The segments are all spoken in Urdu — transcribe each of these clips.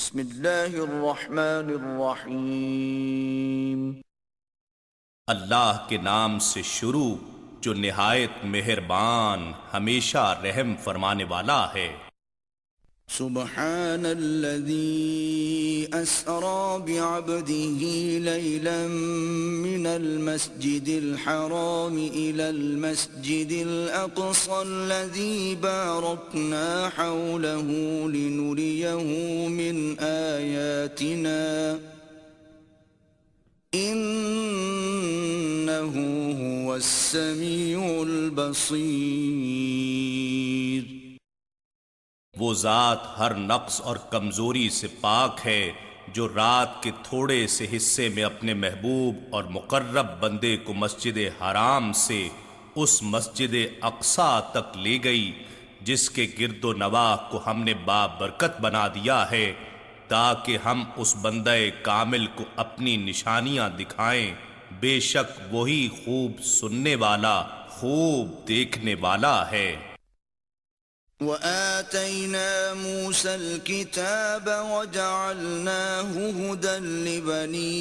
بسم اللہ الرحمن الرحیم۔ اللہ کے نام سے شروع جو نہایت مہربان ہمیشہ رحم فرمانے والا ہے۔ سبحان الذي أسرى بعبده ليلا من المسجد الحرام إلى المسجد الأقصى الذي باركنا حوله لنريه من آياتنا إنه هو السميع البصير۔ وہ ذات ہر نقص اور کمزوری سے پاک ہے جو رات کے تھوڑے سے حصے میں اپنے محبوب اور مقرب بندے کو مسجد حرام سے اس مسجد اقصی تک لے گئی جس کے گرد و نواح کو ہم نے بابرکت بنا دیا ہے تاکہ ہم اس بندے کامل کو اپنی نشانیاں دکھائیں، بے شک وہی خوب سننے والا خوب دیکھنے والا ہے۔ وآتينا موسى الكتاب وجعلناه هدى لبني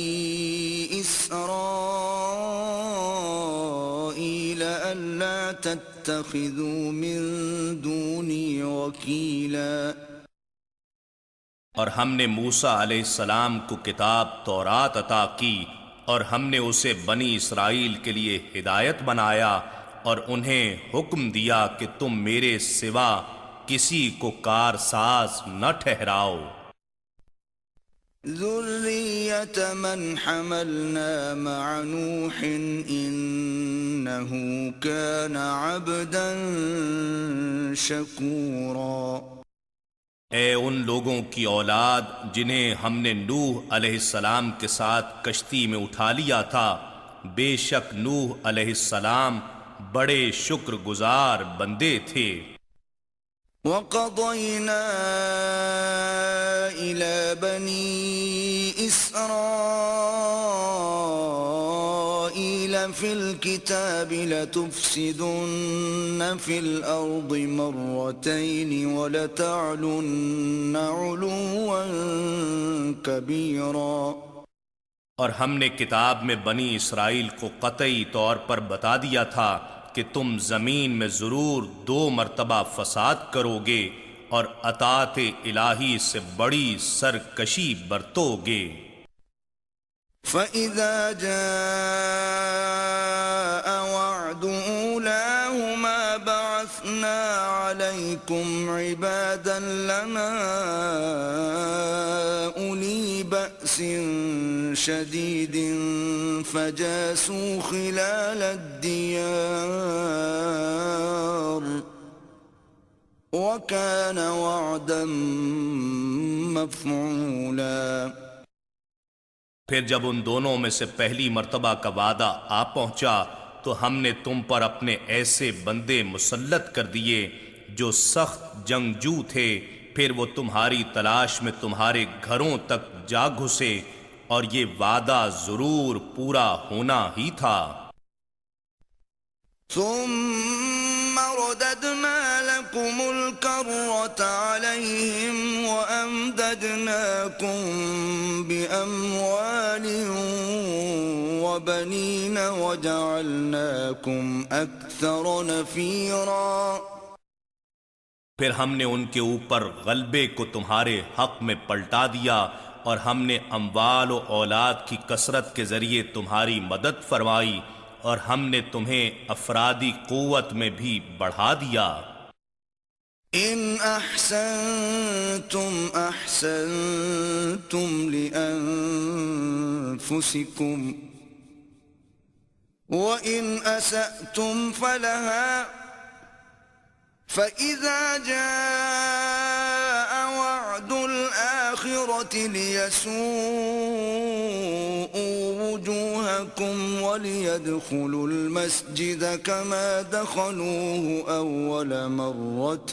إسرائيل ألا تتخذوا من دوني وكيلا۔ اور ہم نے موسیٰ علیہ السلام کو کتاب تورات عطا کی اور ہم نے اسے بنی اسرائیل کے لیے ہدایت بنایا اور انہیں حکم دیا کہ تم میرے سوا کسی کو کارساز نہ ٹھہراؤ۔ ذریۃ من حملنا مع نوح انہ کان عبدا شکورا۔ اے ان لوگوں کی اولاد جنہیں ہم نے نوح علیہ السلام کے ساتھ کشتی میں اٹھا لیا تھا، بے شک نوح علیہ السلام بڑے شکر گزار بندے تھے۔ وَقَضَيْنَا إِلَى بَنِي إِسْرَائِيلَ فِي الْكِتَابِ لَتُفْسِدُنَّ فِي الْأَرْضِ مَرَّتَيْنِ وَلَتَعْلُنَّ عُلُوًّا كَبِيرًا۔ اور ہم نے کتاب میں بنی اسرائیل کو قطعی طور پر بتا دیا تھا کہ تم زمین میں ضرور 2 مرتبہ فساد کرو گے اور اطاعت الہی سے بڑی سرکشی برتو گے۔ فَإِذَا جَاءَ وَعْدُ أُولَاهُمَا بَعَثْنَا عَلَيْكُمْ عِبَادًا لَنَا أُولِي بَأْسٍ شَدِيدٍ فَجَاسُوا خِلَالَ الدِّيَارِ وَكَانَ وَعْدًا مَفْعُولًا۔ پھر جب ان دونوں میں سے پہلی مرتبہ کا وعدہ آ پہنچا تو ہم نے تم پر اپنے ایسے بندے مسلط کر دیے جو سخت جنگجو تھے، پھر وہ تمہاری تلاش میں تمہارے گھروں تک جا گھسے اور یہ وعدہ ضرور پورا ہونا ہی تھا۔ ثم رددنا لكم الكرة عليهم وأمددناكم بأموال وبنين وجعلناكم أكثر نفيرا۔ پھر ہم نے ان کے اوپر غلبے کو تمہارے حق میں پلٹا دیا اور ہم نے اموال و اولاد کی کثرت کے ذریعے تمہاری مدد فرمائی اور ہم نے تمہیں افرادی قوت میں بھی بڑھا دیا۔ ان احسنتم احسنتم لانفسکم وان اسأتم فلها فإذا جاء وعد الآخرة ليسوءوا وجوهكم وليدخلوا المسجد كما دخلوه أول مرة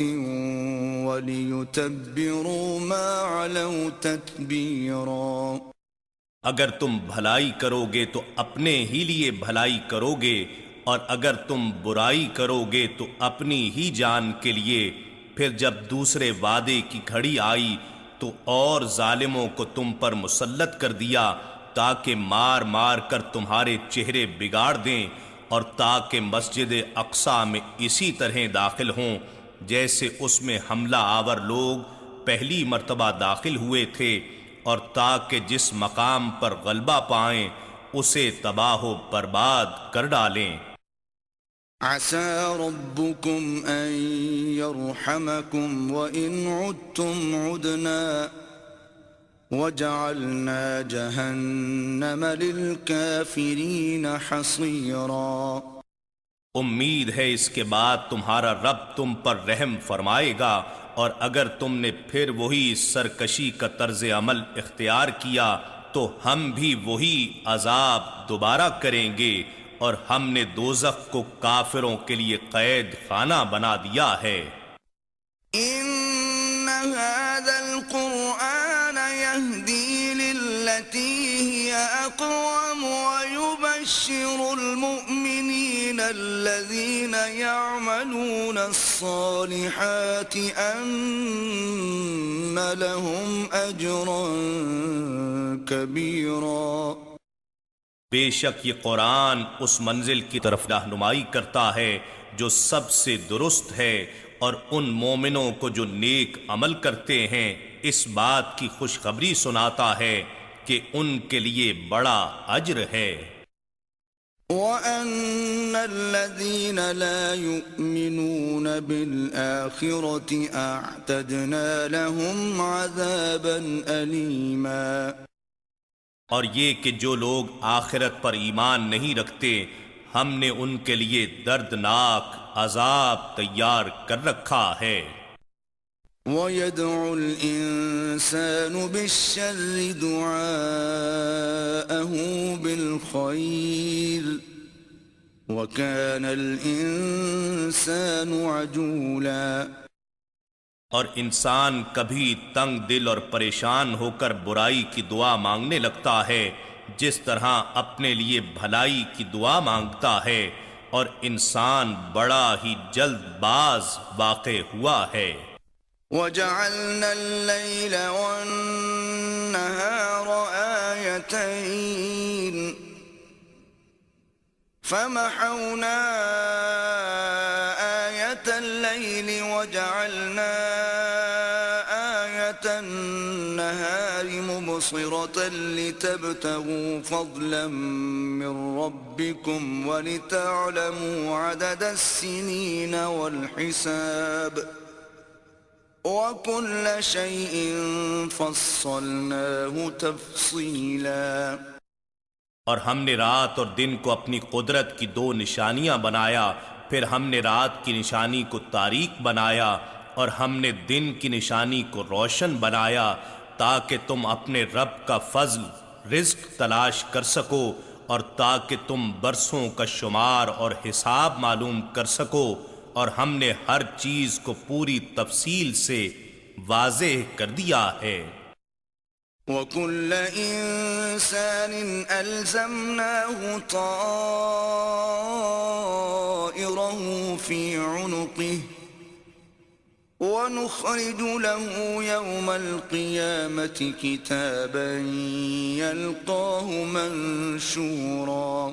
وليتبروا ما علوا تتبيرا۔ اگر تم بھلائی کرو گے تو اپنے ہی لیے بھلائی کرو گے اور اگر تم برائی کرو گے تو اپنی ہی جان کے لیے۔ پھر جب دوسرے وعدے کی گھڑی آئی تو اور ظالموں کو تم پر مسلط کر دیا تاکہ مار مار کر تمہارے چہرے بگاڑ دیں، اور تاکہ مسجد اقصی میں اسی طرح داخل ہوں جیسے اس میں حملہ آور لوگ پہلی مرتبہ داخل ہوئے تھے، اور تاکہ جس مقام پر غلبہ پائیں اسے تباہ و برباد کر ڈالیں۔ عسى ربكم أن يرحمكم وإن عدتم عدنا وجعلنا جهنم للكافرين حصيرا۔ امید ہے اس کے بعد تمہارا رب تم پر رحم فرمائے گا، اور اگر تم نے پھر وہی سرکشی کا طرز عمل اختیار کیا تو ہم بھی وہی عذاب دوبارہ کریں گے، اور ہم نے دوزخ کو کافروں کے لیے قید خانہ بنا دیا ہے۔ إن هذا القرآن يهدي للتي هي أقوم ويبشر المؤمنين الذين يعملون الصالحات أن لهم أجرا كبيرا۔ بے شک یہ قرآن اس منزل کی طرف رہنمائی کرتا ہے جو سب سے درست ہے، اور ان مومنوں کو جو نیک عمل کرتے ہیں اس بات کی خوشخبری سناتا ہے کہ ان کے لیے بڑا اجر ہے۔ وَأَنَّ الَّذِينَ لَا يُؤْمِنُونَ بِالْآخِرَةِ أَعْتَدْنَا لَهُمْ عَذَابًا أَلِيمًا۔ اور یہ کہ جو لوگ آخرت پر ایمان نہیں رکھتے ہم نے ان کے لیے دردناک عذاب تیار کر رکھا ہے۔ وَيَدْعُ الْإِنسَانُ بِالشَّرِّ دُعَاءَهُ بِالْخَيْرِ وَكَانَ الْإِنسَانُ عَجُولًا۔ اور انسان کبھی تنگ دل اور پریشان ہو کر برائی کی دعا مانگنے لگتا ہے جس طرح اپنے لیے بھلائی کی دعا مانگتا ہے، اور انسان بڑا ہی جلد باز واقع ہوا ہے۔ وَجَعَلْنَا اللَّيْلَ وَالنَّهَارَ آيَتَيْنِ فَمَحَوْنَا آيَةَ اللَّيْلِ وَجَعَلْنَا آيَةَ النَّهَارِ مُبْصِرَةً لِتَبْتَغُوا فَضْلًا مِّن رَّبِّكُمْ وَلِتَعْلَمُوا عَدَدَ السِّنِينَ وَالْحِسَابَ وَكُلَّ شَيْءٍ فَصَّلْنَاهُ تَفْصِيلًا۔ اور ہم نے رات اور دن کو اپنی قدرت کی دو نشانیاں بنایا، پھر ہم نے رات کی نشانی کو تاریک بنایا اور ہم نے دن کی نشانی کو روشن بنایا، تاکہ تم اپنے رب کا فضل رزق تلاش کر سکو، اور تاکہ تم برسوں کا شمار اور حساب معلوم کر سکو، اور ہم نے ہر چیز کو پوری تفصیل سے واضح کر دیا ہے۔ وَكُلَّ إِنسَانٍ أَلْزَمْنَاهُ طَائِرَهُ فِي عُنُقِهِ وَنُخْرِجُ لَهُ يَوْمَ الْقِيَامَةِ كِتَابًا يَلْقَاهُ مَنشُورًا۔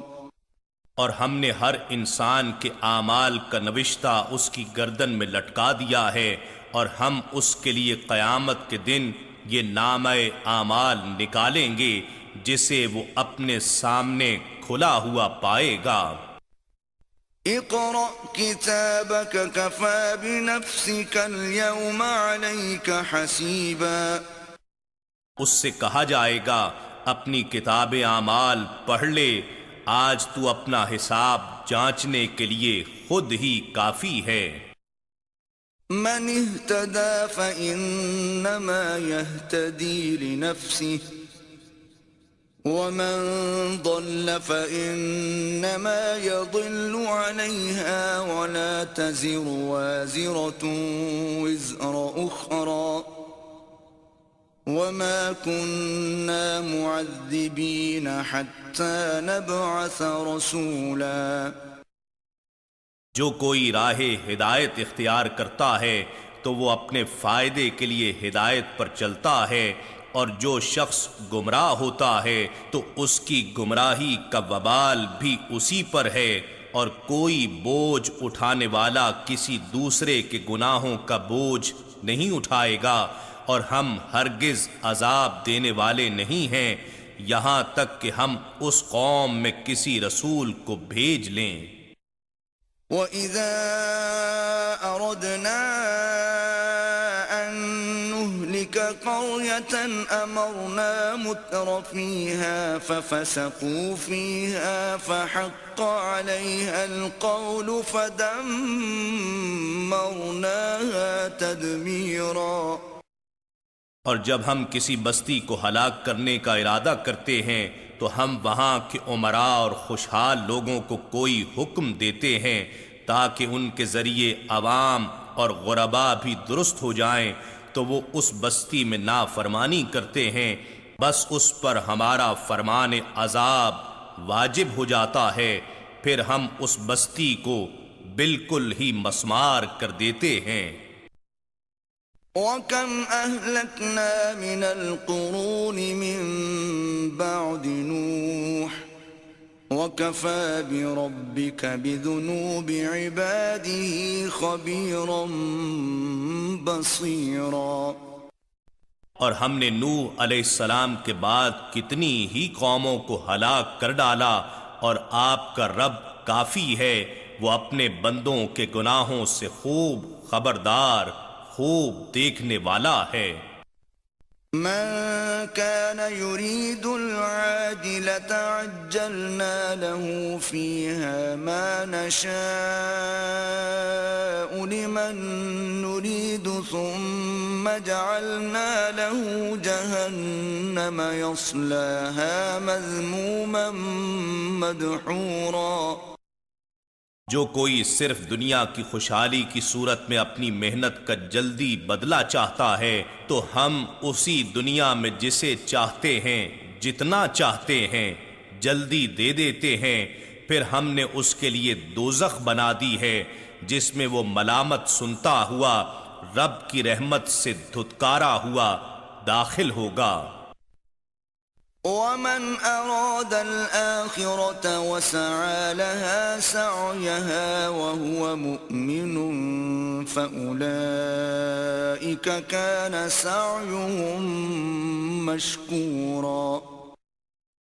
اور ہم نے ہر انسان کے اعمال کا نوشتہ اس کی گردن میں لٹکا دیا ہے، اور ہم اس کے لیے قیامت کے دن یہ نامہ اعمال نکالیں گے جسے وہ اپنے سامنے کھلا ہوا پائے گا۔ اقرأ كتابك كفى بنفسك اليوم عليك حسيبا۔ اس سے کہا جائے گا اپنی کتاب اعمال پڑھ لے، آج تو اپنا حساب جانچنے کے لیے خود ہی کافی ہے۔ من اهتدى فإنما يهتدي لنفسه ومن ضل فإنما يضل عليها ولا تزر وازرة وزر أخرى وما كنا معذبين حتى نبعث رسولا۔ جو کوئی راہ ہدایت اختیار کرتا ہے تو تو وہ اپنے فائدے کے لیے ہدایت پر چلتا ہے، اور جو شخص گمراہ ہوتا ہے تو اس کی گمراہی کا وبال بھی اسی پر ہے، اور کوئی بوجھ اٹھانے والا کسی دوسرے کے گناہوں کا بوجھ نہیں اٹھائے گا، اور ہم ہرگز عذاب دینے والے نہیں ہیں یہاں تک کہ ہم اس قوم میں کسی رسول کو بھیج لیں۔ وَإِذَا أَرَدْنَا أَن نُّهْلِكَ قَرْيَةً أَمَرْنَا مُتْرَ فِيهَا فَفَسَقُوا فِيهَا فَحَقَّ عَلَيْهَا الْقَوْلُ فَدَمَّرْنَاهَا تَدْمِيرًا۔ اور جب ہم کسی بستی کو ہلاک کرنے کا ارادہ کرتے ہیں تو ہم وہاں کے امراء اور خوشحال لوگوں کو کوئی حکم دیتے ہیں تاکہ ان کے ذریعے عوام اور غربا بھی درست ہو جائیں، تو وہ اس بستی میں نافرمانی کرتے ہیں، بس اس پر ہمارا فرمان عذاب واجب ہو جاتا ہے، پھر ہم اس بستی کو بالکل ہی مسمار کر دیتے ہیں۔ وَكَمْ أَهْلَكْنَا مِنَ الْقُرُونِ مِن بَعْدِ نُوحٍ وَكَفَى بِرَبِّكَ بِذُنُوبِ عِبَادِهِ خَبِيرًا بَصِيرًا۔ اور ہم نے نوح علیہ السلام کے بعد کتنی ہی قوموں کو ہلاک کر ڈالا، اور آپ کا رب کافی ہے، وہ اپنے بندوں کے گناہوں سے خوب خبردار، خوب دیکھنے والا ہے۔ مَن كَانَ يُرِيدُ الْعَاجِلَةَ عَجَّلْنَا لَهُ فِيهَا مَا نَشَاءُ لِمَن نُّرِيدُ ثُمَّ جَعَلْنَا لَهُ جَهَنَّمَ يَصْلَاهَا مَذْمُومًا مَّدْحُورًا۔ جو کوئی صرف دنیا کی خوشحالی کی صورت میں اپنی محنت کا جلدی بدلہ چاہتا ہے تو ہم اسی دنیا میں جسے چاہتے ہیں جتنا چاہتے ہیں جلدی دے دیتے ہیں، پھر ہم نے اس کے لیے دوزخ بنا دی ہے جس میں وہ ملامت سنتا ہوا رب کی رحمت سے دھتکارا ہوا داخل ہوگا۔ وَمَنْ أَرَادَ الْآخِرَةَ وَسَعَى لَهَا سَعْيَهَا وَهُوَ مُؤْمِنٌ فَأُولَئِكَ كَانَ سَعْيُهُمْ مَشْكُورًا۔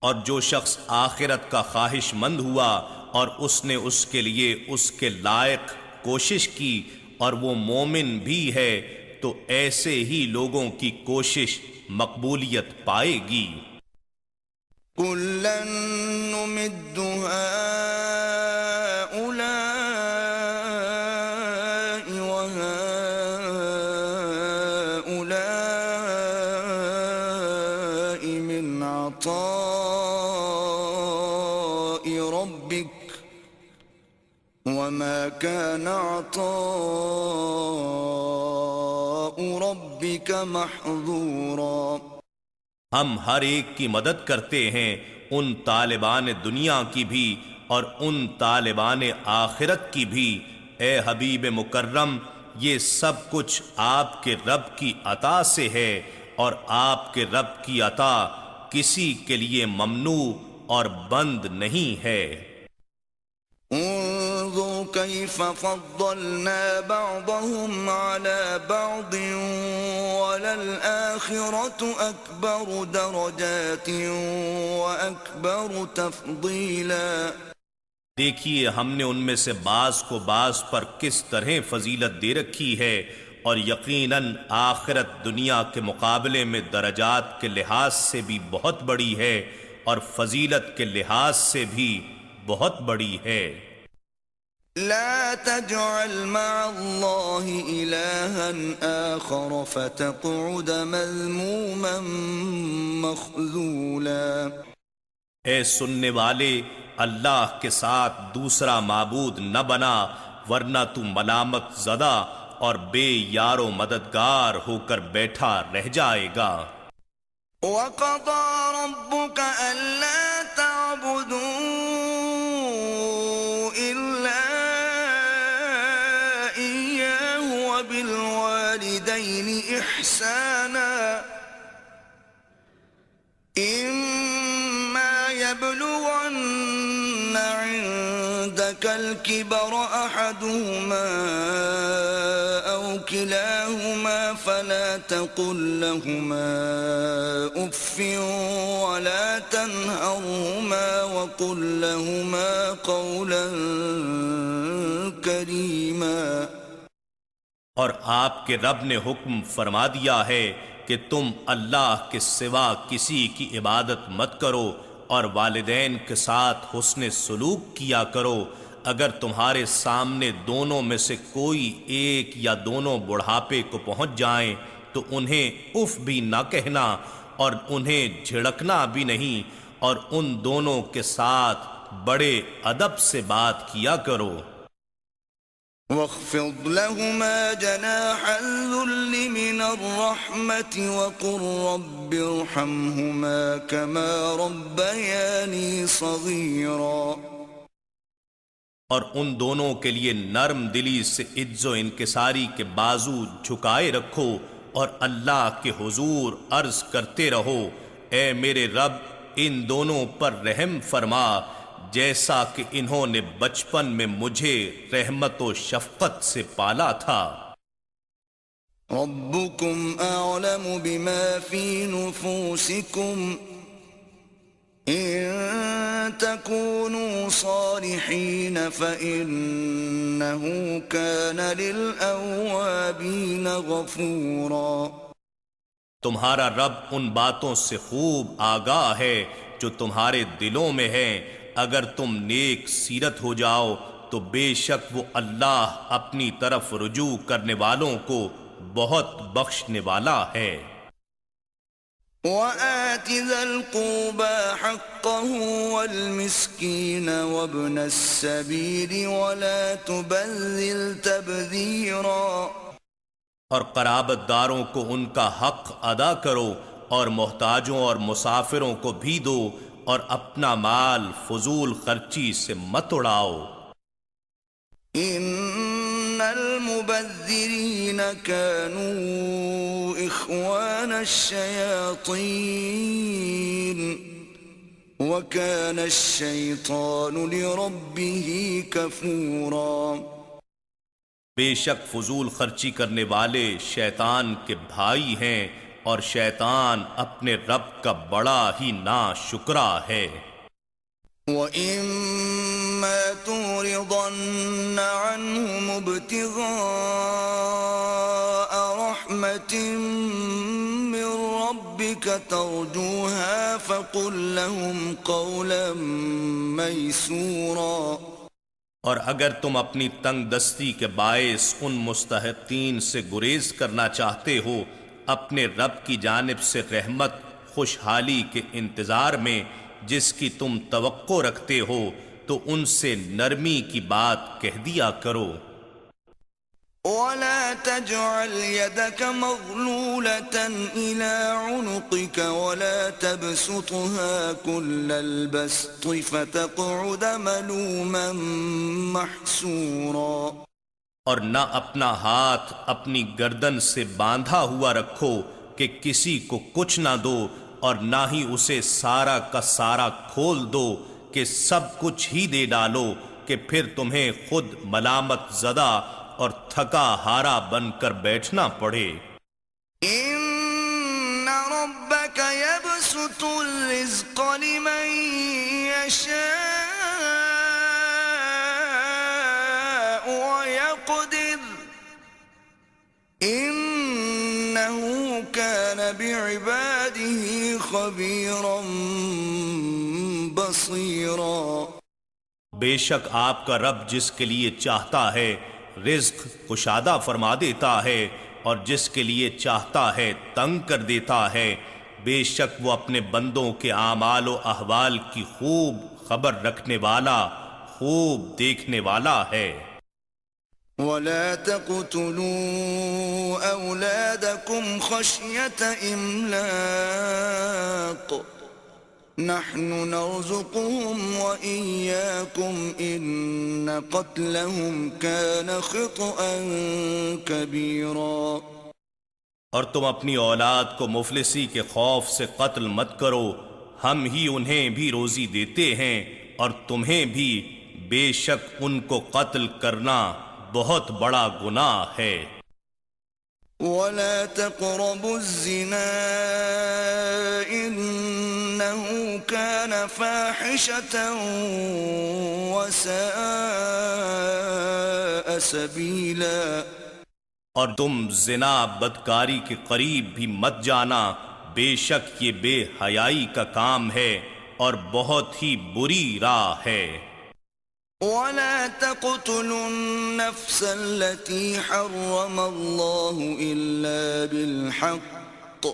اور جو شخص آخرت کا خواہش مند ہوا اور اس نے اس کے لیے اس کے لائق کوشش کی اور وہ مومن بھی ہے تو ایسے ہی لوگوں کی کوشش مقبولیت پائے گی۔ كُلًّا نُّمِدُّ هَٰؤُلَاءِ وَهَٰؤُلَاءِ مِنْ عَطَاءِ رَبِّكَ وَمَا كَانَ عَطَاءُ رَبِّكَ مَحْظُورًا۔ ہم ہر ایک کی مدد کرتے ہیں، ان طالبان دنیا کی بھی اور ان طالبان آخرت کی بھی۔ اے حبیب مکرم، یہ سب کچھ آپ کے رب کی عطا سے ہے، اور آپ کے رب کی عطا کسی کے لیے ممنوع اور بند نہیں ہے۔ انظر كيف فضلنا بعضهم على بعض وللآخرة أكبر درجات وأكبر تفضيلا۔ دیکھیے ہم نے ان میں سے بعض کو بعض پر کس طرح فضیلت دے رکھی ہے، اور یقیناً آخرت دنیا کے مقابلے میں درجات کے لحاظ سے بھی بہت بڑی ہے اور فضیلت کے لحاظ سے بھی بہت بڑی ہے۔ لا تجعل مع اللہ الہا آخر فتقعد مذموما مخذولا۔ اے سننے والے، اللہ کے ساتھ دوسرا معبود نہ بنا ورنہ تو ملامت زدہ اور بے یار و مددگار ہو کر بیٹھا رہ جائے گا۔ وَقَضَى رَبُّكَ أَلَّا تَعْبُدُوا إِلَّا إِيَّاهُ وبالوالدين إحسانا إما يبلغن عندك الكبر أحدهما أو كلاهما فلا تقل لهما أف ولا تنهرهما وقل لهما قولا كريما. اور آپ کے رب نے حکم فرما دیا ہے کہ تم اللہ کے سوا کسی کی عبادت مت کرو اور والدین کے ساتھ حسن سلوک کیا کرو. اگر تمہارے سامنے دونوں میں سے کوئی ایک یا دونوں بڑھاپے کو پہنچ جائیں تو انہیں اف بھی نہ کہنا اور انہیں جھڑکنا بھی نہیں، اور ان دونوں کے ساتھ بڑے ادب سے بات کیا کرو. واخفض لهما جناح الذل من الرحمة وقل رب ارحمهما كما ربياني صغيرا. اور ان دونوں کے لیے نرم دلی سے عجز و انکساری کے بازو جھکائے رکھو اور اللہ کے حضور عرض کرتے رہو، اے میرے رب ان دونوں پر رحم فرما جیسا کہ انہوں نے بچپن میں مجھے رحمت و شفقت سے پالا تھا. ربكم أعلم بما في نفوسكم إن تكونوا صالحين فإنه كان للأوابين غفورا. تمہارا رب ان باتوں سے خوب آگاہ ہے جو تمہارے دلوں میں ہیں. اگر تم نیک سیرت ہو جاؤ تو بے شک وہ اللہ اپنی طرف رجوع کرنے والوں کو بہت بخشنے والا ہے. وآت ذا القربى حقه والمسكين وابن السبيل ولا تبذل تبذيرا. اور قرابت داروں کو ان کا حق ادا کرو اور محتاجوں اور مسافروں کو بھی دو اور اپنا مال فضول خرچی سے مت اڑاؤ. ان المبذرین كانوا اخوان الشیاطین وكان الشیطان لربه کفورا. بے شک فضول خرچی کرنے والے شیطان کے بھائی ہیں اور شیطان اپنے رب کا بڑا ہی ناشکرا ہے. وَإِمَّا تُعْرِضَنَّ عَنْهُمُ ابْتِغَاءَ رَحْمَةٍ مِّن رَّبِّكَ تَرْجُوهَا فَقُل لَّهُمْ قَوْلًا مَّيْسُورًا. اور اگر تم اپنی تنگ دستی کے باعث ان مستحقین سے گریز کرنا چاہتے ہو اپنے رب کی جانب سے رحمت خوشحالی کے انتظار میں جس کی تم توقع رکھتے ہو تو ان سے نرمی کی بات کہہ دیا کرو. وَلَا تَجْعَلْ يَدَكَ مَغْلُولَةً إِلَىٰ عُنُقِكَ وَلَا تَبْسُطْهَا كُلَّ الْبَسْطِ فَتَقْعُدَ مَلُومًا مَّحْسُورًا. اور نہ اپنا ہاتھ اپنی گردن سے باندھا ہوا رکھو کہ کسی کو کچھ نہ دو اور نہ ہی اسے سارا کا سارا کھول دو کہ سب کچھ ہی دے ڈالو کہ پھر تمہیں خود ملامت زدہ اور تھکا ہارا بن کر بیٹھنا پڑے. ان ربك يبسط الرزق لمن يشاء ويقدر انه كان بعباده خبيرا بصيرا. بے شک آپ کا رب جس کے لیے چاہتا ہے رزق کشادہ فرما دیتا ہے اور جس کے لیے چاہتا ہے تنگ کر دیتا ہے. بے شک وہ اپنے بندوں کے اعمال و احوال کی خوب خبر رکھنے والا خوب دیکھنے والا ہے. وَلَا تَقْتُلُوا أَوْلَادَكُمْ خَشْيَةَ إِمْلَاقٍ نحن نرزقهم وإياكم إن قتلهم كان خطأ كبيرا۔ اور تم اپنی اولاد کو مفلسی کے خوف سے قتل مت کرو، ہم ہی انہیں بھی روزی دیتے ہیں اور تمہیں بھی، بے شک ان کو قتل کرنا بہت بڑا گناہ ہے۔ ولا تقربوا الزنا إنه كان فاحشة وساء سبيلا۔ اور تم زنا بدکاری کے قریب بھی مت جانا، بے شک یہ بے حیائی کا کام ہے اور بہت ہی بری راہ ہے۔ ولا تقتلوا النفس التي حرم الله إلا بالحق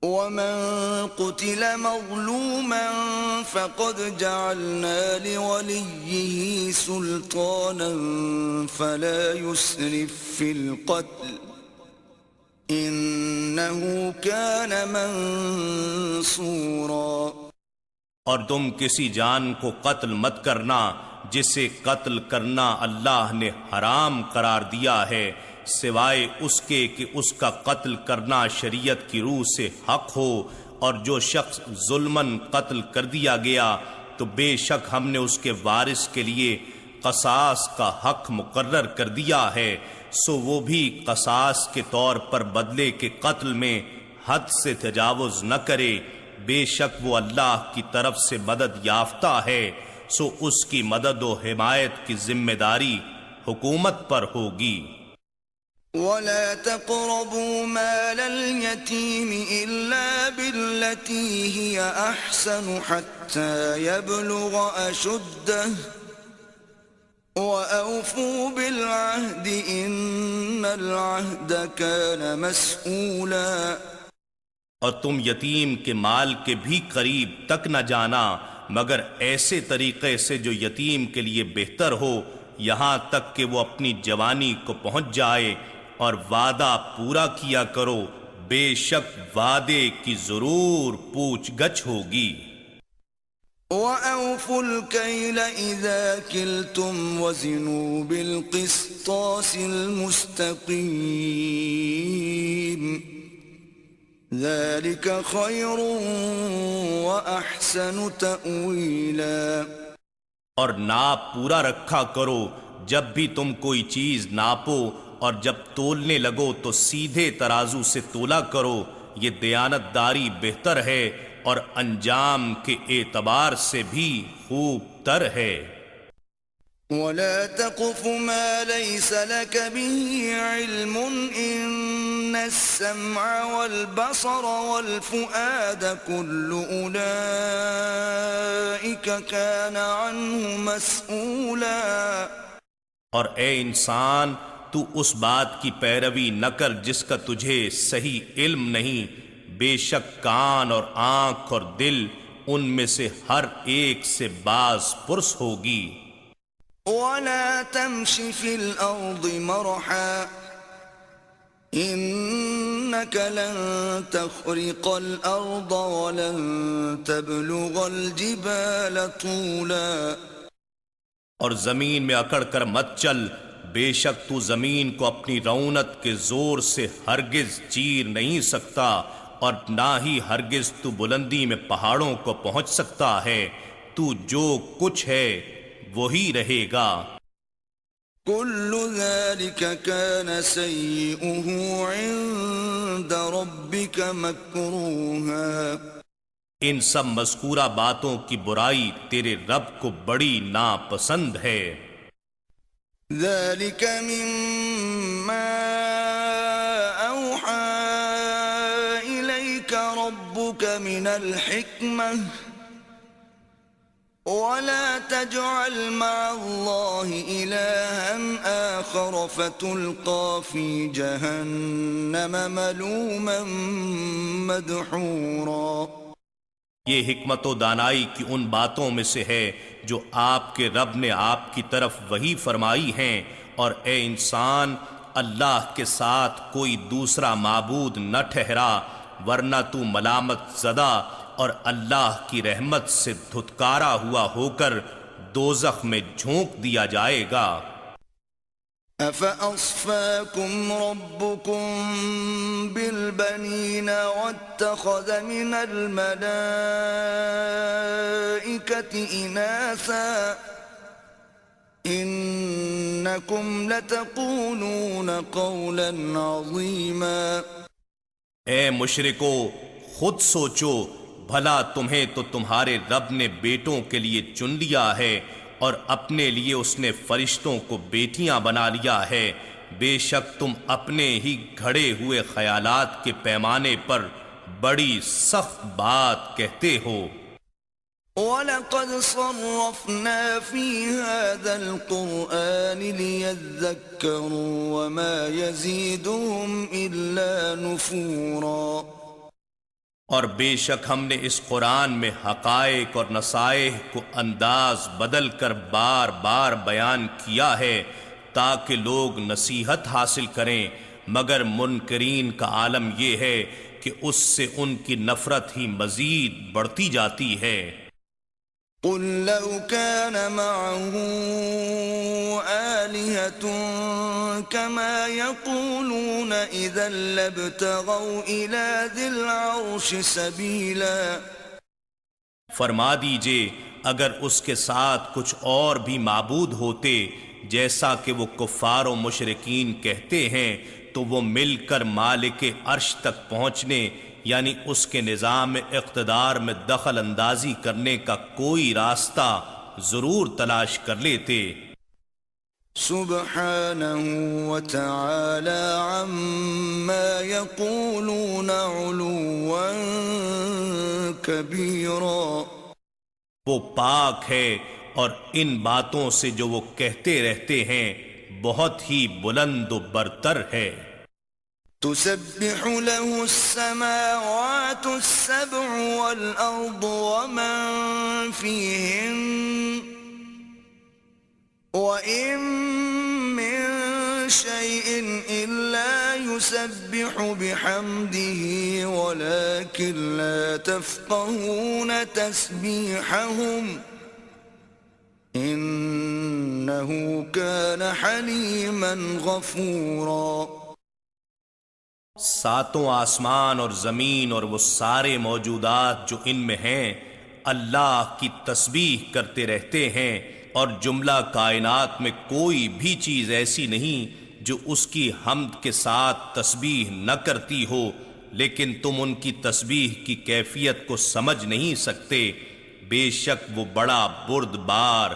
ومن قتل مظلوما فقد جعلنا لوليه سلطانا فلا يسرف في القتل إنه كان منصورا۔ اور تم کسی جان کو قتل مت کرنا جسے قتل کرنا اللہ نے حرام قرار دیا ہے، سوائے اس کے کہ اس کا قتل کرنا شریعت کی روح سے حق ہو، اور جو شخص ظلماً قتل کر دیا گیا تو بے شک ہم نے اس کے وارث کے لیے قصاص کا حق مقرر کر دیا ہے، سو وہ بھی قصاص کے طور پر بدلے کے قتل میں حد سے تجاوز نہ کرے، بے شک وہ اللہ کی طرف سے مدد یافتہ ہے، سو اس کی مدد و حمایت کی ذمہ داری حکومت پر ہوگی۔ ولا تقربوا مال اليتيم إلا بالتي هي أحسن حتى يبلغ أشده وأوفوا بالعهد إن العهد كان مسؤولا۔ اور تم یتیم کے مال کے بھی قریب تک نہ جانا مگر ایسے طریقے سے جو یتیم کے لیے بہتر ہو، یہاں تک کہ وہ اپنی جوانی کو پہنچ جائے، اور وعدہ پورا کیا کرو، بے شک وعدے کی ضرور پوچھ گچھ ہوگی۔ وَأَوْفُوا الْكَيْلَ إِذَا كِلْتُمْ وَزِنُوا بِالْقِسْطَاسِ الْمُسْتَقِيمِ ذَلِكَ خَيْرٌ وَأَحْسَنُ تَأْوِيلًا۔ اور ناپ پورا رکھا کرو، جب بھی تم کوئی چیز ناپو اور جب تولنے لگو تو سیدھے ترازو سے تولا کرو، یہ دیانت داری بہتر ہے اور انجام کے اعتبار سے بھی خوب تر ہے۔ وَلَا تَقْفُ مَا لَيْسَ لَكَ بِهِ عِلْمٌ إِنَّ السَّمْعَ وَالْبَصَرَ وَالْفُؤَادَ كُلُّ أُولَئِكَ كَانَ عَنْهُ مَسْئُولًا۔ اور اے انسان، تو اس بات کی پیروی نہ کر جس کا تجھے صحیح علم نہیں، بے شک کان اور آنکھ اور دل ان میں سے ہر ایک سے باز پرس ہوگی۔ وَلَا تَمْشِ فِي الْأَرْضِ مَرَحًا إِنَّكَ لَن تَخْرِقَ الْأَرْضَ وَلَن تَبْلُغَ الْجِبَالَ طُولًا۔ اور زمین میں اکڑ کر مت چل، بے شک تو زمین کو اپنی رونت کے زور سے ہرگز چیر نہیں سکتا، اور نہ ہی ہرگز تو بلندی میں پہاڑوں کو پہنچ سکتا ہے، تو جو کچھ ہے وہی رہے گا۔ كل ذلك كان سيئه عند ربك مكروها۔ ان سب مذکورہ باتوں کی برائی تیرے رب کو بڑی ناپسند ہے۔ ذلك مما أوحى إليك ربك من الحكمة ولا تجعل مع الله إلها آخر فتلقى في جهنم ملوما مدحورا۔ یہ حکمت و دانائی کی ان باتوں میں سے ہے جو آپ کے رب نے آپ کی طرف وحی فرمائی ہیں، اور اے انسان، اللہ کے ساتھ کوئی دوسرا معبود نہ ٹھہرا، ورنہ تو ملامت زدہ اور اللہ کی رحمت سے دھتکارا ہوا ہو کر دوزخ میں جھونک دیا جائے گا۔ أَفَأَصْفَاكُمْ رَبُّكُمْ بِالْبَنِينَ وَاتَّخَذَ مِنَ الْمَلَائِكَةِ إِنَاثًا إِنَّكُمْ لَتَقُولُونَ قَوْلًا عَظِيمًا۔ اے مشرکو، خود سوچو، بھلا تمہیں تو تمہارے رب نے بیٹوں کے لیے چن لیا ہے اور اپنے لیے اس نے فرشتوں کو بیٹیاں بنا لیا ہے۔ بے شک تم اپنے ہی گھڑے ہوئے خیالات کے پیمانے پر بڑی سخت بات کہتے ہو۔ وَلَقَدْ صَرَّفْنَا فِي هَذَا الْقُرْآنِ لِيَذَّكَّرُوا وَمَا يَزِيدُهُمْ إِلَّا نُفُورًا۔ اور بے شک ہم نے اس قرآن میں حقائق اور نصائح کو انداز بدل کر بار بار بیان کیا ہے تاکہ لوگ نصیحت حاصل کریں، مگر منکرین کا عالم یہ ہے کہ اس سے ان کی نفرت ہی مزید بڑھتی جاتی ہے۔ قُلْ لَوْ كَانَ مَعَهُ آلِهَةٌ كَمَا يَقُولُونَ إِذًا لَابْتَغَوْا إِلَى ذِي الْعَرْشِ سَبِيلًا۔ فرما دیجئے اگر اس کے ساتھ کچھ اور بھی معبود ہوتے جیسا کہ وہ کفار و مشرکین کہتے ہیں تو وہ مل کر مالک عرش تک پہنچنے یعنی اس کے نظام اقتدار میں دخل اندازی کرنے کا کوئی راستہ ضرور تلاش کر لیتے۔ سبحانہ وتعالی عما یقولون علوا کبیرا۔ وہ پاک ہے اور ان باتوں سے جو وہ کہتے رہتے ہیں بہت ہی بلند و برتر ہے۔ تسبح له السماوات السبع والأرض ومن فيهن وإن من شيء إلا يسبح بحمده ولكن لا تفقهون تسبيحهم إنه كان حليما غفورا۔ ساتوں آسمان اور زمین اور وہ سارے موجودات جو ان میں ہیں اللہ کی تسبیح کرتے رہتے ہیں، اور جملہ کائنات میں کوئی بھی چیز ایسی نہیں جو اس کی حمد کے ساتھ تسبیح نہ کرتی ہو، لیکن تم ان کی تسبیح کی کیفیت کو سمجھ نہیں سکتے۔ بے شک وہ بڑا بردبار،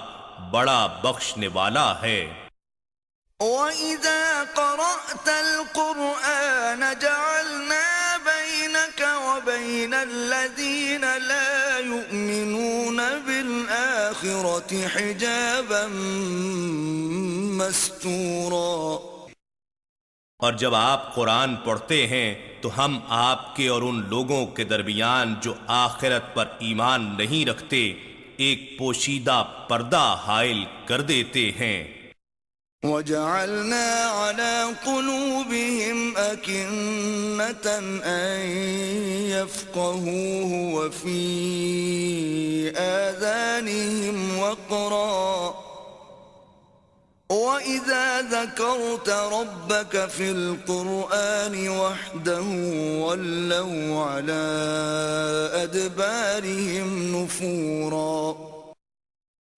بڑا بخشنے والا ہے۔ وَإِذَا قَرَأْتَ الْقُرْآنَ جَعَلْنَا بَيْنَكَ وَبَيْنَ الَّذِينَ لَا يُؤْمِنُونَ بِالْآخِرَةِ حِجَابًا مَسْتُورًا۔ اور جب آپ قرآن پڑھتے ہیں تو ہم آپ کے اور ان لوگوں کے درمیان جو آخرت پر ایمان نہیں رکھتے ایک پوشیدہ پردہ حائل کر دیتے ہیں۔ وَجَعَلْنَا عَلَى قُلُوبِهِمْ أَكِنَّةً أَن يَفْقَهُوهُ وَفِي آذَانِهِمْ وَقْرًا وَإِذَا ذَكَرْتَ رَبَّكَ فِي الْقُرْآنِ وَحْدَهُ وَلَّوْا عَلَى أَدْبَارِهِمْ نُفُورًا۔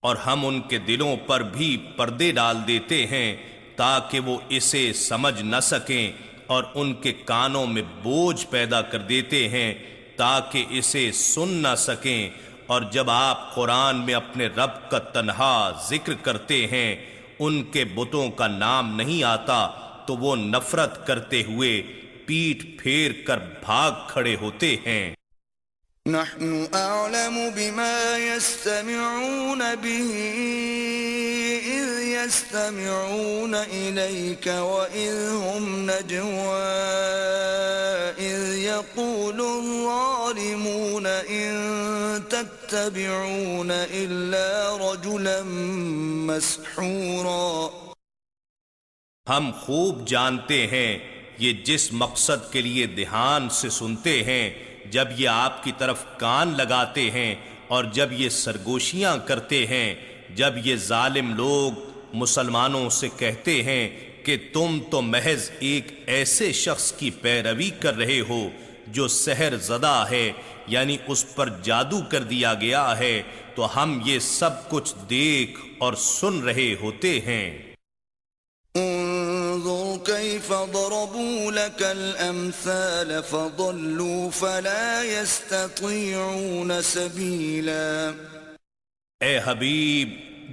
اور ہم ان کے دلوں پر بھی پردے ڈال دیتے ہیں تاکہ وہ اسے سمجھ نہ سکیں، اور ان کے کانوں میں بوجھ پیدا کر دیتے ہیں تاکہ اسے سن نہ سکیں، اور جب آپ قرآن میں اپنے رب کا تنہا ذکر کرتے ہیں ان کے بتوں کا نام نہیں آتا تو وہ نفرت کرتے ہوئے پیٹھ پھیر کر بھاگ کھڑے ہوتے ہیں۔ نحن اعلم بما يستمعون به اذ يستمعون اليك واذ هم نجوى اذ يقول الظالمون ان تتبعون الا رجلا مسحورا۔ ہم خوب جانتے ہیں یہ جس مقصد کے لیے دھیان سے سنتے ہیں جب یہ آپ کی طرف کان لگاتے ہیں اور جب یہ سرگوشیاں کرتے ہیں، جب یہ ظالم لوگ مسلمانوں سے کہتے ہیں کہ تم تو محض ایک ایسے شخص کی پیروی کر رہے ہو جو سحر زدہ ہے، یعنی اس پر جادو کر دیا گیا ہے، تو ہم یہ سب کچھ دیکھ اور سن رہے ہوتے ہیں۔ انظر كيف ضربوا لك الأمثال فضلوا فلا يستطيعون سبيلا۔ اے حبیب،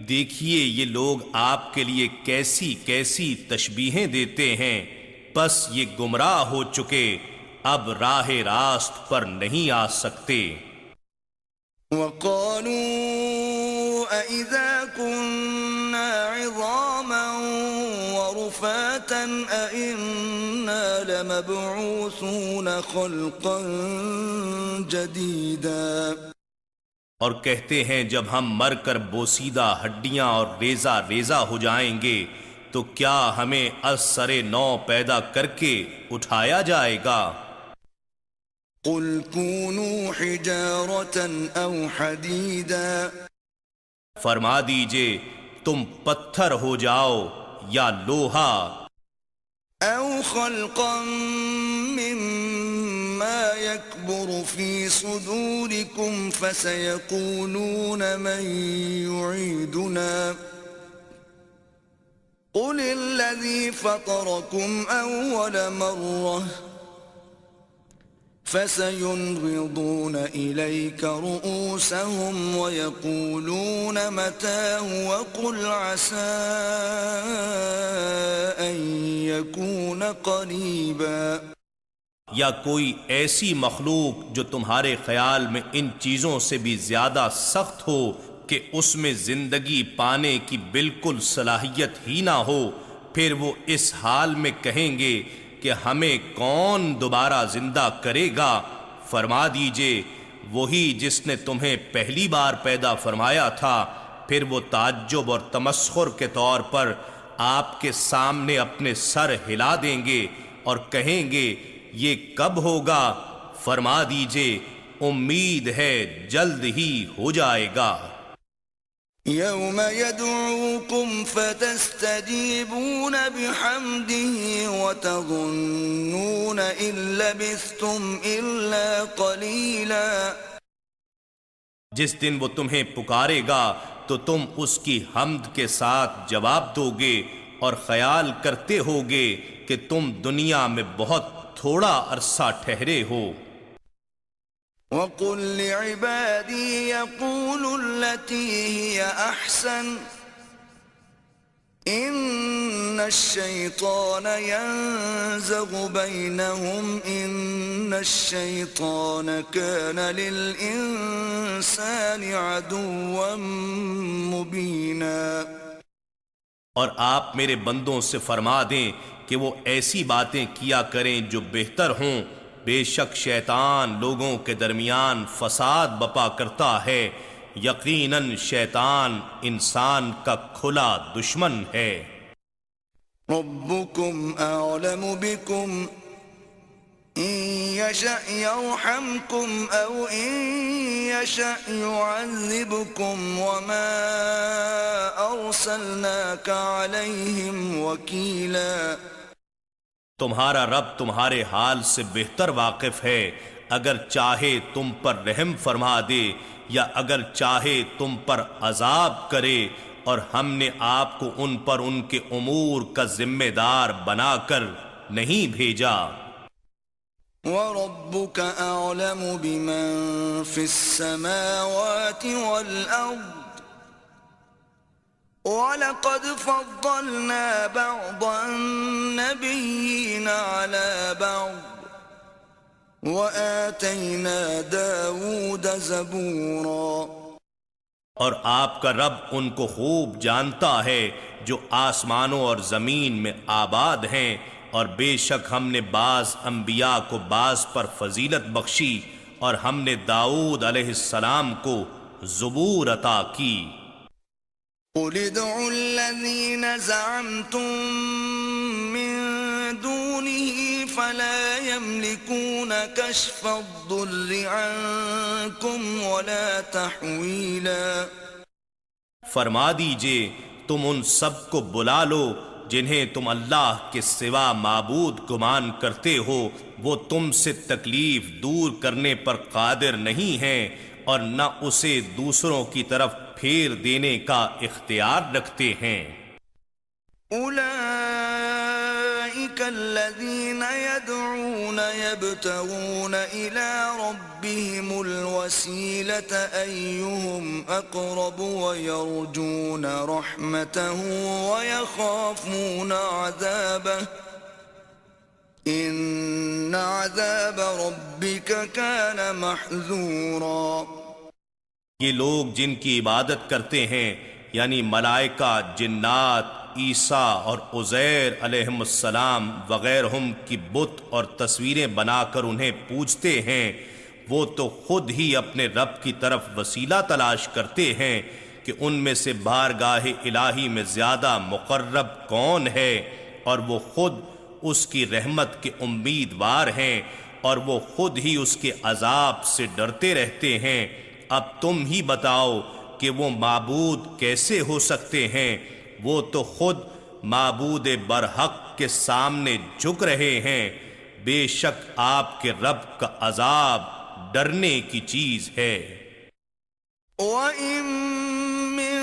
دیکھیے یہ لوگ آپ کے لیے کیسی کیسی تشبیہیں دیتے ہیں، پس یہ گمراہ ہو چکے، اب راہ راست پر نہیں آ سکتے۔ وقالوا أإذا كنا عظاما ورفاتا أإنا لمبعوثون خلقا جديدا۔ اور کہتے ہیں جب ہم مر کر بوسیدہ ہڈیاں اور ریزہ ریزہ ہو جائیں گے تو کیا ہمیں از سر نو پیدا کر کے اٹھایا جائے گا؟ قل كونوا حجارة أو حديدا۔ فرما دیجئے تم پتھر ہو جاؤ یا لوہا، أو خلقا مما يكبر في صدوركم فسيقولون من يعيدنا قل الذي فطركم أول مرة فسينغضون إليك رؤوسهم ويقولون متى وقل عسى أن يكون قريبا۔ یا کوئی ایسی مخلوق جو تمہارے خیال میں ان چیزوں سے بھی زیادہ سخت ہو کہ اس میں زندگی پانے کی بالکل صلاحیت ہی نہ ہو، پھر وہ اس حال میں کہیں گے کہ ہمیں کون دوبارہ زندہ کرے گا؟ فرما دیجئے وہی جس نے تمہیں پہلی بار پیدا فرمایا تھا۔ پھر وہ تعجب اور تمسخر کے طور پر آپ کے سامنے اپنے سر ہلا دیں گے اور کہیں گے یہ کب ہوگا؟ فرما دیجئے امید ہے جلد ہی ہو جائے گا۔ يوم يدعوكم فتستجيبون بحمده وتظنون إن لبثتم إلا قليلا۔ جس دن وہ تمہیں پکارے گا تو تم اس کی حمد کے ساتھ جواب دو گے اور خیال کرتے ہوگے کہ تم دنیا میں بہت تھوڑا عرصہ ٹھہرے ہو۔ وَقُلْ لِعِبَادِي يَقُولُوا الَّتِي هِيَ أَحْسَنُ إِنَّ الشَّيْطَانَ يَنزَغُ بَيْنَهُمْ إِنَّ الشَّيْطَانَ كَانَ لِلْإِنسَانِ عَدُوًّا مُبِينًا۔ اور آپ میرے بندوں سے فرما دیں کہ وہ ایسی باتیں کیا کریں جو بہتر ہوں، بے شک شیطان لوگوں کے درمیان فساد بپا کرتا ہے، یقیناً شیطان انسان کا کھلا دشمن ہے۔ ربكم أعلم بكم إن يشأ يرحمكم أو إن يشأ يعذبكم وما أرسلناك عليهم وكيلا۔ تمہارا رب تمہارے حال سے بہتر واقف ہے، اگر چاہے تم پر رحم فرما دے یا اگر چاہے تم پر عذاب کرے، اور ہم نے آپ کو ان پر ان کے امور کا ذمہ دار بنا کر نہیں بھیجا۔ وَرَبُّكَ أَعْلَمُ بِمَن فِي السَّمَاوَاتِ وَالْأَرْضِ وَلَقَدْ فَضَّلْنَا بَعْضَ النَّبِيِّينَ عَلَى بَعْضٍ وَآتَيْنَا دَاوُودَ زَبُورًا۔ اور آپ کا رب ان کو خوب جانتا ہے جو آسمانوں اور زمین میں آباد ہیں، اور بے شک ہم نے بعض انبیاء کو بعض پر فضیلت بخشی، اور ہم نے داؤد علیہ السلام کو زبور عطا کی۔ قُلِ ادْعُوا الَّذِينَ زَعَمْتُم مِّن دُونِهِ فلا يملكون كشف الضر عنكم ولا تحویلا. فرما دیجئے تم ان سب کو بلا لو جنہیں تم اللہ کے سوا معبود گمان کرتے ہو، وہ تم سے تکلیف دور کرنے پر قادر نہیں ہیں اور نہ اسے دوسروں کی طرف پھیر دینے کا اختیار رکھتے ہیں. أولئك الذين يدعون يبتغون إلى ربهم الوسيلة أيهم أقرب ويرجون رحمته ويخافون عذابه إن عذاب ربك كان محذورا. یہ لوگ جن کی عبادت کرتے ہیں یعنی ملائکہ، جنات، عیسیٰ اور عزیر علیہم السلام وغیرہم کی بت اور تصویریں بنا کر انہیں پوجتے ہیں، وہ تو خود ہی اپنے رب کی طرف وسیلہ تلاش کرتے ہیں کہ ان میں سے بارگاہ الہی میں زیادہ مقرب کون ہے، اور وہ خود اس کی رحمت کے امیدوار ہیں اور وہ خود ہی اس کے عذاب سے ڈرتے رہتے ہیں. اب تم ہی بتاؤ کہ وہ معبود کیسے ہو سکتے ہیں؟ وہ تو خود معبود برحق کے سامنے جھک رہے ہیں. بے شک آپ کے رب کا عذاب ڈرنے کی چیز ہے. وَإِن مِّن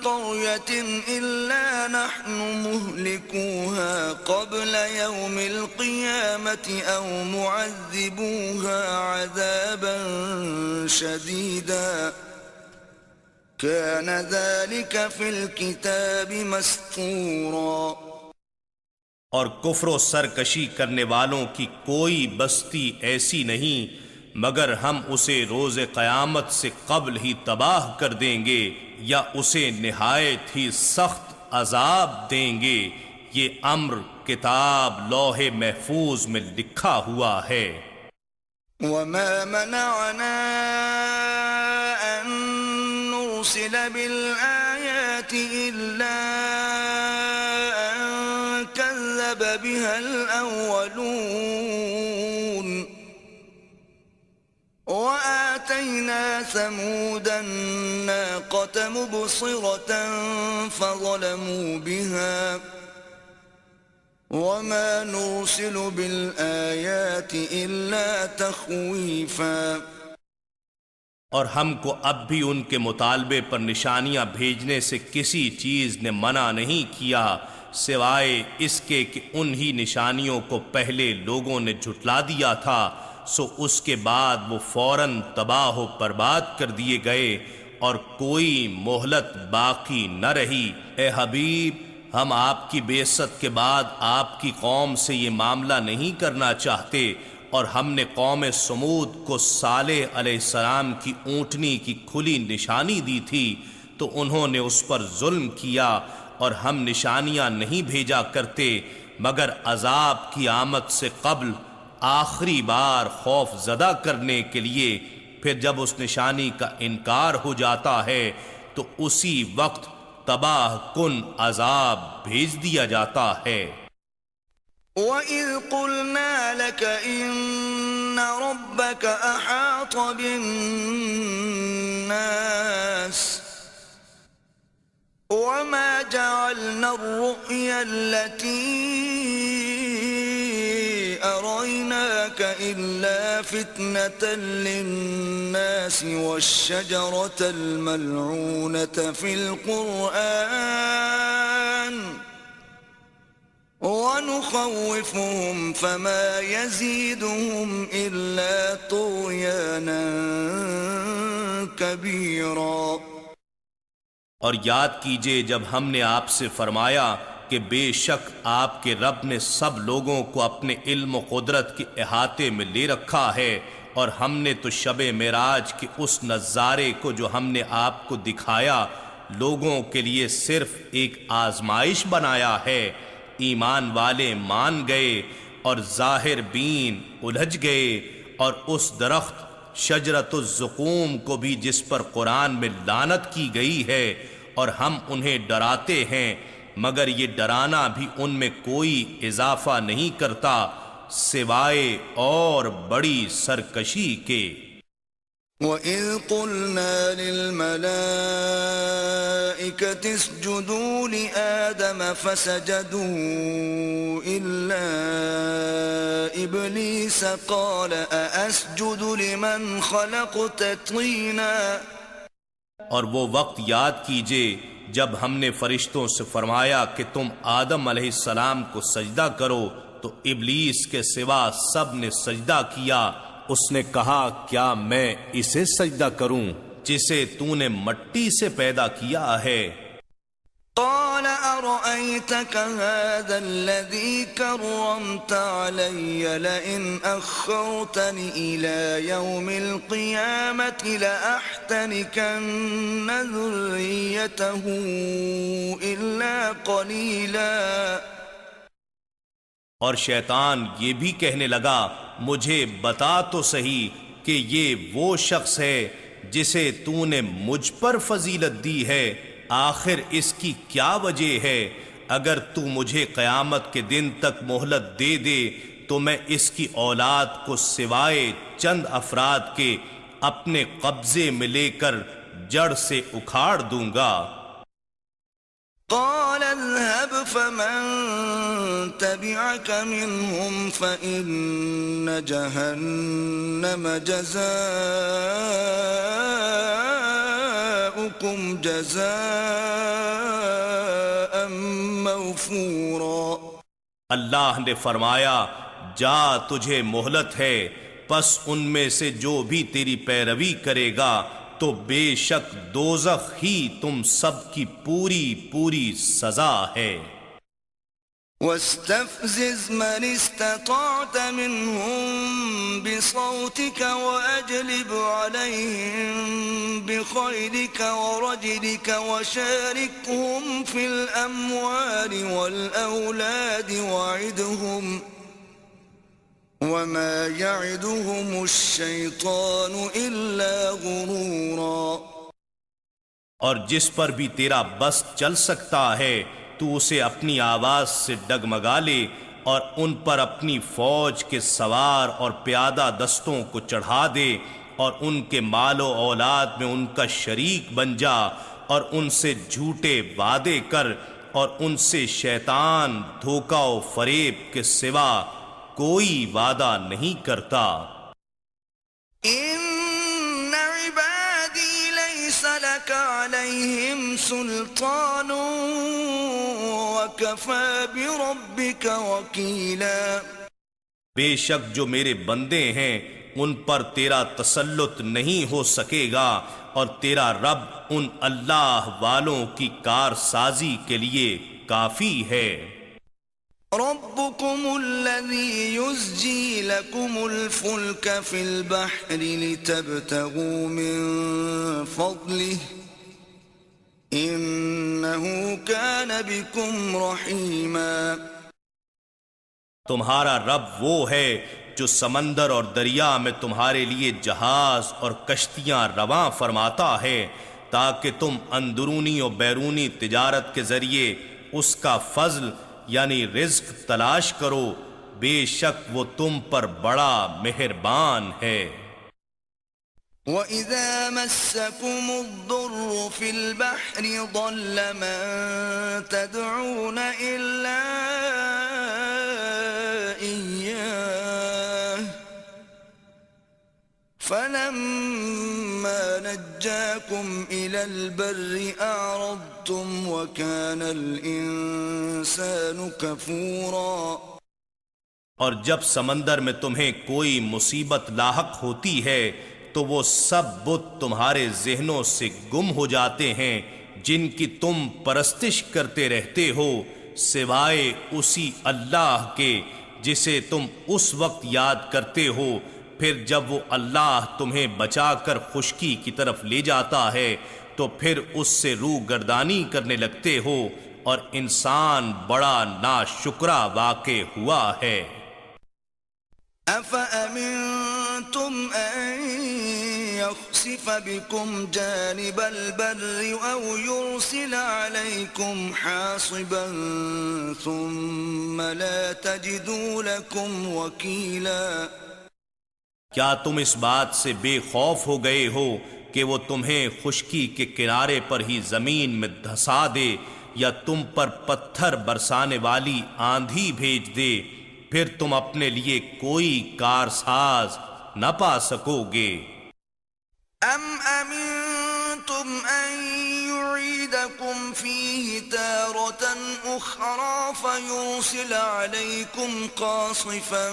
قَرْيَةٍ إِلَّا نَحْنُ مُهْلِكُوهَا قَبْلَ يَوْمِ الْقِيَامَةِ أَوْ مُعَذِّبُوهَا عَذَابًا شَدِيدًا كَانَ ذَلِكَ فِي الْكِتَابِ مَسْطُورًا. اور کفر و سرکشی کرنے والوں کی کوئی بستی ایسی نہیں مگر ہم اسے روز قیامت سے قبل ہی تباہ کر دیں گے یا اسے نہایت ہی سخت عذاب دیں گے. یہ امر کتاب لوح محفوظ میں لکھا ہوا ہے. وَمَا مَنَعَنَا أَن نُرْسِلَ بِالْآيَاتِ إِلَّا أَن كَذَّبَ بِهَا الْأَوَّلُونَ وَآتَيْنَا ثَمُودَ النَّاقَةَ مُبْصِرَةً فَظَلَمُوا بِهَا وَمَا نُرْسِلُ بِالْآيَاتِ إِلَّا تَخْوِيفًا. اور ہم کو اب بھی ان کے مطالبے پر نشانیاں بھیجنے سے کسی چیز نے منع نہیں کیا سوائے اس کے کہ انہی نشانیوں کو پہلے لوگوں نے جھٹلا دیا تھا، سو اس کے بعد وہ فوراً تباہ و برباد کر دیے گئے اور کوئی مہلت باقی نہ رہی. اے حبیب، ہم آپ کی بعثت کے بعد آپ کی قوم سے یہ معاملہ نہیں کرنا چاہتے، اور ہم نے قوم سمود کو صالح علیہ السلام کی اونٹنی کی کھلی نشانی دی تھی تو انہوں نے اس پر ظلم کیا، اور ہم نشانیاں نہیں بھیجا کرتے مگر عذاب کی آمد سے قبل آخری بار خوف زدہ کرنے کے لیے. پھر جب اس نشانی کا انکار ہو جاتا ہے تو اسی وقت تباہ کن عذاب بھیج دیا جاتا ہے. وَإِذْ قُلْنَا لَكَ إِنَّ رَبَّكَ أَحَاطَ بِالنَّاسِ وَمَا جَعَلْنَا الرُّؤْيَا الَّتِي أَرَيْنَاكَ إِلَّا فِتْنَةً لِلنَّاسِ وَالشَّجَرَةَ الْمَلْعُونَةَ فِي الْقُرْآنِ وَنُخَوِّفُهُمْ فَمَا يَزِيدُهُمْ إِلَّا طُغْيَانًا كَبِيرًا. اور یاد کیجئے جب ہم نے آپ سے فرمایا کہ بے شک آپ کے رب نے سب لوگوں کو اپنے علم و قدرت کے احاطے میں لے رکھا ہے، اور ہم نے تو شب معراج کے اس نظارے کو جو ہم نے آپ کو دکھایا لوگوں کے لیے صرف ایک آزمائش بنایا ہے. ایمان والے مان گئے اور ظاہر بین الجھ گئے، اور اس درخت شجرۃ الزقوم کو بھی جس پر قرآن میں لعنت کی گئی ہے، اور ہم انہیں ڈراتے ہیں مگر یہ ڈرانا بھی ان میں کوئی اضافہ نہیں کرتا. سوائے اور بڑی سرکشی کے۔ وَإِذْ قُلْنَا لِلْمَلَائِكَةِ اسْجُدُوا لِآدَمَ فَسَجَدُوا إِلَّا إِبْلِيسَ قَالَ أَأَسْجُدُ لِمَنْ خَلَقْتَ طِينًا۔ اور وہ وقت یاد کیجئے جب ہم نے فرشتوں سے فرمایا کہ تم آدم علیہ السلام کو سجدہ کرو تو ابلیس کے سوا سب نے سجدہ کیا۔ اس نے کہا کیا میں اسے سجدہ کروں جسے تو نے مٹی سے پیدا کیا ہے؟ قال أرأيتك هذا الذي كرمت علي لئن أخرتني إلى يوم القيامة لأحتنكن ذريته إلا قليلا۔ اور شیطان یہ بھی کہنے لگا مجھے بتا تو صحیح کہ یہ وہ شخص ہے جسے تو نے مجھ پر فضیلت دی ہے، آخر اس کی کیا وجہ ہے؟ اگر تو مجھے قیامت کے دن تک مہلت دے دے تو میں اس کی اولاد کو سوائے چند افراد کے اپنے قبضے میں لے کر جڑ سے اکھاڑ دوں گا۔ قال اذهب فمن تبعك منهم فإن جهنم جزاؤكم جزاء موفورا۔ اللہ نے فرمایا جا تجھے مہلت ہے، پس ان میں سے جو بھی تیری پیروی کرے گا تو بے شک دوزخ ہی تم سب کی پوری پوری سزا ہے۔ واستفزز من استطعت منهم بصوتك وأجلب عليهم بخيلك ورجلك وشاركهم في الأموال والأولاد وعدهم وما يعدهم الشيطان إلا غرورا۔ اور جس پر بھی تیرا بس چل سکتا ہے تو اسے اپنی آواز سے ڈگمگا لے اور ان پر اپنی فوج کے سوار اور پیادہ دستوں کو چڑھا دے اور ان کے مال و اولاد میں ان کا شریک بن جا اور ان سے جھوٹے وعدے کر اور ان سے شیطان دھوکہ و فریب کے سوا کوئی وعدہ نہیں کرتا۔ ان عبادی لیس لک علیہم سلطان وکفی بربک وکیلا۔ بے شک جو میرے بندے ہیں ان پر تیرا تسلط نہیں ہو سکے گا اور تیرا رب ان اللہ والوں کی کارسازی کے لیے کافی ہے۔ ربكم الذي يزجي لكم الفلك في البحر لتبتغوا من فضله إنه كان بكم رحيما۔ تمہارا رب وہ ہے جو سمندر اور دریا میں تمہارے لیے جہاز اور کشتیاں رواں فرماتا ہے تاکہ تم اندرونی اور بیرونی تجارت کے ذریعے اس کا فضل یعنی رزق تلاش کرو، بے شک وہ تم پر بڑا مہربان ہے۔ وَإِذَا مَسَّكُمُ الضُّرُّ فِي الْبَحْرِ ضَلَّ مَن تَدْعُونَ إِلَّا إِيَّاهُ فَلَمَّا نَجَّاكُمْ إِلَى الْبَرِّ أَعْرَضْتُمْ وَكَانَ الْإِنسَانُ كَفُورًا۔ اور جب سمندر میں تمہیں کوئی مصیبت لاحق ہوتی ہے تو وہ سب بت تمہارے ذہنوں سے گم ہو جاتے ہیں جن کی تم پرستش کرتے رہتے ہو سوائے اسی اللہ کے جسے تم اس وقت یاد کرتے ہو پھر جب وہ اللہ تمہیں بچا کر خشکی کی طرف لے جاتا ہے تو پھر اس سے روح گردانی کرنے لگتے ہو اور انسان بڑا ناشکرا واقع ہوا ہے۔ أَفَأَمِنْتُمْ أَنْ يَخْسِفَ يخسف بكم جانب البر أو يرسل عليكم حاصبا ثم لا تجدوا لكم وكيلا کیا تم اس بات سے بے خوف ہو گئے ہو کہ وہ تمہیں خشکی کے کنارے پر ہی زمین میں دھسا دے یا تم پر پتھر برسانے والی آندھی بھیج دے، پھر تم اپنے لیے کوئی کارساز نہ پا سکو گے؟ أَمْ أَمِنْتُمْ أَنْ يُعِيدَكُمْ فِيهِ تَارَةً أُخْرَى فَيُرْسِلَ عَلَيْكُمْ قَاصِفًا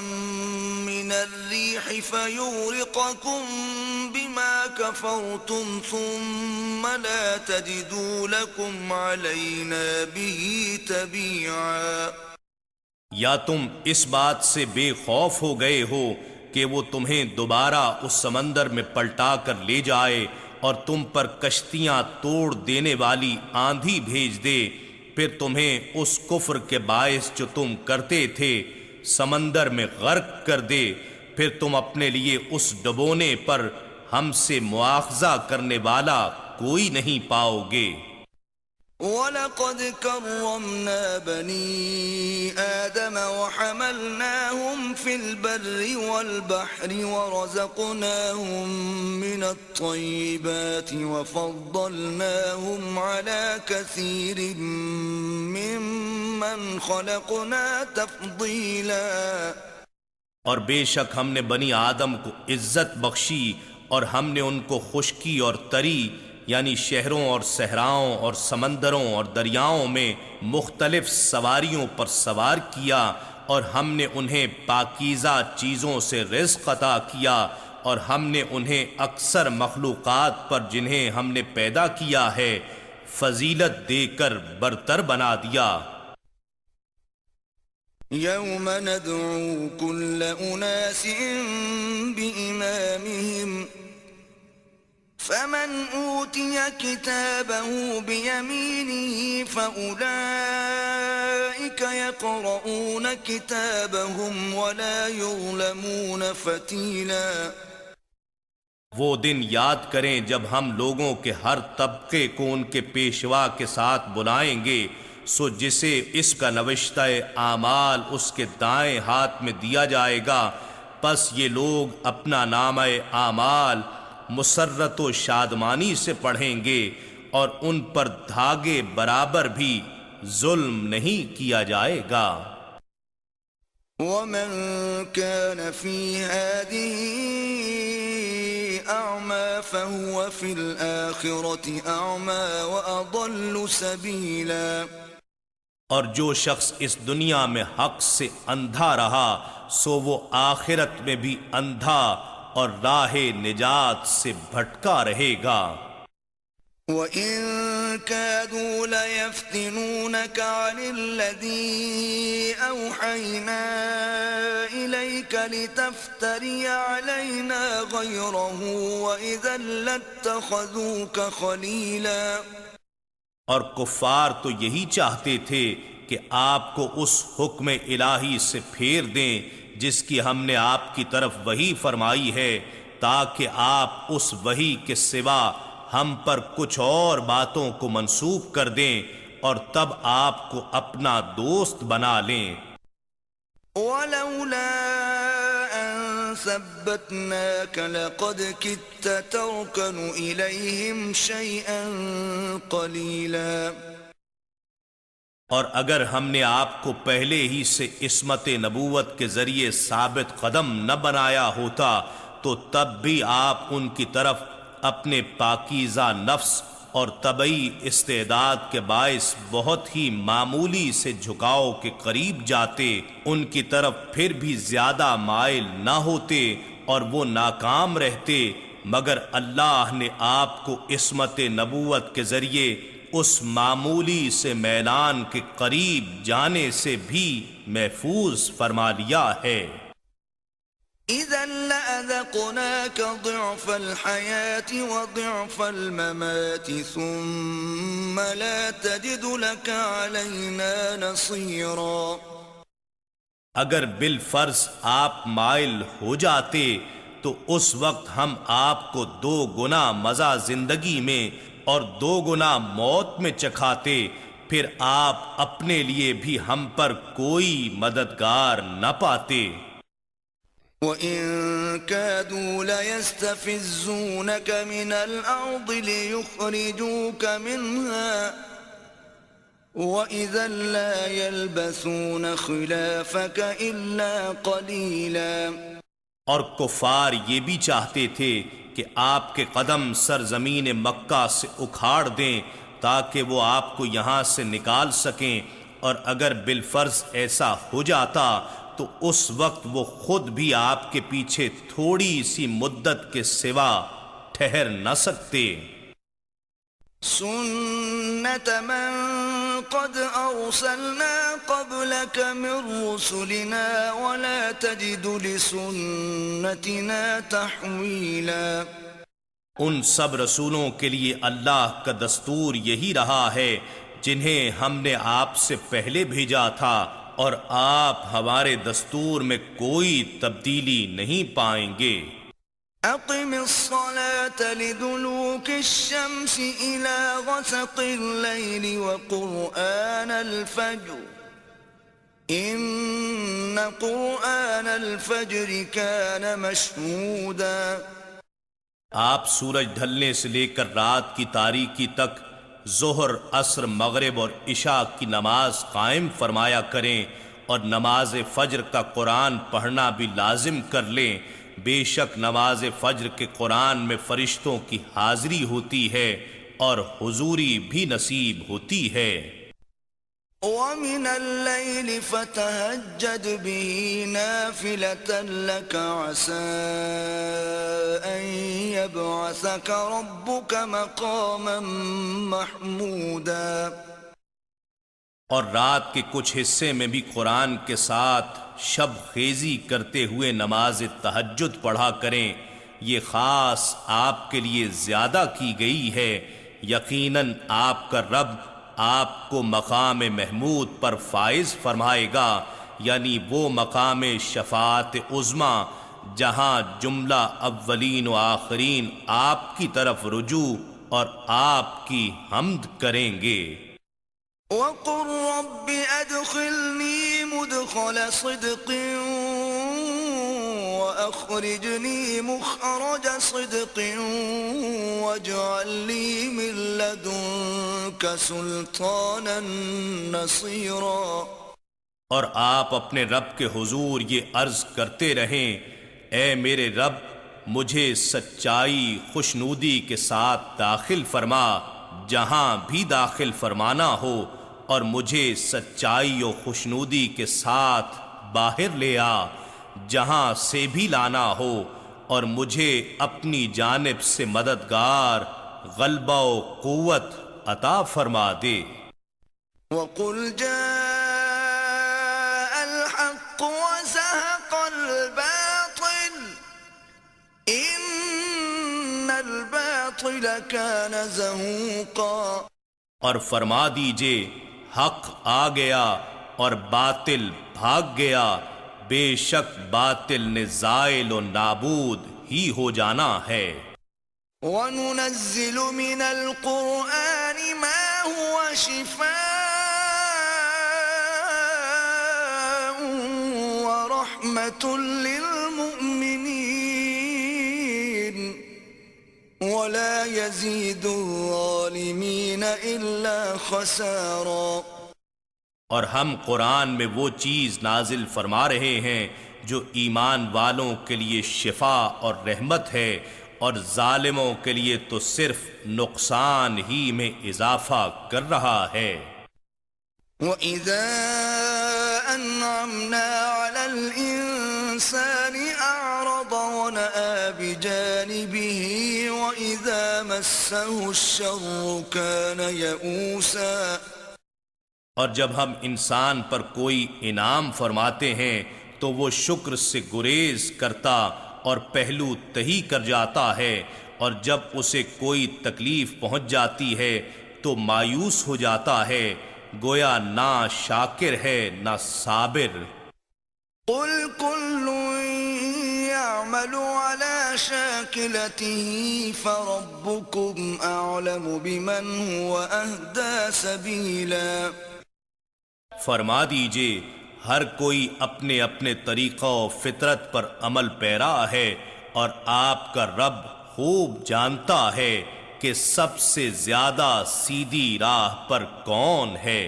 مِّنَ الرِّيحِ فَيُغْرِقَكُمْ بِمَا كَفَرْتُمْ ثُمَّ لَا تَجِدُوا لَكُمْ عَلَيْنَا بِهِ تَبِيعًا۔ یا تم اس بات سے بے خوف ہو گئے ہو کہ وہ تمہیں دوبارہ اس سمندر میں پلٹا کر لے جائے اور تم پر کشتیاں توڑ دینے والی آندھی بھیج دے، پھر تمہیں اس کفر کے باعث جو تم کرتے تھے سمندر میں غرق کر دے، پھر تم اپنے لیے اس ڈبونے پر ہم سے مواخذہ کرنے والا کوئی نہیں پاؤ گے۔ وَلَقَدْ كَرَّمْنَا بَنِي آدَمَ وَحَمَلْنَاهُمْ فِي الْبَرِّ وَالْبَحْرِ وَرَزَقْنَاهُمْ مِنَ الطَّيِّبَاتِ وَفَضَّلْنَاهُمْ عَلَى كَثِيرٍ مِّمَّنْ خَلَقْنَا تَفْضِيلًا۔ اور بے شک ہم نے بنی آدم کو عزت بخشی اور ہم نے ان کو خشکی اور تری یعنی شہروں اور صحراؤں اور سمندروں اور دریاؤں میں مختلف سواریوں پر سوار کیا، اور ہم نے انہیں پاکیزہ چیزوں سے رزق عطا کیا، اور ہم نے انہیں اکثر مخلوقات پر جنہیں ہم نے پیدا کیا ہے فضیلت دے کر برتر بنا دیا۔ يَوْمَ نَدْعُو كُلَّ أُنَاسٍ بِإِمَامِهِمْ فَمَنْ أُوتِيَ كِتَابَهُ بِيَمِينِهِ فَأُولَئِكَ يَقْرَؤُونَ كِتَابَهُمْ وَلَا يُظْلَمُونَ فَتِيلًا۔ وہ دن یاد کریں جب ہم لوگوں کے ہر طبقے کو ان کے پیشوا کے ساتھ بلائیں گے، سو جسے اس کا نوشتہ اعمال اس کے دائیں ہاتھ میں دیا جائے گا، پس یہ لوگ اپنا نامہ اعمال مسرت و شادمانی سے پڑھیں گے، اور ان پر دھاگے برابر بھی ظلم نہیں کیا جائے گا۔ وَمَن كَانَ فِي هَٰذِهِ أَعْمَىٰ فَهُوَ فِي الْآخِرَةِ أَعْمَىٰ وَأَضَلُّ سَبِيلًا۔ اور جو شخص اس دنیا میں حق سے اندھا رہا سو وہ آخرت میں بھی اندھا اور راہ نجات سے بھٹکا رہے گا۔ وَإِن كَادُوا لَيَفْتِنُونَكَ عَنِ الَّذِي أَوْحَيْنَا إِلَيْكَ لِتَفْتَرِيَ عَلَيْنَا غَيْرَهُ وَإِذًا لَّاتَّخَذُوكَ خَلِيلًا۔ اور کفار تو یہی چاہتے تھے کہ آپ کو اس حکم الہی سے پھیر دیں جس کی ہم نے آپ کی طرف وحی فرمائی ہے، تاکہ آپ اس وحی کے سوا ہم پر کچھ اور باتوں کو منسوخ کر دیں اور تب آپ کو اپنا دوست بنا لیں۔ وَلَوْلَا أَن ثَبَّتْنَاكَ لَقَدْ كِدتَّ تَرْكَنُ إِلَيْهِمْ شَيْئًا قَلِيلًا۔ اور اگر ہم نے آپ کو پہلے ہی سے عصمت نبوت کے ذریعے ثابت قدم نہ بنایا ہوتا تو تب بھی آپ ان کی طرف اپنے پاکیزہ نفس اور طبعی استعداد کے باعث بہت ہی معمولی سے جھکاؤ کے قریب جاتے، ان کی طرف پھر بھی زیادہ مائل نہ ہوتے اور وہ ناکام رہتے، مگر اللہ نے آپ کو عصمت نبوت کے ذریعے اس معمولی سے میلان کے قریب جانے سے بھی محفوظ فرما لیا ہے۔ إِذًا لَّأَذَقْنَاكَ ضِعْفَ الْحَيَاةِ وَضِعْفَ الْمَمَاتِ ثُمَّ لَا تَجِدُ لَكَ عَلَيْنَا نَصِيرًا۔ اگر بالفرض آپ مائل ہو جاتے تو اس وقت ہم آپ کو 2 گنا مزہ زندگی میں اور 2 گنا موت میں چکھاتے، پھر آپ اپنے لیے بھی ہم پر کوئی مددگار نہ پاتے۔ وَإِن كَادُوا لَيَسْتَفِزُّونَكَ مِنَ الْأَرْضِ لِيُخْرِجُوكَ مِنْهَا وَإِذًا لَا يَلْبَثُونَ خِلَافَكَ إِلَّا قَلِيلًا۔ اور کفار یہ بھی چاہتے تھے کہ آپ کے قدم سرزمین مکہ سے اکھاڑ دیں تاکہ وہ آپ کو یہاں سے نکال سکیں، اور اگر بالفرض ایسا ہو جاتا تو اس وقت وہ خود بھی آپ کے پیچھے تھوڑی سی مدت کے سوا ٹھہر نہ سکتے۔ سُنَّتَ مَن قَدْ أَرْسَلْنَا قَبْلَكَ مِن رُّسُلِنَا وَلَا تَجِدُ لِسُنَّتِنَا تَحْوِيلًا۔ ان سب رسولوں کے لیے اللہ کا دستور یہی رہا ہے جنہیں ہم نے آپ سے پہلے بھیجا تھا، اور آپ ہمارے دستور میں کوئی تبدیلی نہیں پائیں گے۔ أقم الصلاة لدلوك الشمس إلى غسق الليل وقرآن الفجر إن قرآن الفجر كان مشهودا۔ آپ سورج ڈھلنے سے لے کر رات کی تاریکی تک ظہر، عصر، مغرب اور عشاء کی نماز قائم فرمایا کریں، اور نماز فجر کا قرآن پڑھنا بھی لازم کر لیں۔ بے شک نماز فجر کے قرآن میں فرشتوں کی حاضری ہوتی ہے اور حضوری بھی نصیب ہوتی ہے۔ وَمِنَ اللَّيْلِ فَتَهَجَّدْ بِهِ نَافِلَةً لَكَ عَسَىٰ أَن يَبْعَثَكَ رَبُّكَ مَقَامًا مَحْمُودًا۔ اور رات کے کچھ حصے میں بھی قرآن کے ساتھ شب خیزی کرتے ہوئے نماز تہجد پڑھا کریں، یہ خاص آپ کے لیے زیادہ کی گئی ہے۔ یقیناً آپ کا رب آپ کو مقام محمود پر فائز فرمائے گا، یعنی وہ مقام شفاعت عظمیٰ جہاں جملہ اولین و آخرین آپ کی طرف رجوع اور آپ کی حمد کریں گے۔ وَقُلْ رَبِّ أَدْخِلْنِي مُدْخَلَ صِدْقٍ وَأَخْرِجْنِي مُخْرَجَ صِدْقٍ وَاجْعَل لِّي مِن لَّدُنكَ سُلْطَانًا نَّصِيرًا۔ اور آپ اپنے رب کے حضور یہ عرض کرتے رہیں، اے میرے رب، مجھے سچائی خوشنودی کے ساتھ داخل فرما جہاں بھی داخل فرمانا ہو، اور مجھے سچائی و خوشنودی کے ساتھ باہر لے آ جہاں سے بھی لانا ہو، اور مجھے اپنی جانب سے مددگار، غلبہ و قوت عطا فرما دے۔ وَقُلْ جَاءَ الْحَقُّ وَزَهَقَ الْبَاطِلُ إِنَّ الْبَاطِلَ كَانَ زَهُوقًا۔ اور فرما دیجئے حق آ گیا اور باطل بھاگ گیا، بے شک باطل نے زائل و نابود ہی ہو جانا ہے۔ وَنُنَزِّلُ مِنَ الْقُرْآنِ مَا هُوَ شِفَاءٌ وَرَحْمَةٌ لِّلْمُؤْمِنِينَ وَلَا يَزِيدُ الظَّالِمِينَ إِلَّا خَسَارًا۔ اور ہم قرآن میں وہ چیز نازل فرما رہے ہیں جو ایمان والوں کے لیے شفا اور رحمت ہے، اور ظالموں کے لیے تو صرف نقصان ہی میں اضافہ کر رہا ہے۔ وَإِذَا أَنْعَمْنَا عَلَى الْإِنسَانِ أَعْرَضَ وَنَأَىٰ بِجَانِبِهِ وَإِذَا مَسَّهُ الشَّرُّ كَانَ يَئُوسًا۔ اور جب ہم انسان پر کوئی انعام فرماتے ہیں تو وہ شکر سے گریز کرتا اور پہلو تہی کر جاتا ہے، اور جب اسے کوئی تکلیف پہنچ جاتی ہے تو مایوس ہو جاتا ہے، گویا نہ شاکر ہے نہ صابر۔ قُلْ كُلٌّ يَعْمَلُ يعمل على شاكلته فربكم أعلم بمن هو أهدى سبيلا. فرما دیجئے ہر کوئی اپنے اپنے طریقہ و فطرت پر عمل پیرا ہے، اور آپ کا رب خوب جانتا ہے کہ سب سے زیادہ سیدھی راہ پر کون ہے.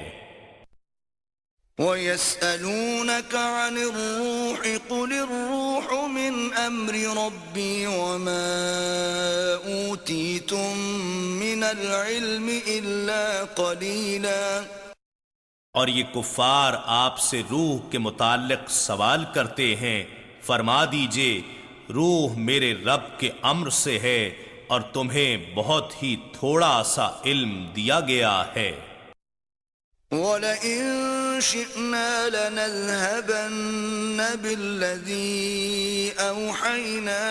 وَيَسْأَلُونَكَ عَنِ الرُّوحِ قُلِ الرُّوحُ مِنْ أَمْرِ رَبِّي وَمَا أُوتِيتُم مِّنَ الْعِلْمِ إِلَّا قَلِيلًا. اور یہ کفار آپ سے روح کے متعلق سوال کرتے ہیں، فرما دیجئے روح میرے رب کے امر سے ہے، اور تمہیں بہت ہی تھوڑا سا علم دیا گیا ہے. وَلَئِن شِئْنَا لَنَذْهَبَنَّ بِالَّذِي أَوْحَيْنَا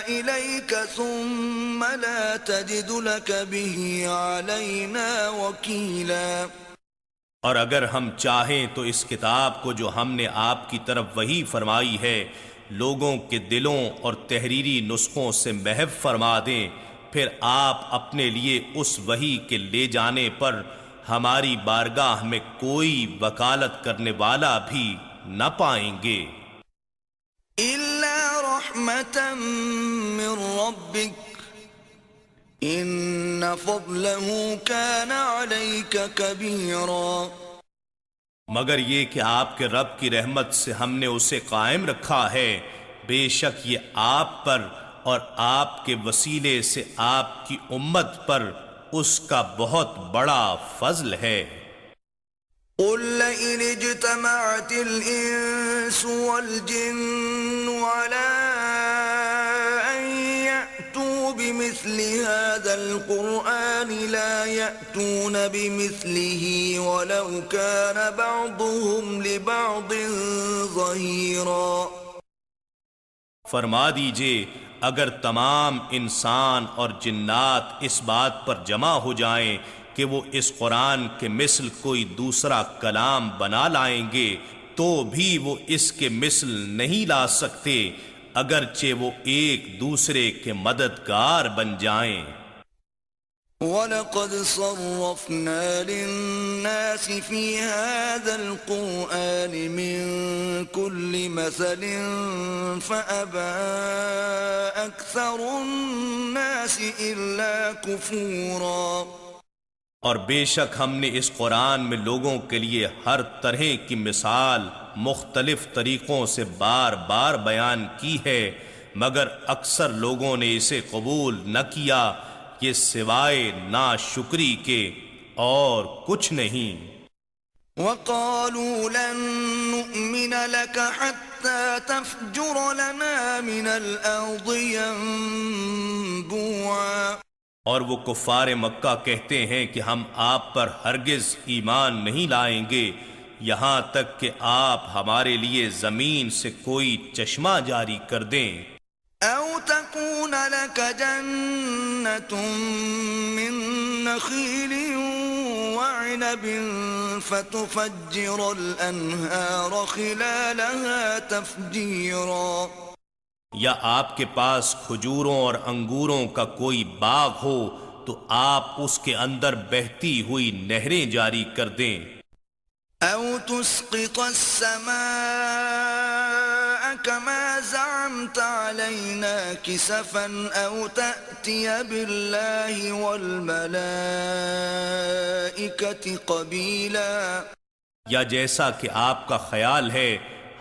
إِلَيْكَ ثُمَّ لَا تَجِدُ لَكَ بِهِ عَلَيْنَا وَكِيلًا. اور اگر ہم چاہیں تو اس کتاب کو جو ہم نے آپ کی طرف وحی فرمائی ہے لوگوں کے دلوں اور تحریری نسخوں سے محو فرما دیں، پھر آپ اپنے لیے اس وحی کے لے جانے پر ہماری بارگاہ میں کوئی وکالت کرنے والا بھی نہ پائیں گے. إِلَّا رَحْمَةً مِّن رَّبِّكَ إِنَّ فَضْلَهُ كَانَ عَلَيْكَ كَبِيرًا. مگر یہ کہ آپ کے رب کی رحمت سے ہم نے اسے قائم رکھا ہے، بے شک یہ آپ پر اور آپ کے وسیلے سے آپ کی امت پر اس کا بہت بڑا فضل ہے. قُل لَّئِنِ اجْتَمَعَتِ الْإِنسُ وَالْجِنُّ عَلَىٰ أَن يَأْتُوا بِمِثْلِ هَٰذَا الْقُرْآنِ لَا يَأْتُونَ بِمِثْلِهِ وَلَوْ كَانَ بَعْضُهُمْ لِبَعْضٍ ظَهِيرًا. فرما دیجئے اگر تمام انسان اور جنات اس بات پر جمع ہو جائیں کہ وہ اس قرآن کے مثل کوئی دوسرا کلام بنا لائیں گے تو بھی وہ اس کے مثل نہیں لا سکتے، اگرچہ وہ ایک دوسرے کے مددگار بن جائیں. وَلَقَدْ صَرَّفْنَا لِلنَّاسِ فِي هَذَا الْقُرْآنِ مِنْ كُلِّ مَثَلٍ فَأَبَىٰ أَكْثَرُ النَّاسِ إِلَّا كُفُورًا. اور بے شک ہم نے اس قرآن میں لوگوں کے لیے ہر طرح کی مثال مختلف طریقوں سے بار بار بیان کی ہے، مگر اکثر لوگوں نے اسے قبول نہ کیا، یہ سوائے ناشکری کے اور کچھ نہیں. وَقَالُوا لَن نُّؤْمِنَ لَكَ حَتَّىٰ تَفْجُرَ لَنَا مِنَ الْأَرْضِ يَنبُوعًا. اور وہ کفار مکہ کہتے ہیں کہ ہم آپ پر ہرگز ایمان نہیں لائیں گے یہاں تک کہ آپ ہمارے لیے زمین سے کوئی چشمہ جاری کر دیں. أَوْ تَكُونَ لَكَ جَنَّةٌ مِّن نَّخِيلٍ وَعِنَبٍ فَتُفَجِّرَ الْأَنْهَارَ خِلَالَهَا تَفْجِيرًا. یا آپ کے پاس کھجوروں اور انگوروں کا کوئی باغ ہو تو آپ اس کے اندر بہتی ہوئی نہریں جاری کر دیں. أَوْ تُسْقِطَ السَّمَاءَ كَمَا زَعَمْتَ عَلَيْنَا كِسَفًا أَوْ تَأْتِيَ بِاللَّهِ وَالْمَلَائِكَةِ قَبِيلًا. یا جیسا کہ آپ کا خیال ہے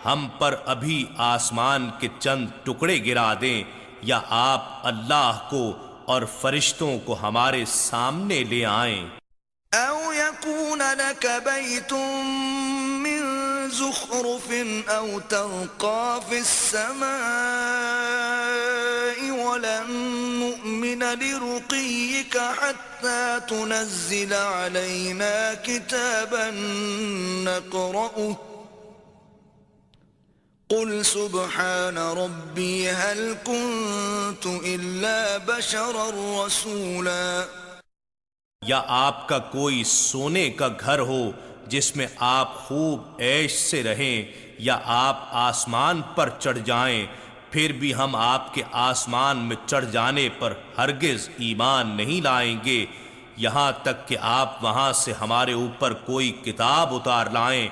ہم پر ابھی آسمان کے چند ٹکڑے گرا دیں، یا آپ اللہ کو اور فرشتوں کو ہمارے سامنے لے آئیں. أَوْ يَكُونَ لَكَ بَيْتٌ مِّن زُخْرُفٍ أَوْ تَرْقَىٰ فِي السَّمَاءِ وَلَن نُّؤْمِنَ لِرُقِيِّكَ حَتَّىٰ تُنَزِّلَ عَلَيْنَا كِتَابًا نَّقْرَؤُهُ قُلْ سُبْحَانَ رَبِّي هَلْ كُنتُ إِلَّا بَشَرًا رَّسُولًا. یا آپ کا کوئی سونے کا گھر ہو جس میں آپ خوب عیش سے رہیں، یا آپ آسمان پر چڑھ جائیں، پھر بھی ہم آپ کے آسمان میں چڑھ جانے پر ہرگز ایمان نہیں لائیں گے یہاں تک کہ آپ وہاں سے ہمارے اوپر کوئی کتاب اتار لائیں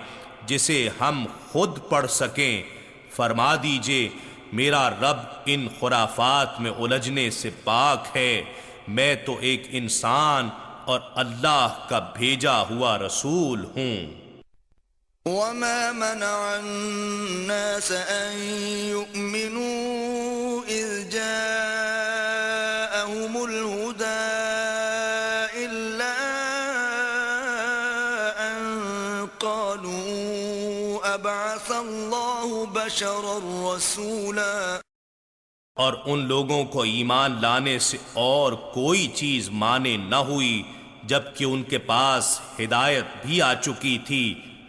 جسے ہم خود پڑھ سکیں۔ فرما دیجئے میرا رب ان خرافات میں الجھنے سے پاک ہے، میں تو ایک انسان اور اللہ کا بھیجا ہوا رسول ہوں۔ وما منع الناس أن يؤمنوا إذ جاءهم الهدى إلا أن قالوا أبعث الله بشرا رسولا، اور ان لوگوں کو ایمان لانے سے اور کوئی چیز مانے نہ ہوئی جبکہ ان کے پاس ہدایت بھی آ چکی تھی،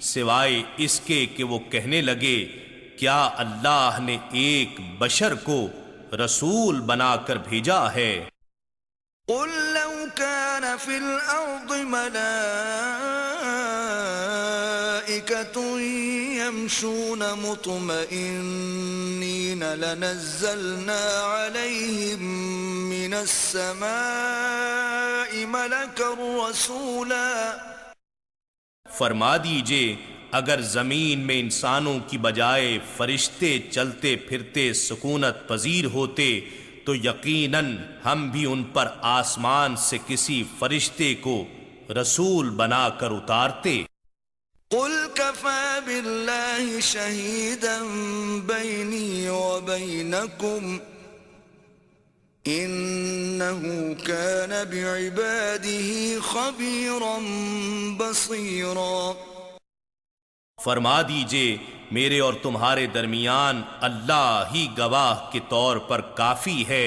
سوائے اس کے کہ وہ کہنے لگے کیا اللہ نے ایک بشر کو رسول بنا کر بھیجا ہے۔ قل لو كان في الأرض ملائكة يمشون مطمئنين لنزلنا عليهم من السماء ملكا رسولا، فرما دیجئے اگر زمین میں انسانوں کی بجائے فرشتے چلتے پھرتے سکونت پذیر ہوتے تو یقیناً ہم بھی ان پر آسمان سے کسی فرشتے کو رسول بنا کر اتارتے۔ قل كفى بالله شهيدا بيني وبينكم إنه كان بعباده خبيرا بصيرا، فرما دیجئے میرے اور تمہارے درمیان اللہ ہی گواہ کے طور پر کافی ہے،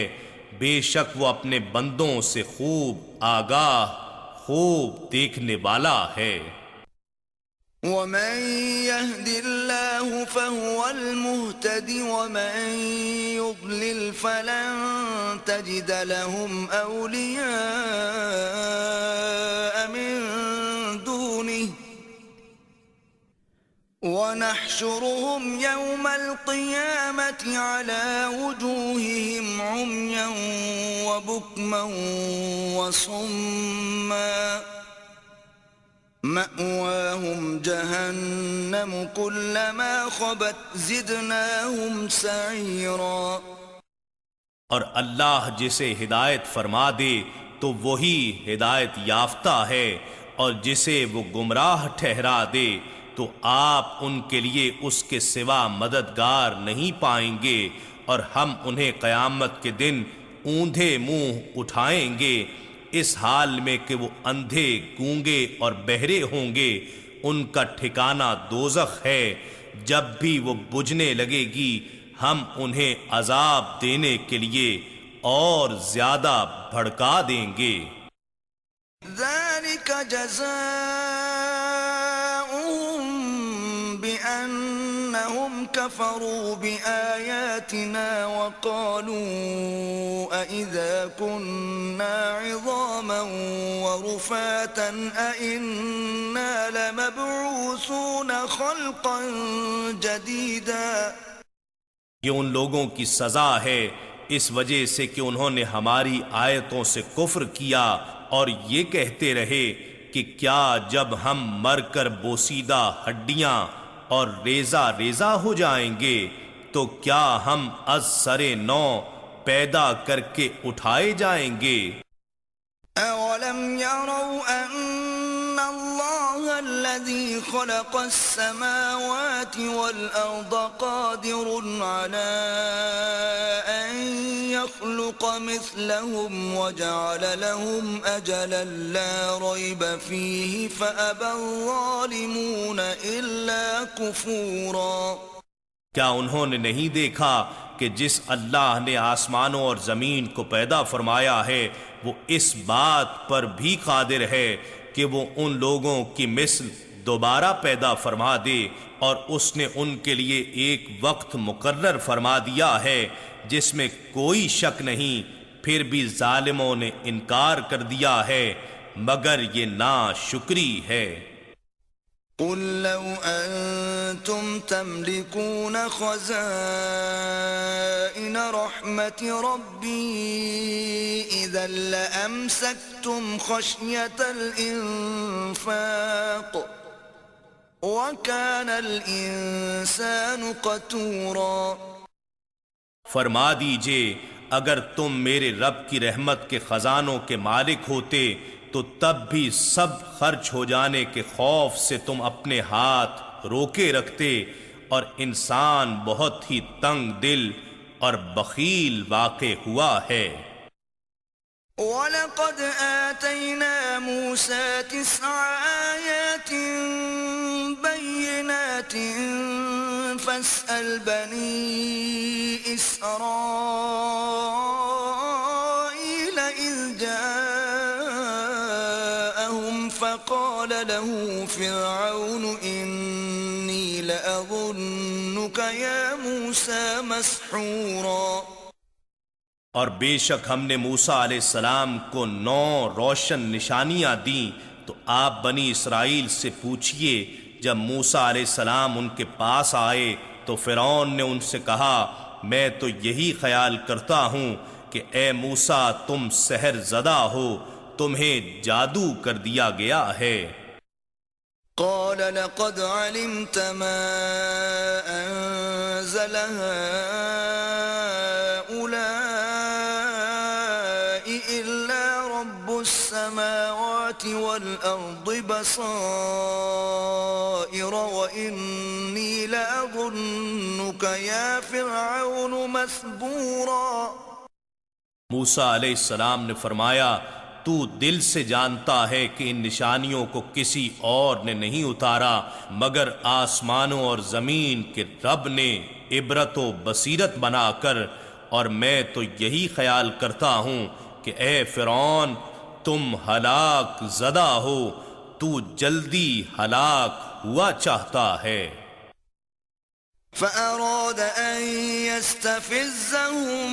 بے شک وہ اپنے بندوں سے خوب آگاہ خوب دیکھنے والا ہے۔ ومن يهد الله فهو المهتد ومن يضلل فلن تجد لهم أولياء من دونه ونحشرهم يوم القيامة على وجوههم عميا وبكما وصما مأواهم جهنم كلما خبت زدناهم سعيرا، اور اللہ جسے ہدایت فرما دے تو وہی ہدایت یافتہ ہے، اور جسے وہ گمراہ ٹھہرا دے تو آپ ان کے لیے اس کے سوا مددگار نہیں پائیں گے، اور ہم انہیں قیامت کے دن اوندھے منہ اٹھائیں گے اس حال میں کہ وہ اندھے گونگے اور بہرے ہوں گے، ان کا ٹھکانہ دوزخ ہے، جب بھی وہ بجھنے لگے گی ہم انہیں عذاب دینے کے لیے اور زیادہ بھڑکا دیں گے۔ ذلك جزاؤهم بأنهم كفروا بآياتنا وقالوا أإذا كنا عظاما ورفاتا أإنا لمبعوثون خلقا جديدا، یہ ان لوگوں کی سزا ہے اس وجہ سے کہ انہوں نے ہماری آیتوں سے کفر کیا اور یہ کہتے رہے کہ کیا جب ہم مر کر بوسیدہ ہڈیاں اور ریزہ ریزہ ہو جائیں گے تو کیا ہم از سر نو پیدا کر کے اٹھائے جائیں گے۔ أولم يروا أن الله الذي خلق السماوات والأرض قادر على أن يخلق مثلهم وجعل لهم أجلا لا ريب فيه فأبى الظالمون إلا كفورا، کیا انہوں نے نہیں دیکھا کہ جس اللہ نے آسمانوں اور زمین کو پیدا فرمایا ہے وہ اس بات پر بھی قادر ہے کہ وہ ان لوگوں کی مثل دوبارہ پیدا فرما دے، اور اس نے ان کے لیے ایک وقت مقرر فرما دیا ہے جس میں کوئی شک نہیں، پھر بھی ظالموں نے انکار کر دیا ہے مگر یہ ناشکری ہے۔ قل لو أنتم تملكون خزائن رحمة ربي إذا لأمسكتم خشية الإنفاق وكان الإنسان قتورا۔ فرما دیجئے اگر تم میرے رب کی رحمت کے خزانوں کے مالک ہوتے تو تب بھی سب خرچ ہو جانے کے خوف سے تم اپنے ہاتھ روکے رکھتے، اور انسان بہت ہی تنگ دل اور بخیل واقع ہوا ہے۔ وَلَقَدْ آتَيْنَا مُوسَى 9 آيَاتٍ بَيِّنَاتٍ فَاسْأَلْ بَنِي إِسْرَائِيلَ إِذْ جَاءَهُمْ فَقَالَ لَهُ فِرْعَوْنُ إِنِّي لَأَظُنُّكَ يَا مُوسَى مَسْحُورًا۔ اور بے شک ہم نے موسیٰ علیہ السلام کو 9 روشن نشانیاں دیں، تو آپ بنی اسرائیل سے پوچھئے جب موسیٰ علیہ السلام ان کے پاس آئے تو فرعون نے ان سے کہا میں تو یہی خیال کرتا ہوں کہ اے موسیٰ تم سحر زدہ ہو، تمہیں جادو کر دیا گیا ہے۔ قال لقد علمت ما أنزل هؤلاء إلا رب السماوات والأرض بصائر وإني لأظنك يا فرعون مثبورا۔ موسیٰ علیہ السلام نے فرمایا تو دل سے جانتا ہے کہ ان نشانیوں کو کسی اور نے نہیں اتارا مگر آسمانوں اور زمین کے رب نے عبرت و بصیرت بنا کر، اور میں تو یہی خیال کرتا ہوں کہ اے فرعون تم ہلاک زدہ ہو، تو جلدی ہلاک ہوا چاہتا ہے۔ فأراد أن يستفزهم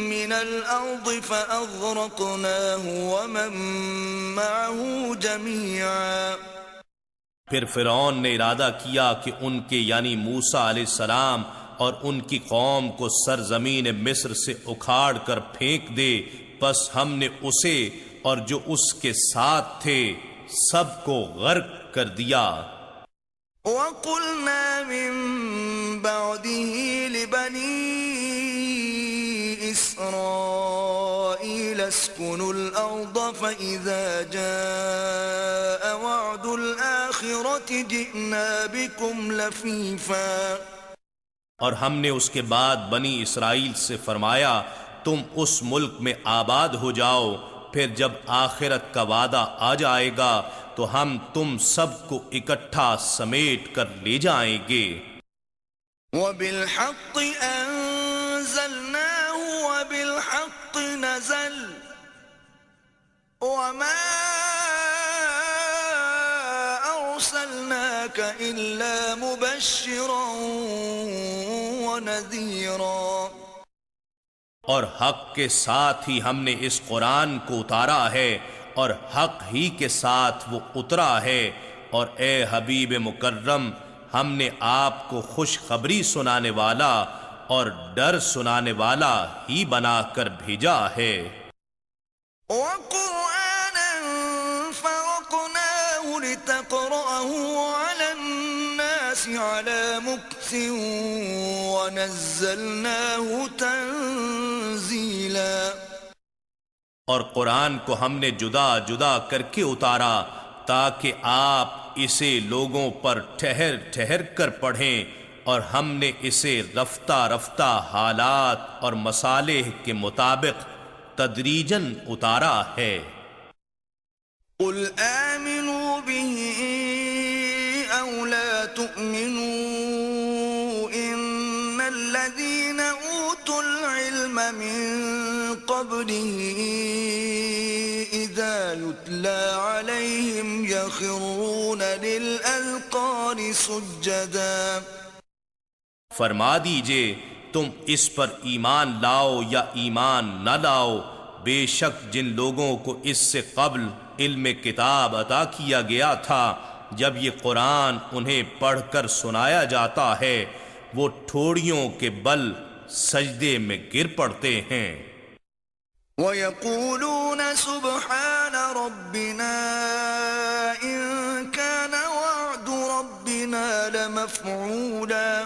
من الأرض فأغرقناه ومن معه جميعا۔ پھر فرعون نے ارادہ کیا کہ ان کے یعنی موسیٰ علیہ السلام اور ان کی قوم کو سرزمین مصر سے اکھاڑ کر پھینک دے، پس ہم نے اسے اور جو اس کے ساتھ تھے سب کو غرق کر دیا۔ وَقُلْنَا مِن بَعْدِهِ لِبَنِي إِسْرَائِيلَ اسْكُنُوا الْأَرْضَ فَإِذَا جَاءَ وَعْدُ الْآخِرَةِ جِئْنَا بِكُمْ لَفِيفًا۔ اور ہم نے اس کے بعد بنی اسرائیل سے فرمایا تم اس ملک میں آباد ہو جاؤ، پھر جب آخرت کا وعدہ آ جائے گا تو ہم تم سب کو اکٹھا سمیٹ کر لے جائیں گے۔ وَبِالْحَقِّ أَنزَلْنَاهُ وَبِالْحَقِّ نَزَلَ وَمَا أَرْسَلْنَاكَ إِلَّا مُبَشِّرًا وَنَذِيرًا۔ اور حق کے ساتھ ہی ہم نے اس قرآن کو اتارا ہے اور حق ہی کے ساتھ وہ اترا ہے، اور اے حبیب مکرم ہم نے آپ کو خوشخبری سنانے والا اور ڈر سنانے والا ہی بنا کر بھیجا ہے۔ وَقُرْآنًا فَرَقْنَاهُ لِتَقْرَأَهُ عَلَى النَّاسِ عَلَى مُكْثٍ وَنَزَّلْنَاهُ تَنزِيلًا۔ اور قرآن کو ہم نے جدا جدا کر کے اتارا تاکہ آپ اسے لوگوں پر ٹھہر ٹھہر کر پڑھیں، اور ہم نے اسے رفتہ رفتہ حالات اور مصالح کے مطابق تدریجاً اتارا ہے۔ قُلْ آمِنُوا بِهِ أَوْ لَا تُؤْمِنُوا إِنَّ الَّذِينَ أُوتُوا الْعِلْمَ مِنْ قَبْلِهِ إِذَا يُتْلَى عَلَيْهِمْ يَخِرُّونَ لِلْأَذْقَانِ سُجَّدًا۔ فرما دیجئے تم اس پر ایمان لاؤ یا ایمان نہ لاؤ، بے شک جن لوگوں کو اس سے قبل علم کتاب عطا کیا گیا تھا جب یہ قرآن انہیں پڑھ کر سنایا جاتا ہے وہ ٹھوڑیوں کے بل سجدے میں گر پڑتے ہیں۔ وَيَقُولُونَ سُبْحَانَ رَبِّنَا إِن كَانَ وَعْدُ رَبِّنَا لَمَفْعُولًا،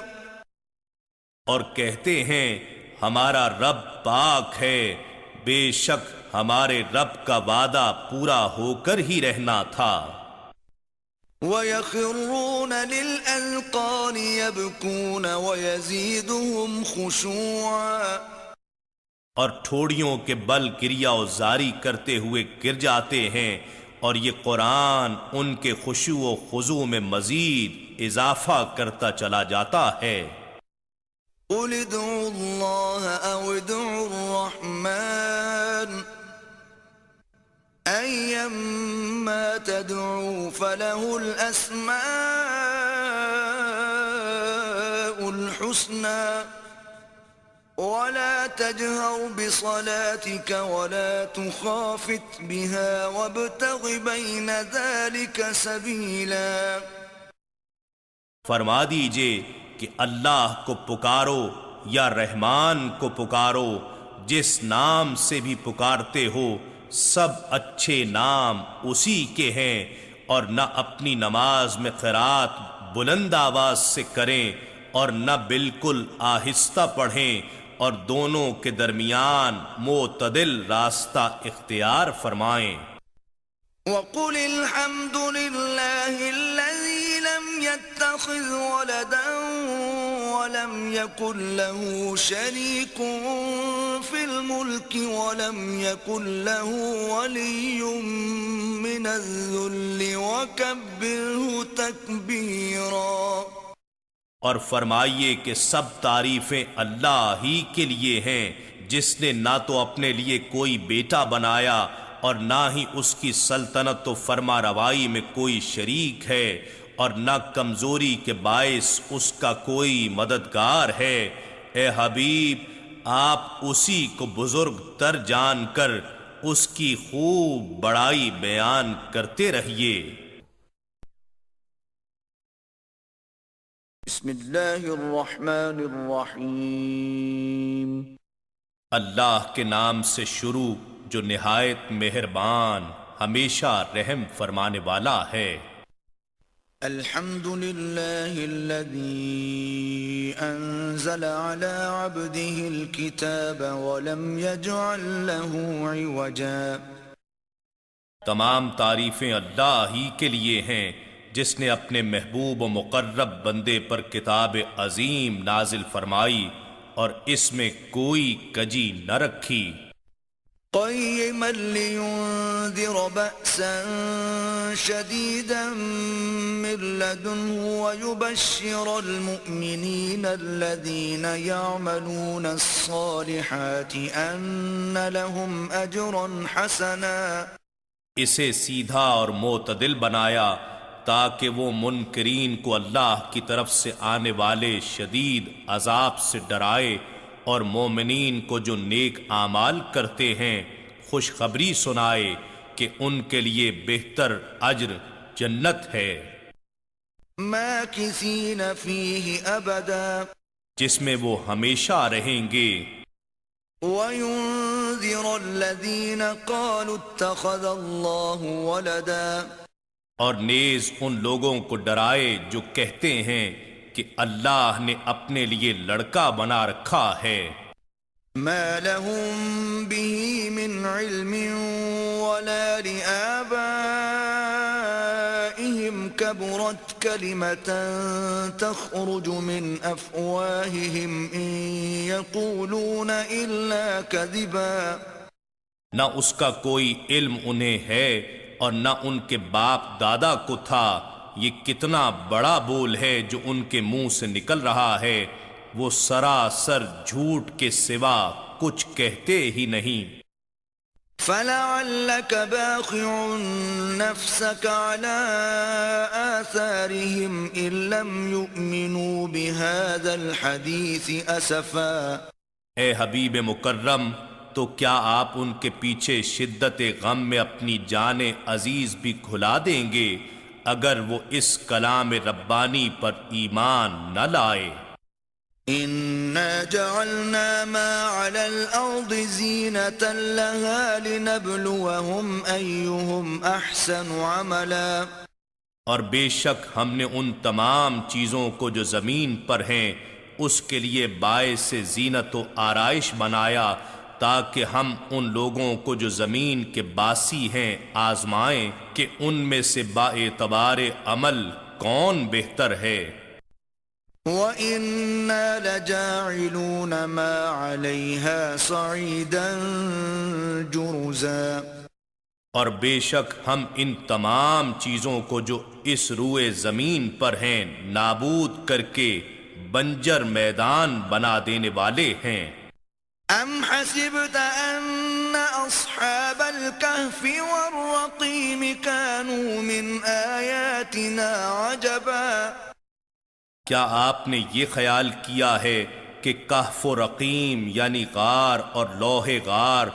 اور کہتے ہیں ہمارا رب پاک ہے، بے شک ہمارے رب کا وعدہ پورا ہو کر ہی رہنا تھا۔ وَيَخِرُّونَ لِلْأَذْقَانِ يَبْكُونَ وَيَزِيدُهُمْ خُشُوعًا، اور ٹھوڑیوں کے بل گریہ و زاری کرتے ہوئے گر جاتے ہیں، اور یہ قرآن ان کے خشوع و خضوع میں مزید اضافہ کرتا چلا جاتا ہے۔ قُلِ ادْعُوا اللَّهَ أَوِ ادْعُوا الرَّحْمَنَ أَيَّمَّا تَدْعُوا فَلَهُ الْأَسْمَاءُ الْحُسْنَى وَلَا تَجْهَرْ بِصَلَاتِكَ وَلَا تُخَافِتْ بِهَا وَابْتَغِ بَيْنَ ذَلِكَ سَبِيلًا۔ فرما دیجئے کہ اللہ کو پکارو یا رحمان کو پکارو، جس نام سے بھی پکارتے ہو سب اچھے نام اسی کے ہیں، اور نہ اپنی نماز میں قرات بلند آواز سے کریں اور نہ بالکل آہستہ پڑھیں، اور دونوں کے درمیان معتدل راستہ اختیار فرمائیں۔ وَقُلِ الْحَمْدُ لِلَّهِ الَّذِي لَمْ يَتَّخِذْ وَلَدًا وَلَمْ يَكُنْ لَهُ شَرِيكٌ فِي الْمُلْكِ وَلَمْ يَكُنْ لَهُ وَلِيٌّ مِّنَ الذُّلِّ وَكَبِّرْهُ تَكْبِيرًا۔ اور فرمائیے کہ سب تعریفیں اللہ ہی کے لیے ہیں، جس نے نہ تو اپنے لیے کوئی بیٹا بنایا اور نہ ہی اس کی سلطنت و فرما روائی میں کوئی شریک ہے، اور نہ کمزوری کے باعث اس کا کوئی مددگار ہے۔ اے حبیب، آپ اسی کو بزرگ تر جان کر اس کی خوب بڑائی بیان کرتے رہیے۔ بسم اللہ الرحمن الرحیم۔ اللہ کے نام سے شروع جو نہایت مہربان ہمیشہ رحم فرمانے والا ہے۔ الحمد للہ الذی انزل على عبده الكتاب ولم يجعل له عوجا۔ تمام تعریفیں اللہ ہی کے لیے ہیں جس نے اپنے محبوب و مقرب بندے پر کتاب عظیم نازل فرمائی اور اس میں کوئی کجی نہ رکھی۔ قیما لینذر بأسا شدیدا من لدنه ویبشر المؤمنین الذین یعملون الصالحات ان لهم اجرا حسنا۔ اسے سیدھا اور معتدل بنایا تاکہ وہ منکرین کو اللہ کی طرف سے آنے والے شدید عذاب سے ڈرائے اور مومنین کو جو نیک اعمال کرتے ہیں خوشخبری سنائے کہ ان کے لیے بہتر اجر جنت ہے، ماکثین فیہ ابدا، جس میں وہ ہمیشہ رہیں گے۔ وَيُنذِرَ الَّذِينَ قَالُوا اتَّخَذَ اللَّهُ وَلَدًا، اور نیز ان لوگوں کو ڈرائے جو کہتے ہیں کہ اللہ نے اپنے لیے لڑکا بنا رکھا ہے۔ ما لهم به من علم ولا لآبائهم كبرت كلمة تخرج من أفواههم إن يقولون إلا كذبا۔ نہ اس کا کوئی علم انہیں ہے اور نہ ان کے باپ دادا کو تھا، یہ کتنا بڑا بول ہے جو ان کے منہ سے نکل رہا ہے، وہ سراسر جھوٹ کے سوا کچھ کہتے ہی نہیں۔ فَلَعَلَّكَ بَاخِعٌ نَفْسَكَ عَلَىٰ آثَارِهِمْ إِن لَّمْ يُؤْمِنُوا بِهَٰذَا الْحَدِيثِ أَسَفًا۔ اے حبیب مکرم، تو کیا آپ ان کے پیچھے شدت غم میں اپنی جان عزیز بھی کھلا دیں گے اگر وہ اس کلام ربانی پر ایمان نہ لائے۔ إنا جعلنا ما على الأرض زينة لها لنبلوهم أيهم أحسن عملا، اور بے شک ہم نے ان تمام چیزوں کو جو زمین پر ہیں اس کے لیے باعث زینت و آرائش بنایا تاکہ ہم ان لوگوں کو جو زمین کے باسی ہیں آزمائیں کہ ان میں سے باعتبار عمل کون بہتر ہے۔ وَإِنَّا لَجَاعِلُونَ مَا عَلَيْهَا صَعِيدًا جُرُزًا، اور بے شک ہم ان تمام چیزوں کو جو اس روئے زمین پر ہیں نابود کر کے بنجر میدان بنا دینے والے ہیں۔ أَمْ حَسِبْتَ أَنَّ أَصْحَابَ الْكَهْفِ وَالرَّقِيمِ كَانُوا مِنْ آيَاتِنَا عَجَبًا، کیا آپ نے یہ خیال کیا ہے کہ کہف و رقیم یعنی غار اور لوح غار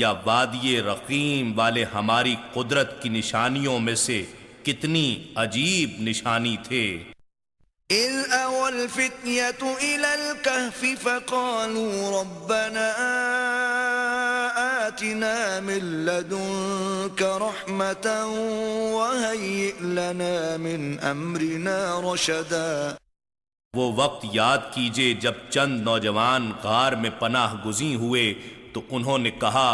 یا وادی رقیم والے ہماری قدرت کی نشانیوں میں سے کتنی عجیب نشانی تھے؟ إِذْ أَوَى الْفِتْيَةُ إِلَى الْكَهْفِ فَقَالُوا رَبَّنَا آتِنَا مِن لَّدُنكَ رَحْمَةً وَهَيِّئْ لَنَا مِنْ أَمْرِنَا رَشَدًا۔ وہ وقت یاد کیجئے جب چند نوجوان غار میں پناہ گزین ہوئے تو انہوں نے کہا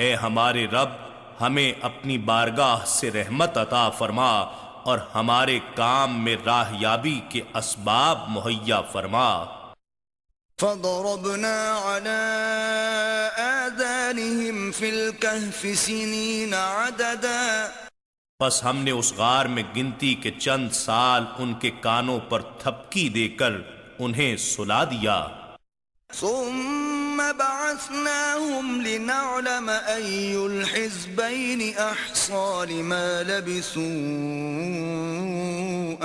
اے ہمارے رب ہمیں اپنی بارگاہ سے رحمت عطا فرما اور ہمارے کام میں راہ یابی کے اسباب مہیا فرما۔ فَضَرَبْنَا عَلَىٰ آذَانِهِمْ فِي الْكَهْفِ سِنِينَ عَدَدًا، پس ہم نے اس غار میں گنتی کے چند سال ان کے کانوں پر تھپکی دے کر انہیں سلا دیا۔ ثُمَّ بَعَثْنَاهُمْ لِنَعْلَمَ أَيُّ الْحِزْبَيْنِ أَحْصَىٰ لِمَا لَبِثُوا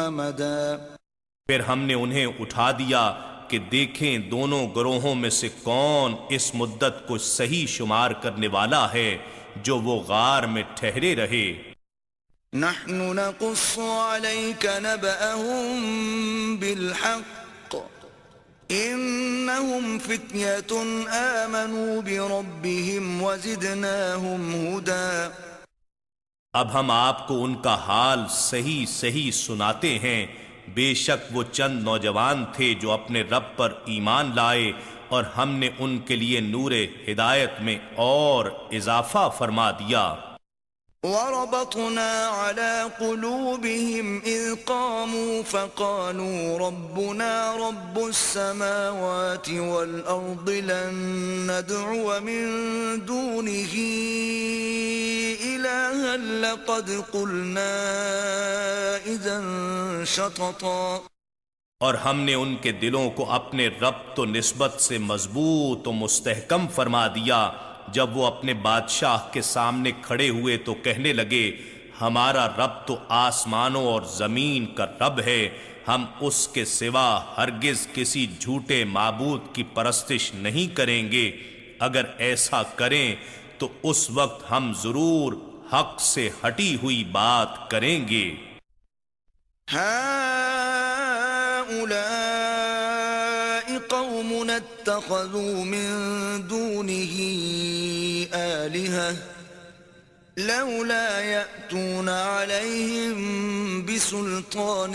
أَمَدًا، پھر ہم نے انہیں اٹھا دیا کہ دیکھیں دونوں گروہوں میں سے کون اس مدت کو صحیح شمار کرنے والا ہے جو وہ غار میں ٹھہرے رہے۔ نحن نقص عليك نبأهم بالحق إنهم فتية آمنوا بربهم وزدناهم هدى، اب ہم آپ کو ان کا حال صحیح صحیح سناتے ہیں، بے شک وہ چند نوجوان تھے جو اپنے رب پر ایمان لائے اور ہم نے ان کے لیے نور ہدایت میں اور اضافہ فرما دیا۔ وربطنا على قلوبهم إذ قاموا فقالوا ربنا رب السماوات والأرض لن ندعو من دونه إلها لقد قلنا إذا شططا، اور ہم نے ان کے دلوں کو اپنے رب و نسبت سے مضبوط و مستحکم فرما دیا۔ جب وہ اپنے بادشاہ کے سامنے کھڑے ہوئے تو کہنے لگے ہمارا رب تو آسمانوں اور زمین کا رب ہے، ہم اس کے سوا ہرگز کسی جھوٹے معبود کی پرستش نہیں کریں گے، اگر ایسا کریں تو اس وقت ہم ضرور حق سے ہٹی ہوئی بات کریں گے۔ قوم اتخذوا من دونه آلهة لولا يأتون عليهم بسلطان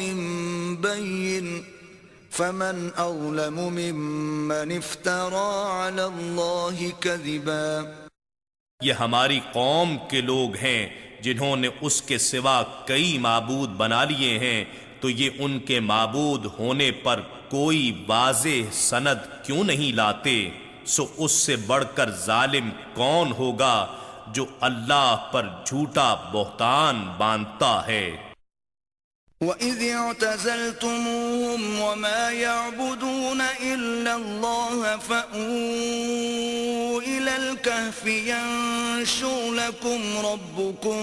بين فمن أظلم ممن افترى على الله كذبا، یہ ہماری قوم کے لوگ ہیں جنہوں نے اس کے سوا کئی معبود بنا لیے ہیں، تو یہ ان کے معبود ہونے پر کوئی واضح سند کیوں نہیں لاتے؟ سو اس سے بڑھ کر ظالم کون ہوگا جو اللہ پر جھوٹا بہتان باندھتا ہے۔ وَإِذِ اعْتَزَلْتُمُوهُمْ وَمَا يَعْبُدُونَ إِلَّا اللَّهَ فَأْوُوا إِلَى الْكَهْفِ يَنشُرْ لَكُمْ رَبُّكُم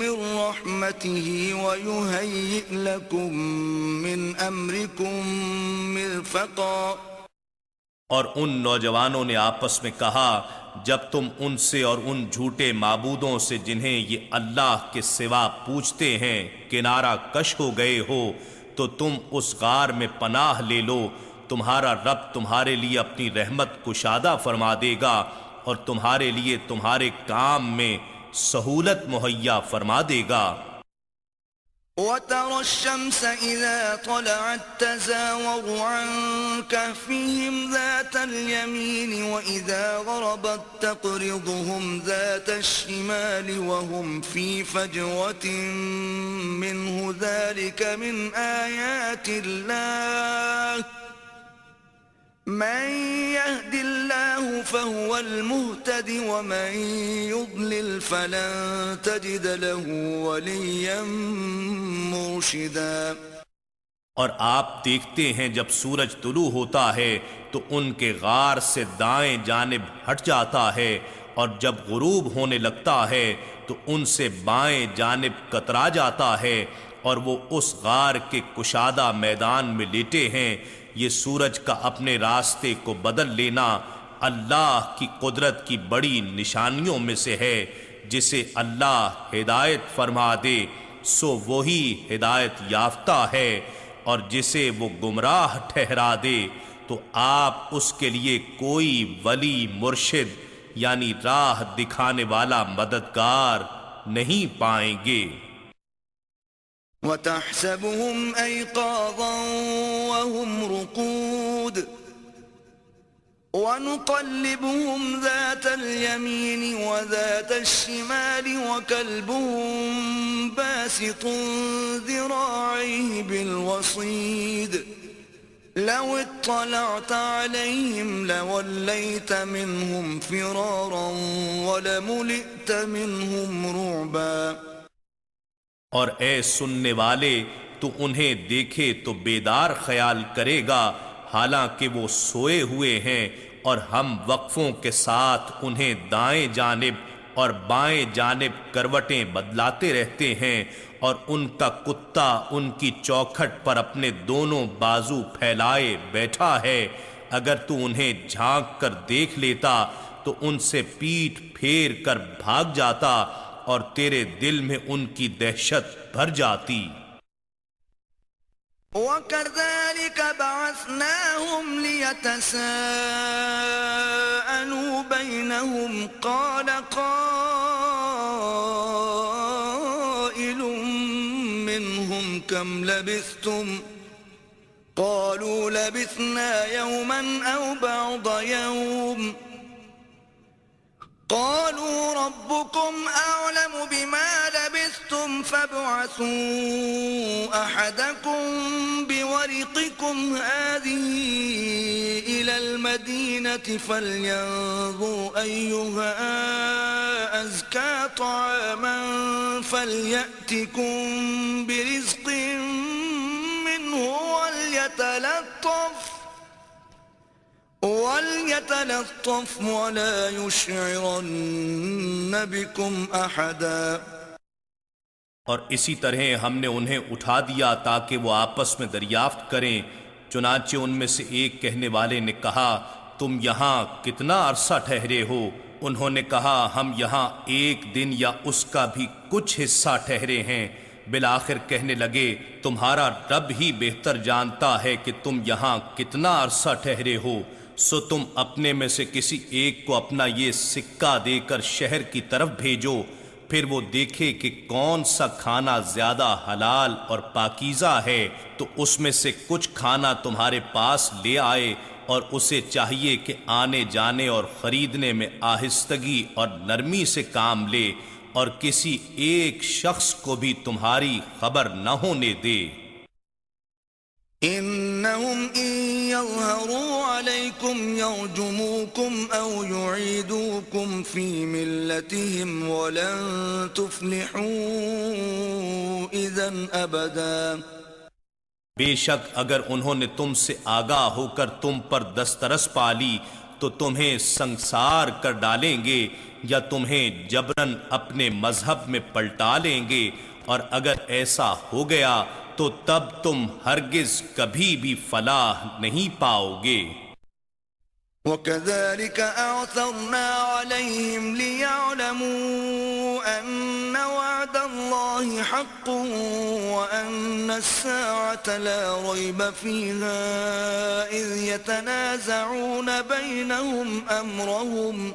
مِّن رَّحْمَتِهِ وَيُهَيِّئْ لَكُم مِّنْ أَمْرِكُم مِّرْفَقًا اور ان نوجوانوں نے آپس میں کہا جب تم ان سے اور ان جھوٹے معبودوں سے جنہیں یہ اللہ کے سوا پوجتے ہیں کنارہ کش ہو گئے ہو تو تم اس غار میں پناہ لے لو، تمہارا رب تمہارے لیے اپنی رحمت کشادہ فرما دے گا اور تمہارے لیے تمہارے کام میں سہولت مہیا فرما دے گا۔ وترى الشمس إذا طلعت تزاور عن كهفهم ذات اليمين وإذا غربت تقرضهم ذات الشمال وهم في فجوة منه ذلك من آيات الله من يهد الله فهو المهتد ومن يضلل فلن تجد له وليا مرشدا۔ اور آپ دیکھتے ہیں جب سورج طلوع ہوتا ہے تو ان کے غار سے دائیں جانب ہٹ جاتا ہے، اور جب غروب ہونے لگتا ہے تو ان سے بائیں جانب کترا جاتا ہے، اور وہ اس غار کے کشادہ میدان میں لیٹے ہیں۔ یہ سورج کا اپنے راستے کو بدل لینا اللہ کی قدرت کی بڑی نشانیوں میں سے ہے۔ جسے اللہ ہدایت فرما دے سو وہی ہدایت یافتہ ہے، اور جسے وہ گمراہ ٹھہرا دے تو آپ اس کے لیے کوئی ولی مرشد یعنی راہ دکھانے والا مددگار نہیں پائیں گے۔ وتحسبهم أيقاظا وهم رقود ونقلبهم ذات اليمين وذات الشمال وكلبهم باسط ذراعيه بالوصيد لو اطلعت عليهم لوليت منهم فرارا ولملئت منهم رعبا۔ اور اے سننے والے تو انہیں دیکھے تو بیدار خیال کرے گا حالانکہ وہ سوئے ہوئے ہیں، اور ہم وقفوں کے ساتھ انہیں دائیں جانب اور بائیں جانب کروٹیں بدلاتے رہتے ہیں، اور ان کا کتا ان کی چوکھٹ پر اپنے دونوں بازو پھیلائے بیٹھا ہے۔ اگر تو انہیں جھانک کر دیکھ لیتا تو ان سے پیٹھ پھیر کر بھاگ جاتا، اور تیرے دل میں ان کی دہشت بھر جاتی۔ وَكَذَلِكَ بَعَثْنَاهُمْ لِيَتَسَاءَلُوا بَيْنَهُمْ قَالَ قَائِلٌ مِّنْهُمْ كَمْ لَبِثْتُمْ قَالُوا لَبِثْنَا يَوْمًا أَوْ بَعْضَ يَوْمٍ قالوا ربكم أعلم بما لبثتم فابعثوا أحدكم بورقكم هذه إلى المدينة فلينظر أيها أزكى طعاما فليأتكم برزق منه وَلْيَتَلَطَّفْ وَلَا يُشْعِرَنَّ بِكُمْ أَحَدًا۔ اور اسی طرح ہم نے انہیں اٹھا دیا تاکہ وہ آپس میں دریافت کریں۔ چنانچہ ان میں سے ایک کہنے والے نے کہا تم یہاں کتنا عرصہ ٹھہرے ہو؟ انہوں نے کہا ہم یہاں ایک دن یا اس کا بھی کچھ حصہ ٹھہرے ہیں۔ بالآخر کہنے لگے تمہارا رب ہی بہتر جانتا ہے کہ تم یہاں کتنا عرصہ ٹھہرے ہو، سو تم اپنے میں سے کسی ایک کو اپنا یہ سکہ دے کر شہر کی طرف بھیجو، پھر وہ دیکھے کہ کون سا کھانا زیادہ حلال اور پاکیزہ ہے تو اس میں سے کچھ کھانا تمہارے پاس لے آئے، اور اسے چاہیے کہ آنے جانے اور خریدنے میں آہستگی اور نرمی سے کام لے، اور کسی ایک شخص کو بھی تمہاری خبر نہ ہونے دے۔ انہم ان یظہروا علیکم یرجموکم او یعیدوکم فی ملتہم ولن تفلحوا اذن ابدا۔ بے شک اگر انہوں نے تم سے آگاہ ہو کر تم پر دسترس پالی تو تمہیں سنسار کر ڈالیں گے یا تمہیں جبراً اپنے مذہب میں پلٹا لیں گے، اور اگر ایسا ہو گیا تو تب تم ہرگز کبھی بھی فلاح نہیں پاؤ گے۔ وكذلك أعثرنا عليهم ليعلموا أن وعد الله حق وأن الساعة لا ريب فيها إذ يتنازعون بينهم أمرهم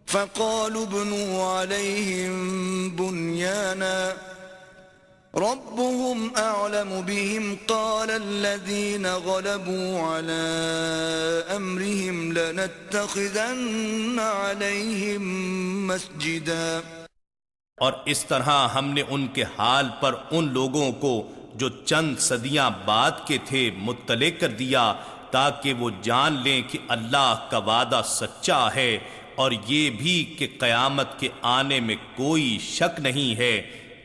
فقالوا ابنوا عليهم بنيانا ربهم أعلم بهم قال الذين غلبوا على أمرهم لنتخذن عليهم مسجدا. اور اس طرح ہم نے ان کے حال پر ان لوگوں کو جو چند صدیاں بعد کے تھے مطلع کر دیا تاکہ وہ جان لیں کہ اللہ کا وعدہ سچا ہے اور یہ بھی کہ قیامت کے آنے میں کوئی شک نہیں ہے.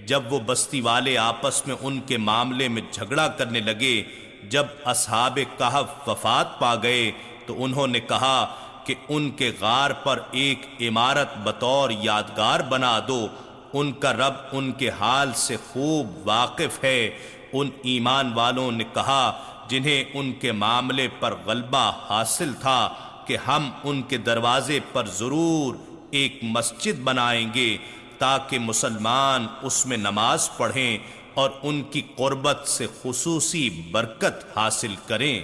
جب وہ بستی والے آپس میں ان کے معاملے میں جھگڑا کرنے لگے، جب اصحاب کہف وفات پا گئے تو انہوں نے کہا کہ ان کے غار پر ایک عمارت بطور یادگار بنا دو. ان کا رب ان کے حال سے خوب واقف ہے. ان ایمان والوں نے کہا جنہیں ان کے معاملے پر غلبہ حاصل تھا کہ ہم ان کے دروازے پر ضرور ایک مسجد بنائیں گے تاکہ مسلمان اس میں نماز پڑھیں اور ان کی قربت سے خصوصی برکت حاصل کریں.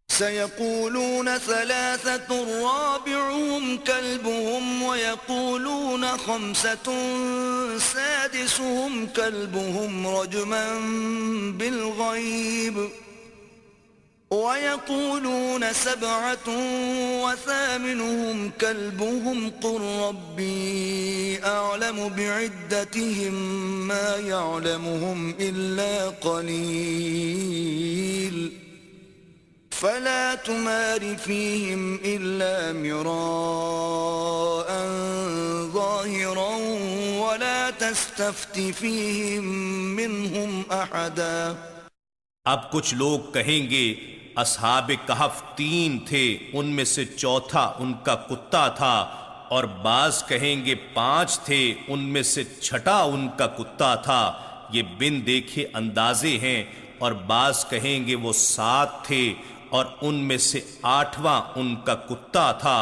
سيقولون ثلاثة رابعهم كلبهم ويقولون خمسة سادسهم كلبهم رجما بالغيب ويقولون سبعة وثامنهم كلبهم قل ربي أعلم بعدتهم ما يعلمهم إلا قليل فلا تمار فيهم إلا مراء ظاهرا ولا تستفت فيهم منهم أحدا. اب کچھ لوگ کہیں گے اصحاب کہف 3 تھے، ان میں سے چوتھا ان کا کتا تھا، اور بعض کہیں گے 5 تھے، ان میں سے چھٹا ان کا کتا تھا. یہ بن دیکھے اندازے ہیں. اور بعض کہیں گے وہ 7 تھے اور ان میں سے 8واں ان کا کتا تھا.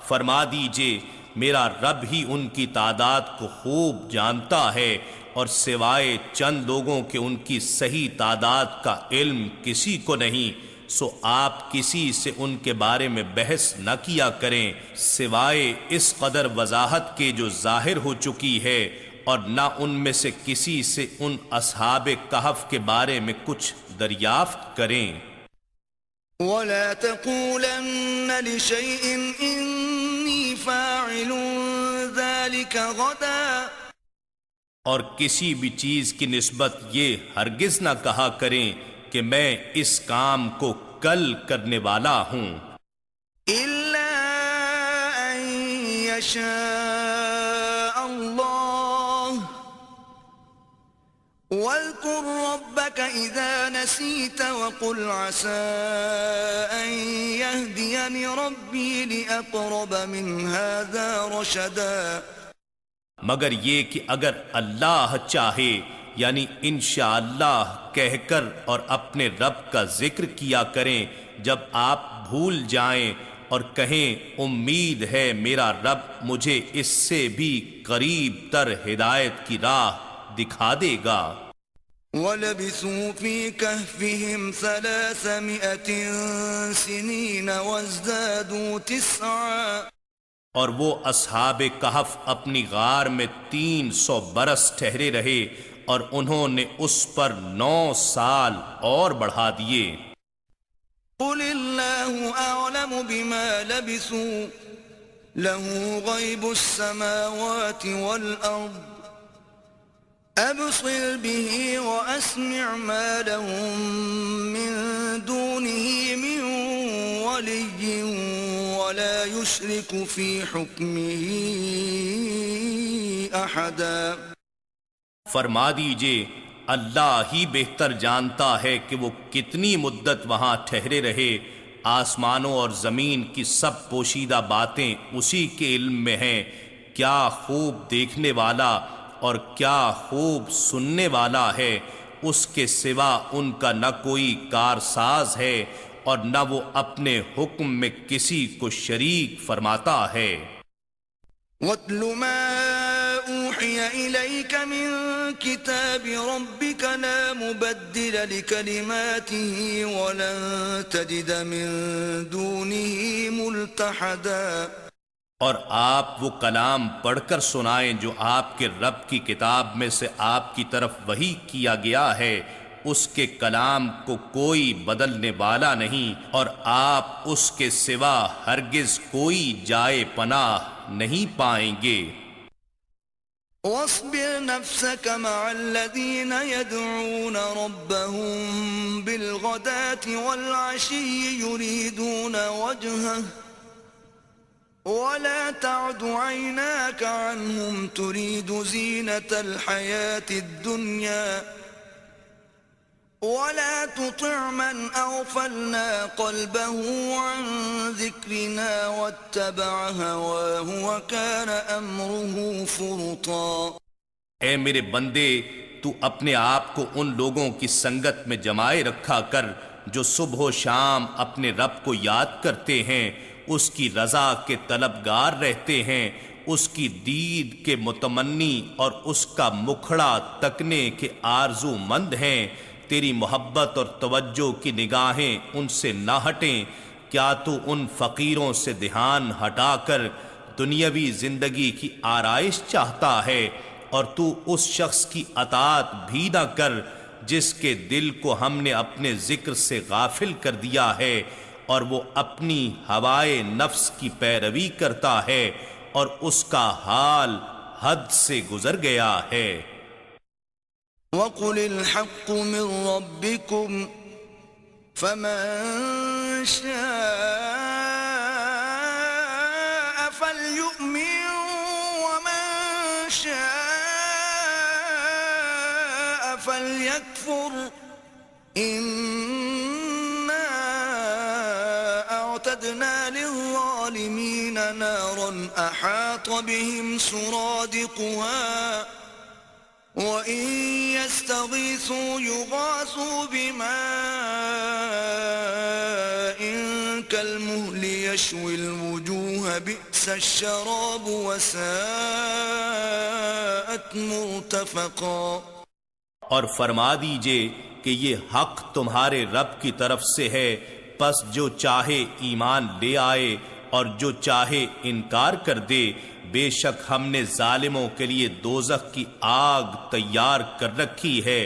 فرما دیجئے میرا رب ہی ان کی تعداد کو خوب جانتا ہے، اور سوائے چند لوگوں کے ان کی صحیح تعداد کا علم کسی کو نہیں. سو آپ کسی سے ان کے بارے میں بحث نہ کیا کریں سوائے اس قدر وضاحت کے جو ظاہر ہو چکی ہے، اور نہ ان میں سے کسی سے ان اصحاب کہف کے بارے میں کچھ دریافت کریں. ولا تقولن لشيء إني فاعل ذلك غدا. اور کسی بھی چیز کی نسبت یہ ہرگز نہ کہا کریں کہ میں اس کام کو کل کرنے والا ہوں. إلا أن يشاء الله واذكر ربك إذا نسيت وقل عسى أن يهديني ربي لأقرب من هذا رشدا. مگر یہ کہ اگر اللہ چاہے یعنی انشاءاللہ کہہ کر اور اپنے رب کا ذکر کیا کریں جب آپ بھول جائیں، اور کہیں امید ہے میرا رب مجھے اس سے بھی قریب تر ہدایت کی راہ دکھا دے گا. وَلَبِثُوا فِي كَهْفِهِمْ 300 سِنِينَ وَازْدَادُوا 9. اور وہ اصحاب کہف اپنی غار میں 300 برس ٹھہرے رہے، اور انہوں نے اس پر 9 سال اور بڑھا دیے. قُلِ اللَّهُ أَعْلَمُ بِمَا لَبِثُوا لَهُ غَيْبُ السَّمَاوَاتِ وَالْأَرْضِ أَبْصِرْ بِهِ وَأَسْمِعْ مَا لَهُم مِّن دُونِهِ مِن وَلِيٍّ وَلَا يُشْرِكُ فِي حُكْمِهِ أَحَدًا. فرما دیجئے اللہ ہی بہتر جانتا ہے کہ وہ کتنی مدت وہاں ٹھہرے رہے. آسمانوں اور زمین کی سب پوشیدہ باتیں اسی کے علم میں ہیں. کیا خوب دیکھنے والا اور کیا خوب سننے والا ہے. اس کے سوا ان کا نہ کوئی کارساز ہے اور نہ وہ اپنے حکم میں کسی کو شریک فرماتا ہے۔ وَاتْلُ مَا أُوحِيَ إِلَيْكَ مِن كِتَابِ رَبِّكَ لَا مُبَدِّلَ لِكَلِمَاتِهِ وَلَن تَجِدَ مِن دُونِهِ مُلْتَحَدًا۔ اور آپ وہ کلام پڑھ کر سنائیں جو آپ کے رب کی کتاب میں سے آپ کی طرف وحی کیا گیا ہے، اس کے کلام کو کوئی بدلنے والا نہیں، اور آپ اس کے سوا ہرگز کوئی جائے پناہ نہیں پائیں گے۔ وَاصْبِرْ نَفْسَكَ مَعَ الَّذِينَ يَدْعُونَ رَبَّهُم بِالْغَدَاةِ وَالْعَشِيِّ يُرِيدُونَ وَجْهَهُ وَلَا تَعْدُ عَيْنَاكَ عَنْهُمْ تُرِيدُ زِينَةَ الْحَيَاةِ الدُّنْيَا وَلَا تُطِعْ مَنْ أَغْفَلْنَا قَلْبَهُ عَنْ ذِكْرِنَا وَاتَّبَعَ هَوَاهُ وَكَانَ أَمْرُهُ فُرُطًا۔ اے میرے بندے، تو اپنے آپ کو ان لوگوں کی سنگت میں جمائے رکھا کر جو صبح و شام اپنے رب کو یاد کرتے ہیں، اس کی رضا کے طلبگار رہتے ہیں، اس کی دید کے متمنی اور اس کا مکھڑا تکنے کے آرزو مند ہیں۔ تیری محبت اور توجہ کی نگاہیں ان سے نہ ہٹیں۔ کیا تو ان فقیروں سے دھیان ہٹا کر دنیاوی زندگی کی آرائش چاہتا ہے، اور تو اس شخص کی اطاعت بھی نہ کر جس کے دل کو ہم نے اپنے ذکر سے غافل کر دیا ہے، اور وہ اپنی ہوائے نفس کی پیروی کرتا ہے، اور اس کا حال حد سے گزر گیا ہے۔ وَقُلِ الْحَقُّ مِن رَّبِّكُمْ فَمَن شَاءَ فَلْيُؤْمِن وَمَن شَاءَ فَلْيَكْفُرْ إِنَّا أَعْتَدْنَا لِلظَّالِمِينَ نَارًا أَحَاطَ بِهِمْ سُرَادِقُهَا وَإِن يَسْتَغِيثُوا يُغَاثُوا بِمَاءٍ كَالْمُهْلِ يَشْوِي الْوُجُوهَ بِئْسَ الشَّرَابُ وَسَاءَتْ مُرْتَفَقًا۔ اور فرما دیجئے کہ یہ حق تمہارے رب کی طرف سے ہے، پس جو چاہے ایمان لے آئے اور جو چاہے انکار کر دے۔ بے شک ہم نے ظالموں کے لیے دوزخ کی آگ تیار کر رکھی ہے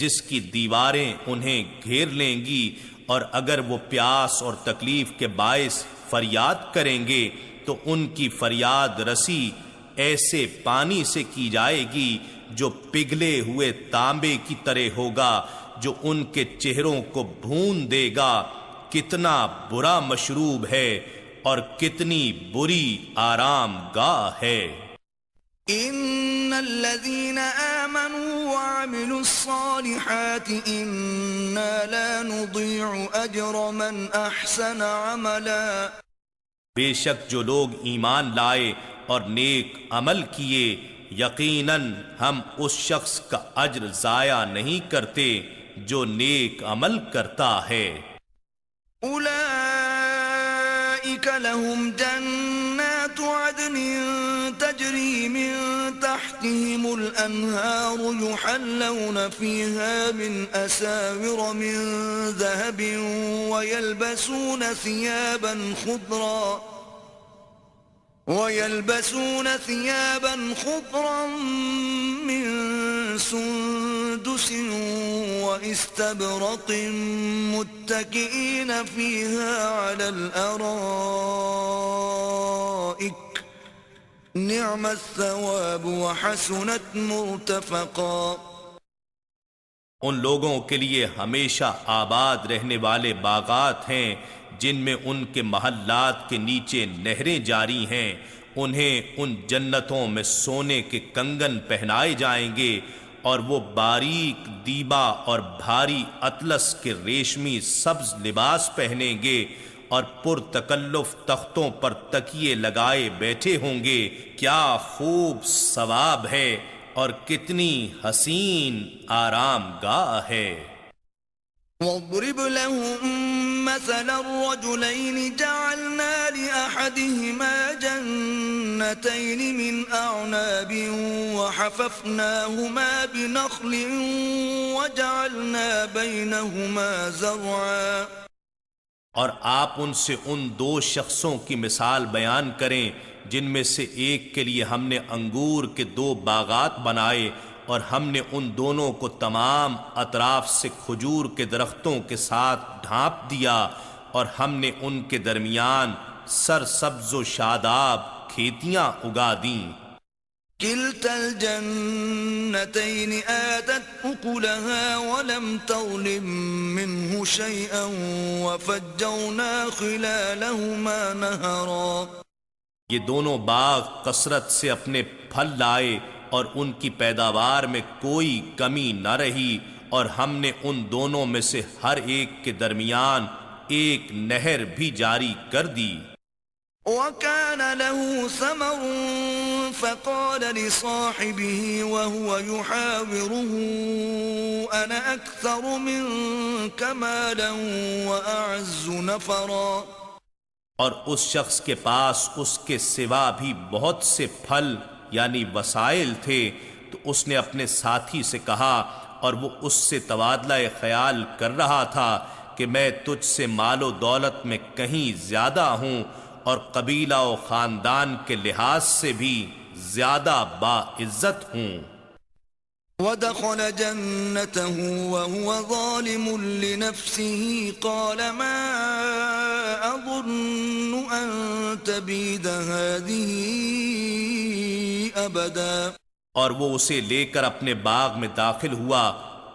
جس کی دیواریں انہیں گھیر لیں گی، اور اگر وہ پیاس اور تکلیف کے باعث فریاد کریں گے تو ان کی فریاد رسی ایسے پانی سے کی جائے گی جو پگھلے ہوئے تانبے کی طرح ہوگا، جو ان کے چہروں کو بھون دے گا۔ کتنا برا مشروب ہے اور کتنی بری آرام گاہ ہے۔ ان الذين آمنوا وعملوا الصالحات انا لا نضيع اجر من احسن عملا۔ بے شک جو لوگ ایمان لائے اور نیک عمل کیے، یقیناً ہم اس شخص کا اجر ضائع نہیں کرتے جو نیک عمل کرتا ہے۔ اولئک لهم جنات عدن تجری من تحتهم الانہار يحلون فيها من اساور من ذهب ويلبسون ثيابا خضرا من سندس واستبرق متكئين فيها على الارائك نعم الثواب وحسنت مرتفقا۔ ان لوگوں کے لیے ہمیشہ آباد رہنے والے باغات ہیں جن میں ان کے محلات کے نیچے نہریں جاری ہیں، انہیں ان جنتوں میں سونے کے کنگن پہنائے جائیں گے، اور وہ باریک دیبا اور بھاری اطلس کے ریشمی سبز لباس پہنیں گے، اور پرتکلف تختوں پر تکیے لگائے بیٹھے ہوں گے۔ کیا خوب ثواب ہے اور کتنی حسین آرام گاہ ہے۔ وَاضْرِبْ لَهُم مثل الرجلين جعلنا لأحدهما جنتين من أعناب وحففناهما بنخل وجعلنا بينهما زرعا. اور آپ ان سے ان دو شخصوں کی مثال بیان کریں جن میں سے ایک کے لیے ہم نے انگور کے دو باغات بنائے اور ہم نے ان دونوں کو تمام اطراف سے کھجور کے درختوں کے ساتھ ڈھانپ دیا اور ہم نے ان کے درمیان سرسبز و شاداب کھیتیاں اگا دیں. كلتا الجنتين آتت أكلها ولم تظلم منه شيئا وفجرنا خلالهما نهرا. یہ دونوں باغ کثرت سے اپنے پھل لائے اور ان کی پیداوار میں کوئی کمی نہ رہی اور ہم نے ان دونوں میں سے ہر ایک کے درمیان ایک نہر بھی جاری کر دی. وَكَانَ لَهُ ثَمَرٌ فَقَالَ لِصَاحِبِهِ وَهُوَ يُحَاوِرُهُ أَنَا أَكْثَرُ مِنكَ مَالًا وَأَعَزُّ نَفَرًا. اور اس شخص کے پاس اس کے سوا بھی بہت سے پھل یعنی وسائل تھے تو اس نے اپنے ساتھی سے کہا اور وہ اس سے تبادلہ خیال کر رہا تھا کہ میں تجھ سے مال و دولت میں کہیں زیادہ ہوں اور قبیلہ و خاندان کے لحاظ سے بھی زیادہ باعزت ہوں. ودخل جنته وهو ظالم لنفسه قال ما أظن أن تبيد هذه أبدا. اور وہ اسے لے کر اپنے باغ میں داخل ہوا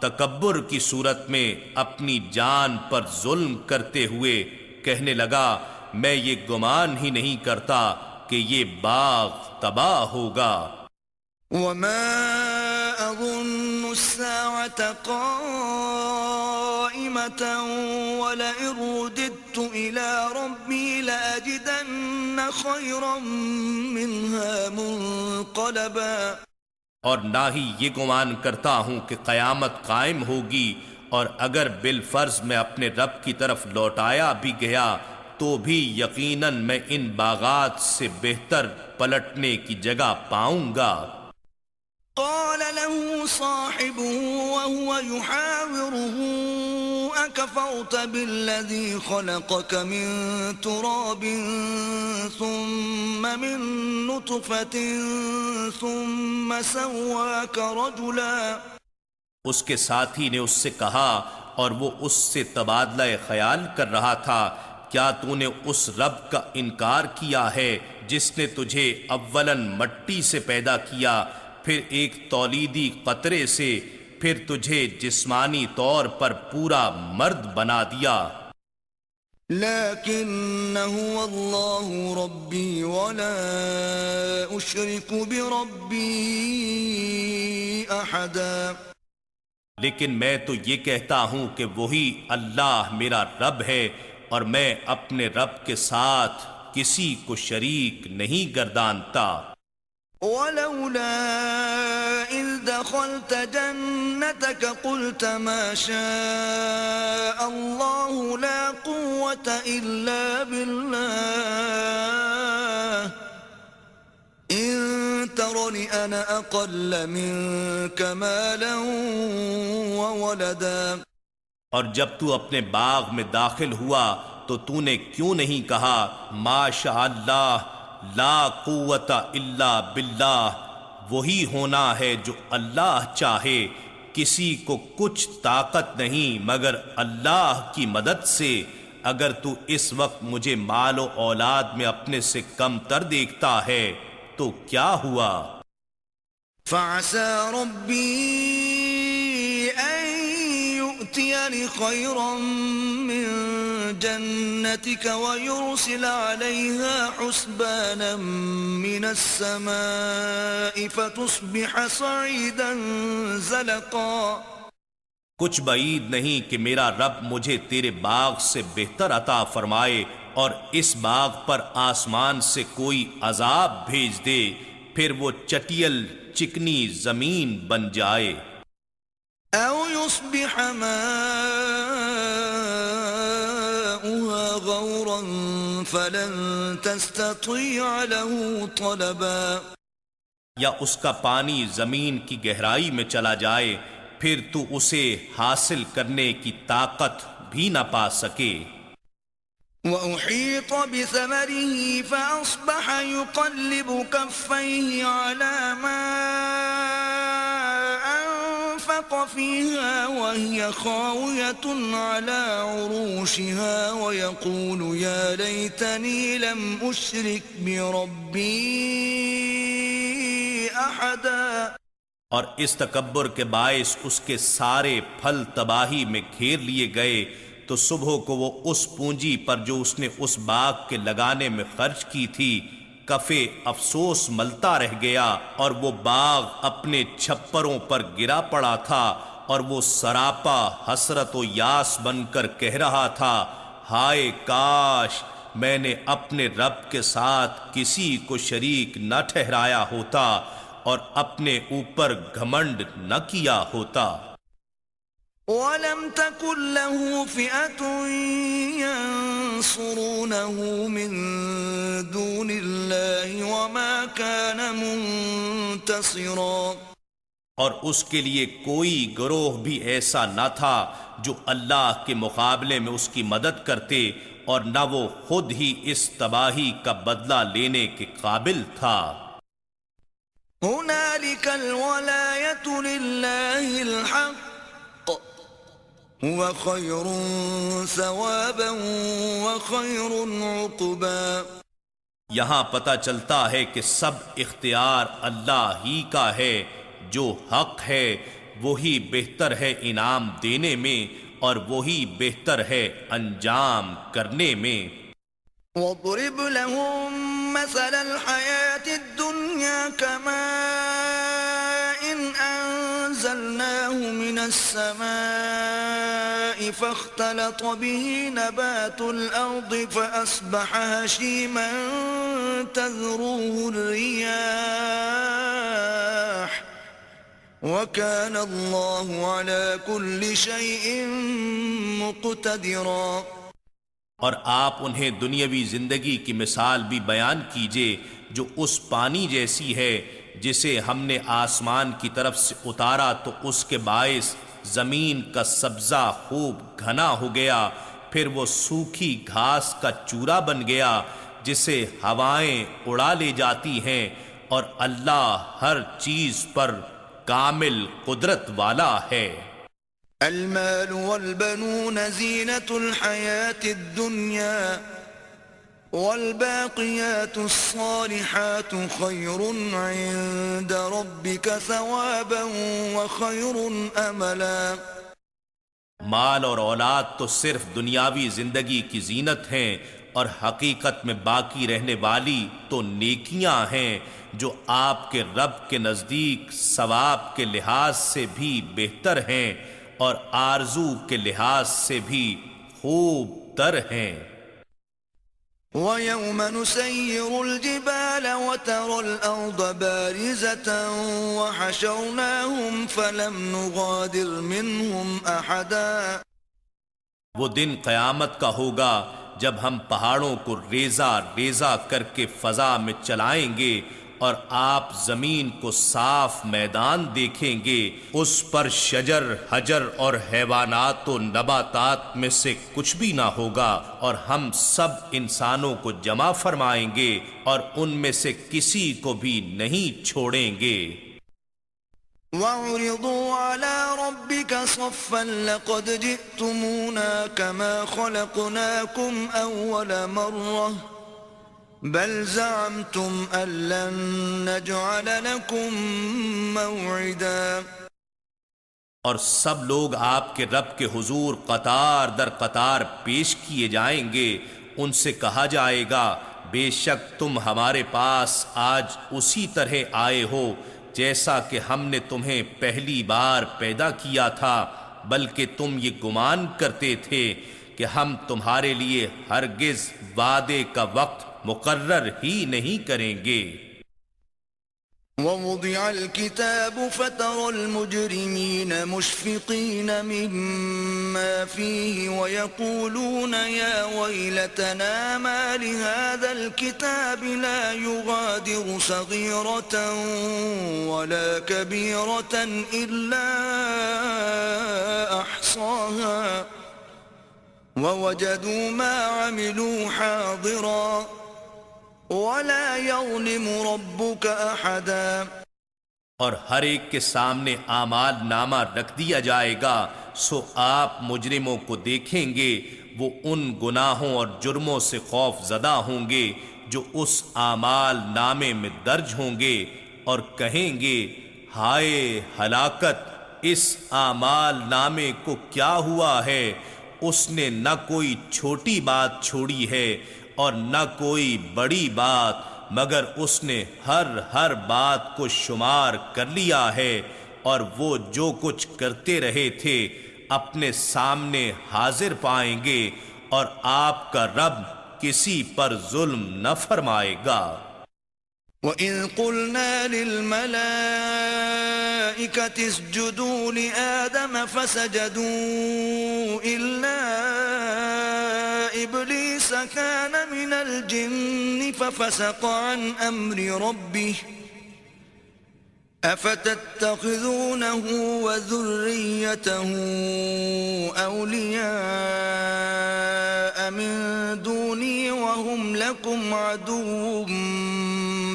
تکبر کی صورت میں اپنی جان پر ظلم کرتے ہوئے کہنے لگا میں یہ گمان ہی نہیں کرتا کہ یہ باغ تباہ ہوگا. وما أظن الساعة قائمة ولئن رددت إلى ربي لأجدن خيرا منها منقلبا. اور نہ ہی یہ گمان کرتا ہوں کہ قیامت قائم ہوگی اور اگر بالفرض میں اپنے رب کی طرف لوٹایا بھی گیا تو بھی یقیناً میں ان باغات سے بہتر پلٹنے کی جگہ پاؤں گا. قال له صاحبه وهو يحاوره أكفرت بالذي خلقك من تراب ثم من نطفة ثم سواك رجلا. اس کے ساتھی نے اس سے کہا اور وہ اس سے تبادلہ خیال کر رہا تھا کیا تو نے اس رب کا انکار کیا ہے جس نے تجھے اولاً مٹی سے پیدا کیا پھر ایک تولیدی قطرے سے پھر تجھے جسمانی طور پر پورا مرد بنا دیا. لیکن هو اللہ ربی ولا اشرک بربی احدا. لیکن میں تو یہ کہتا ہوں کہ وہی اللہ میرا رب ہے اور میں اپنے رب کے ساتھ کسی کو شریک نہیں گردانتا. ولولا إذ دخلت جنتك قلت ما شاء الله لا قوة إلا بالله إن ترني أنا أقل منك مالا وولدا. اور جب تو اپنے باغ میں داخل ہوا تو تو نے کیوں نہیں کہا ما شاء اللہ لا قوت الا باللہ وہی ہونا ہے جو اللہ چاہے کسی کو کچھ طاقت نہیں مگر اللہ کی مدد سے. اگر تو اس وقت مجھے مال و اولاد میں اپنے سے کم تر دیکھتا ہے تو کیا ہوا. فعسى ربي أن يؤتيني خيرا من جنتك ويرسل عليها حسبانا من السماء فتصبح صعيدا زلقا. کچھ بعید نہیں کہ میرا رب مجھے تیرے باغ سے بہتر عطا فرمائے اور اس باغ پر آسمان سے کوئی عذاب بھیج دے پھر وہ چٹیل چکنی زمین بن جائے. او يصبح ماؤها غورا فلن تستطيع له طلبا، یا اس کا پانی زمین کی گہرائی میں چلا جائے پھر تو اسے حاصل کرنے کی طاقت بھی نہ پا سکے۔ وأحيط بثمره فأصبح يقلب كفيه على ما أنفق فيها وهي خاوية على عروشها ويقول يا ليتني لم أشرك بربي أحدا، اور اس تکبر کے باعث اس کے سارے پھل تباہی میں گھیر لیے گئے تو صبح کو وہ اس پونجی پر جو اس نے اس باغ کے لگانے میں خرچ کی تھی کفے افسوس ملتا رہ گیا، اور وہ باغ اپنے چھپروں پر گرا پڑا تھا، اور وہ سراپا حسرت و یاس بن کر کہہ رہا تھا ہائے کاش میں نے اپنے رب کے ساتھ کسی کو شریک نہ ٹھہرایا ہوتا اور اپنے اوپر گھمنڈ نہ کیا ہوتا۔ وَلَمْ تَكُنْ لَهُ فِئَةٌ يَنصُرُونَهُ مِن دُونِ اللَّهِ وَمَا كَانَ مُنتَصِرًا، اور اس کے لیے کوئی گروہ بھی ایسا نہ تھا جو اللہ کے مقابلے میں اس کی مدد کرتے، اور نہ وہ خود ہی اس تباہی کا بدلہ لینے کے قابل تھا۔ هُنَالِكَ الْوَلَایَةُ لِلَّهِ الْحَقِّ هُوَ خَيْرٌ ثَوَابًا وَخَيْرٌ عُقْبًا، یہاں پتہ چلتا ہے کہ سب اختیار اللہ ہی کا ہے، جو حق ہے وہی بہتر ہے انعام دینے میں، اور وہی بہتر ہے انجام کرنے میں۔ وَاضْرِبْ لَهُم مَّثَلَ الْحَيَاةِ الدُّنْيَا كَمَاءٍ أَنزَلْنَاهُ مِنَ السَّمَاءِ فَاخْتَلَطَ بِهِ نَبَاتُ الْأَرْضِ فَأَصْبَحَ هَشِيمًا تَذْرُوهُ الرِّيَاحُ وَكَانَ اللَّهُ عَلَى كُلِّ شَيْءٍ مُقْتَدِرًا۔ اور آپ انہیں دنیاوی زندگی کی مثال بھی بیان کیجئے جو اس پانی جیسی ہے جسے ہم نے آسمان کی طرف سے اتارا تو اس کے باعث زمین کا سبزہ خوب گھنا ہو گیا، پھر وہ سوکھی گھاس کا چورا بن گیا جسے ہوائیں اڑا لے جاتی ہیں، اور اللہ ہر چیز پر کامل قدرت والا ہے۔ المال والبنون زینة الحیاة الدنیا والباقیات الصالحات خیر عند ربک ثوابا وخیر املا۔ مال اور اولاد تو صرف دنیاوی زندگی کی زینت ہیں، اور حقیقت میں باقی رہنے والی تو نیکیاں ہیں جو آپ کے رب کے نزدیک ثواب کے لحاظ سے بھی بہتر ہیں اور آرزو کے لحاظ سے بھی خوب تر ہیں۔ وَيَوْمَ نُسَيِّرُ الْجِبَالَ وَتَرَى الْأَرْضَ بَارِزَةً وَحَشَرْنَاهُمْ فَلَمْ نُغَادِرْ مِنْهُمْ أَحَدًا۔ وہ دن قیامت کا ہوگا جب ہم پہاڑوں کو ریزہ ریزہ کر کے فضا میں چلائیں گے، اور آپ زمین کو صاف میدان دیکھیں گے، اس پر شجر حجر اور حیوانات و نباتات میں سے کچھ بھی نہ ہوگا، اور ہم سب انسانوں کو جمع فرمائیں گے اور ان میں سے کسی کو بھی نہیں چھوڑیں گے۔ وَعُرِضُوا عَلَى رَبِّكَ صَفًّا لَقَدْ جِئْتُمُونَا كَمَا خَلَقْنَاكُمْ أَوَّلَ مَرَّةٍ بل زعمتم أن لن نجعل لكم موعدا۔ اور سب لوگ آپ کے رب کے حضور قطار در قطار پیش کیے جائیں گے، ان سے کہا جائے گا بے شک تم ہمارے پاس آج اسی طرح آئے ہو جیسا کہ ہم نے تمہیں پہلی بار پیدا کیا تھا، بلکہ تم یہ گمان کرتے تھے کہ ہم تمہارے لیے ہرگز وعدے کا وقت مقرر ہی نہیں کریں گے۔ ووضع الكتاب فترى المجرمين مشفقين مما فيه ويقولون يا ويلتنا ما لهذا الكتاب لا يغادر صغيرة ولا كبيرة إلا أحصاها ووجدوا ما عملوا حاضرا وَلَا يَظْلِمُ رَبُّكَ أَحَدًا. اور ہر ایک کے سامنے اعمال نامہ رکھ دیا جائے گا، سو آپ مجرموں کو دیکھیں گے، وہ ان گناہوں اور جرموں سے خوف زدہ ہوں گے جو اس اعمال نامے میں درج ہوں گے، اور کہیں گے ہائے ہلاکت، اس اعمال نامے کو کیا ہوا ہے؟ اس نے نہ کوئی چھوٹی بات چھوڑی ہے اور نہ کوئی بڑی بات، مگر اس نے ہر بات کو شمار کر لیا ہے، اور وہ جو کچھ کرتے رہے تھے اپنے سامنے حاضر پائیں گے، اور آپ کا رب کسی پر ظلم نہ فرمائے گا۔ وَإِذْ قُلْنَا لِلْمَلَائِكَةِ اسْجُدُوا لِآدَمَ فَسَجَدُوا إِلَّا إِبْلِيسَ كَانَ مِنَ الْجِنِّ فَفَسَقَ عَنْ أَمْرِ رَبِّهِ أَفَتَتَّخِذُونَهُ وَذُرِّيَّتَهُ أَوْلِيَاءَ مِن دُونِي وَهُمْ لَكُمْ عَدُوٌّ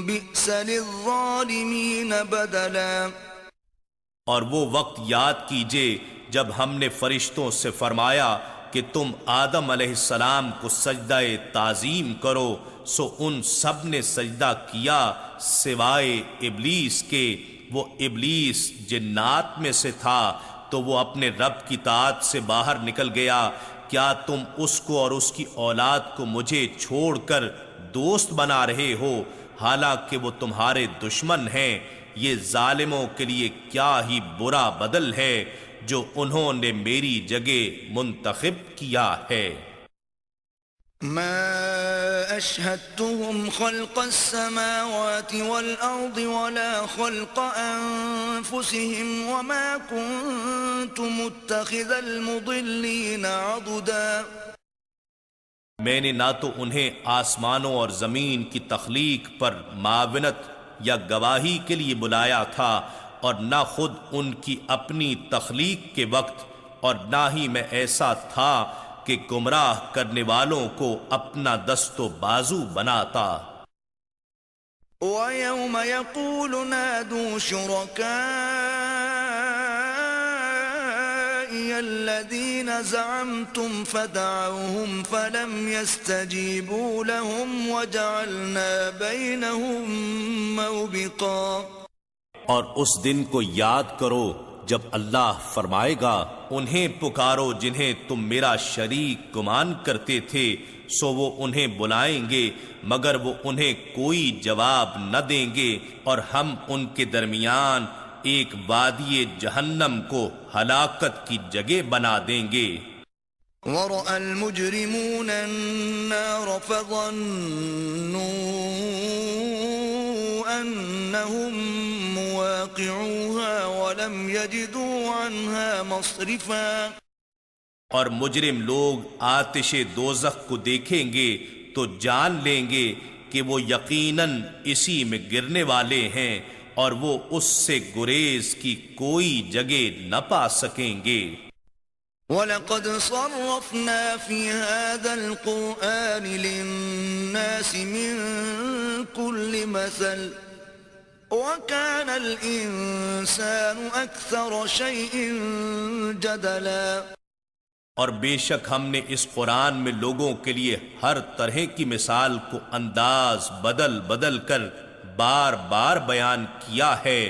بِئْسَ لِلظَّالِمِينَ بَدَلًا۔ اور وہ وقت یاد کیجئے جب ہم نے فرشتوں سے فرمایا کہ تم آدم علیہ السلام کو سجدہ تعظیم کرو، سو ان سب نے سجدہ کیا سوائے ابلیس کے، وہ ابلیس جنات میں سے تھا، تو وہ اپنے رب کی طاعت سے باہر نکل گیا۔ کیا تم اس کو اور اس کی اولاد کو مجھے چھوڑ کر دوست بنا رہے ہو، حالانکہ وہ تمہارے دشمن ہیں؟ یہ ظالموں کے لیے کیا ہی برا بدل ہے جو انہوں نے میری جگہ منتخب کیا ہے۔ ما أشهدتهم خلق السماوات والأرض ولا خلق أنفسهم وما كنت متخذ المضلين عضدا۔ میں نے نہ تو انہیں آسمانوں اور زمین کی تخلیق پر معاونت یا گواہی کے لیے بلایا تھا، اور نہ خود ان کی اپنی تخلیق کے وقت، اور نہ ہی میں ایسا تھا کہ گمراہ کرنے والوں کو اپنا دست و بازو بناتا۔ وَيَوْمَ يَقُولُ نَادُوا شُرَكَائِيَ الَّذِينَ زَعَمْتُمْ فَدَعَوْهُمْ فَلَمْ يَسْتَجِيبُوا لَهُمْ وَجَعَلْنَا بَيْنَهُمْ مَوْبِقًا۔ اور اس دن کو یاد کرو جب اللہ فرمائے گا انہیں پکارو جنہیں تم میرا شریک گمان کرتے تھے، سو وہ انہیں بلائیں گے مگر وہ انہیں کوئی جواب نہ دیں گے، اور ہم ان کے درمیان ایک وادی جہنم کو ہلاکت کی جگہ بنا دیں گے۔ وَرَأَى الْمُجْرِمُونَ النَّارَ فَظَنُّوا أَنَّهُمْ مُوَاقِعُوهَا وَلَمْ يَجِدُوا عَنْهَا مَصْرِفًا۔ اور مجرم لوگ آتش دوزخ کو دیکھیں گے تو جان لیں گے کہ وہ یقیناً اسی میں گرنے والے ہیں، اور وہ اس سے گریز کی کوئی جگہ نہ پا سکیں گے۔ وَلَقَدْ صَرَّفْنَا فِي هَذَا الْقُرْآنِ لِلنَّاسِ مِنْ كُلِّ مَثَلٍ وَكَانَ الْإِنسَانُ أَكْثَرَ شَيْءٍ جَدَلًا۔ اور بے شک ہم نے اس قرآن میں لوگوں کے لیے ہر طرح کی مثال کو انداز بدل بدل کر بار بار بیان کیا ہے،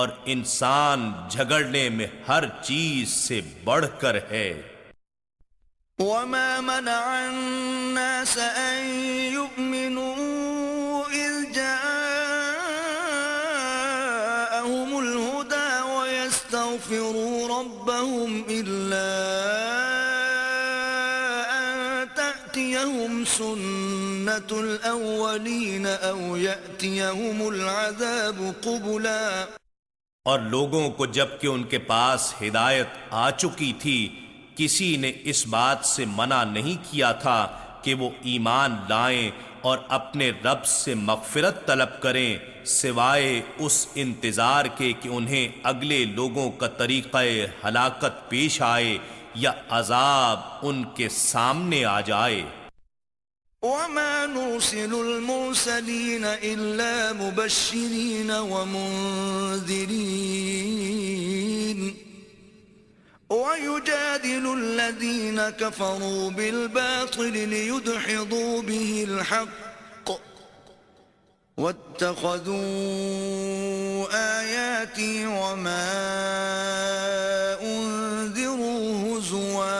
اور انسان جھگڑنے میں ہر چیز سے بڑھ کر ہے۔ وَمَا مَنَعَ النَّاسَ أَن يُؤْمِنُوا إِذْ جَاءَهُمُ الْهُدَى وَيَسْتَغْفِرُوا رَبَّهُمْ إِلَّا أَن تَأْتِيَهُمْ سنة الأولين أو يأتيهم العذاب قبلا۔ اور لوگوں کو جب کہ ان کے پاس ہدایت آ چکی تھی کسی نے اس بات سے منع نہیں کیا تھا کہ وہ ایمان لائیں اور اپنے رب سے مغفرت طلب کریں سوائے اس انتظار کے کہ انہیں اگلے لوگوں کا طریقہ ہلاکت پیش آئے یا عذاب ان کے سامنے آ جائے۔ وما نرسل المرسلين إلا مبشرين ومنذرين ويجادل الذين كفروا بالباطل ليدحضوا به الحق واتخذوا آياتي وما أنذروا هزوا۔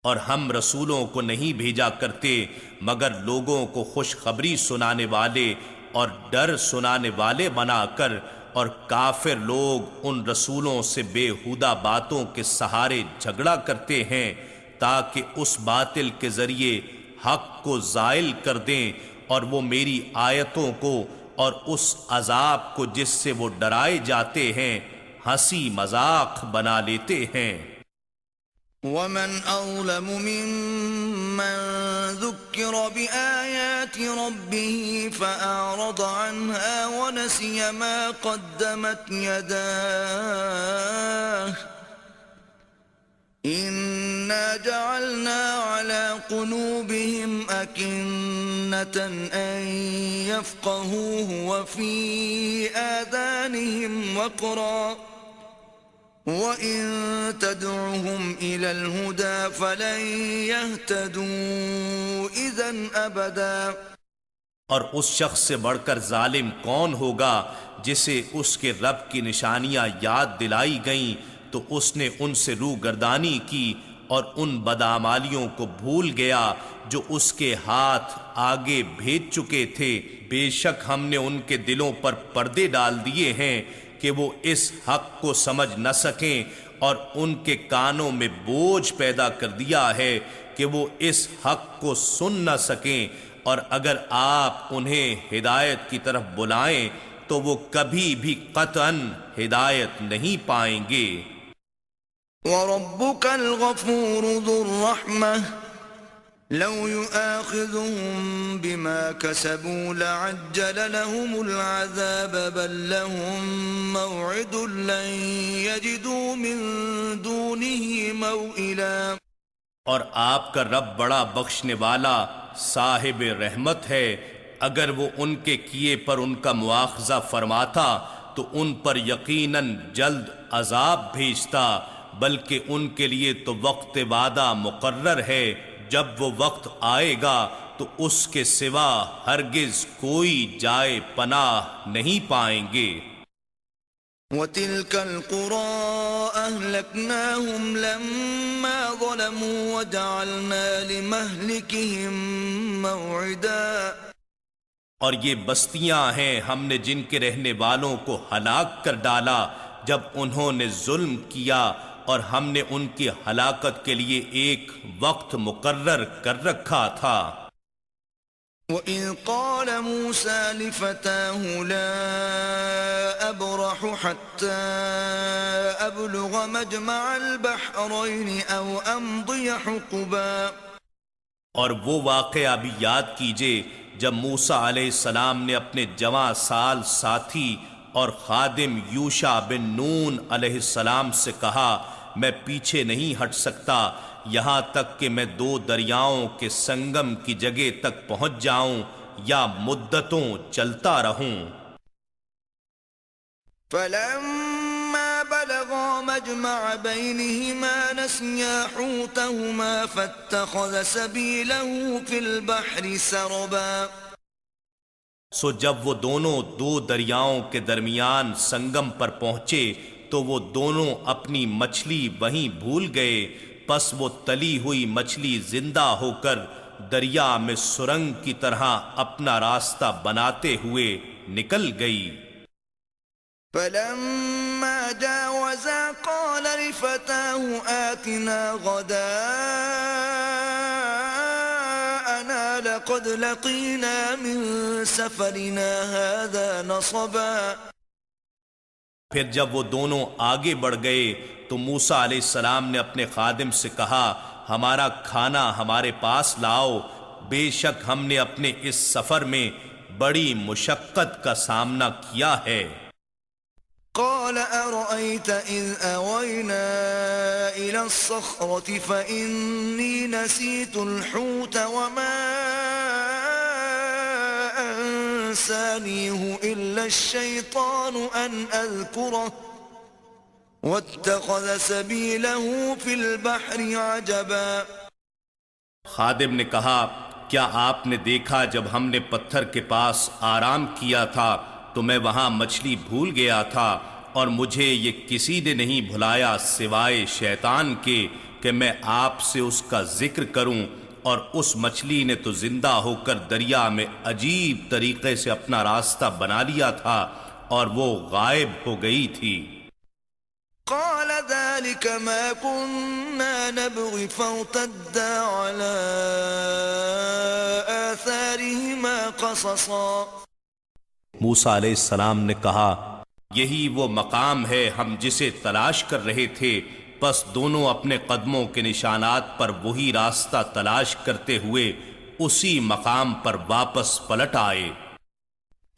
اور ہم رسولوں کو نہیں بھیجا کرتے مگر لوگوں کو خوشخبری سنانے والے اور ڈر سنانے والے بنا کر، اور کافر لوگ ان رسولوں سے بےہودہ باتوں کے سہارے جھگڑا کرتے ہیں تاکہ اس باطل کے ذریعے حق کو زائل کر دیں، اور وہ میری آیتوں کو اور اس عذاب کو جس سے وہ ڈرائے جاتے ہیں ہنسی مذاق بنا لیتے ہیں۔ ومن أظلم ممن ذكر بآيات ربه فأعرض عنها ونسي ما قدمت يداه إنا جعلنا على قلوبهم أكنة أن يفقهوه وفي آذانهم وقرا وَإِن تَدْعُهُمْ إِلَى الْهُدَى فَلَن يَهْتَدُوا إِذًا أَبَدًا۔ اور اس شخص سے بڑھ کر ظالم کون ہوگا جسے اس کے رب کی نشانیاں یاد دلائی گئیں تو اس نے ان سے روگردانی کی اور ان بدعمالیوں کو بھول گیا جو اس کے ہاتھ آگے بھیج چکے تھے۔ بے شک ہم نے ان کے دلوں پر پردے ڈال دیے ہیں کہ وہ اس حق کو سمجھ نہ سکیں، اور ان کے کانوں میں بوجھ پیدا کر دیا ہے کہ وہ اس حق کو سن نہ سکیں، اور اگر آپ انہیں ہدایت کی طرف بلائیں تو وہ کبھی بھی قطعاً ہدایت نہیں پائیں گے۔ وَرَبُّكَ الْغَفُورُ ذُو الرَّحْمَةِ لَوْ يُؤَاخِذُهُم بِمَا كَسَبُوا لَعَجَّلَ لَهُمُ الْعَذَابَ بَل لَّهُم مَّوْعِدٌ لَّن يَجِدُوا مِن دُونِهِ مَوْئِلًا۔ اور آپ کا رب بڑا بخشنے والا صاحب رحمت ہے، اگر وہ ان کے کیے پر ان کا مواخذہ فرماتا تو ان پر یقیناً جلد عذاب بھیجتا، بلکہ ان کے لیے تو وقت وعدہ مقرر ہے، جب وہ وقت آئے گا تو اس کے سوا ہرگز کوئی جائے پناہ نہیں پائیں گے۔ وَتِلْكَ الْقُرَىٰ أَهْلَكْنَاهُمْ لَمَّا ظَلَمُوا وَجَعَلْنَا لِمَهْلِكِهِم مَّوْعِدًا۔ اور یہ بستیاں ہیں ہم نے جن کے رہنے والوں کو ہلاک کر ڈالا جب انہوں نے ظلم کیا، اور ہم نے ان کی ہلاکت کے لیے ایک وقت مقرر کر رکھا تھا۔ وَإِذْ قَالَ مُوسَىٰ لِفَتَاهُ لَا أَبْرَحُ حَتَّىٰ أَبْلُغَ مَجْمَعَ الْبَحْرَيْنِ أَوْ أَمْضِيَ حُقُبًا۔ اور وہ واقعہ بھی یاد کیجئے جب موسیٰ علیہ السلام نے اپنے جوان سال ساتھی اور خادم یوشع بن نون علیہ السلام سے کہا، میں پیچھے نہیں ہٹ سکتا یہاں تک کہ میں 2 دریاؤں کے سنگم کی جگہ تک پہنچ جاؤں یا مدتوں چلتا رہوں۔ فَلَمَّا بَلَغَا مَجْمَعَ بَيْنِهِمَا نَسِيَا حُوتَهُمَا فَاتَّخَذَ سَبِيلَهُ فِي الْبَحْرِ سَرَبًا۔ سو جب وہ دونوں 2 دریاؤں کے درمیان سنگم پر پہنچے تو وہ دونوں اپنی مچھلی وہیں بھول گئے، پس وہ تلی ہوئی مچھلی زندہ ہو کر دریا میں سرنگ کی طرح اپنا راستہ بناتے ہوئے نکل گئی۔ فَلَمَّا جَاوَزَا قَالَ لِفَتَاهُ آتِنَا غَدَاءَنَا لقد لقينا من سفرنا هذا نصبا. پھر جب وہ دونوں آگے بڑھ گئے تو موسیٰ علیہ السلام نے اپنے خادم سے کہا ہمارا کھانا ہمارے پاس لاؤ، بے شک ہم نے اپنے اس سفر میں بڑی مشقت کا سامنا کیا ہے۔ قال أرأيت إذ أوينا إلى الصخرة فإني نسيت الحوت وما أنسانيه إلا الشيطان أن أذكره واتخذ سبيله في البحر عجبا۔ خادم نے کہا کیا آپ نے دیکھا جب ہم نے پتھر کے پاس آرام کیا تھا تو میں وہاں مچھلی بھول گیا تھا، اور مجھے یہ کسی نے نہیں بھلایا سوائے شیطان کے کہ میں آپ سے اس کا ذکر کروں، اور اس مچھلی نے تو زندہ ہو کر دریا میں عجیب طریقے سے اپنا راستہ بنا لیا تھا اور وہ غائب ہو گئی تھی۔ قال ذلك ما كنا نبغي فارتدا على آثارهما قصصا۔ موسیٰ علیہ السلام نے کہا یہی وہ مقام ہے ہم جسے تلاش کر رہے تھے، پس دونوں اپنے قدموں کے نشانات پر وہی راستہ تلاش کرتے ہوئے اسی مقام پر واپس پلٹ آئے۔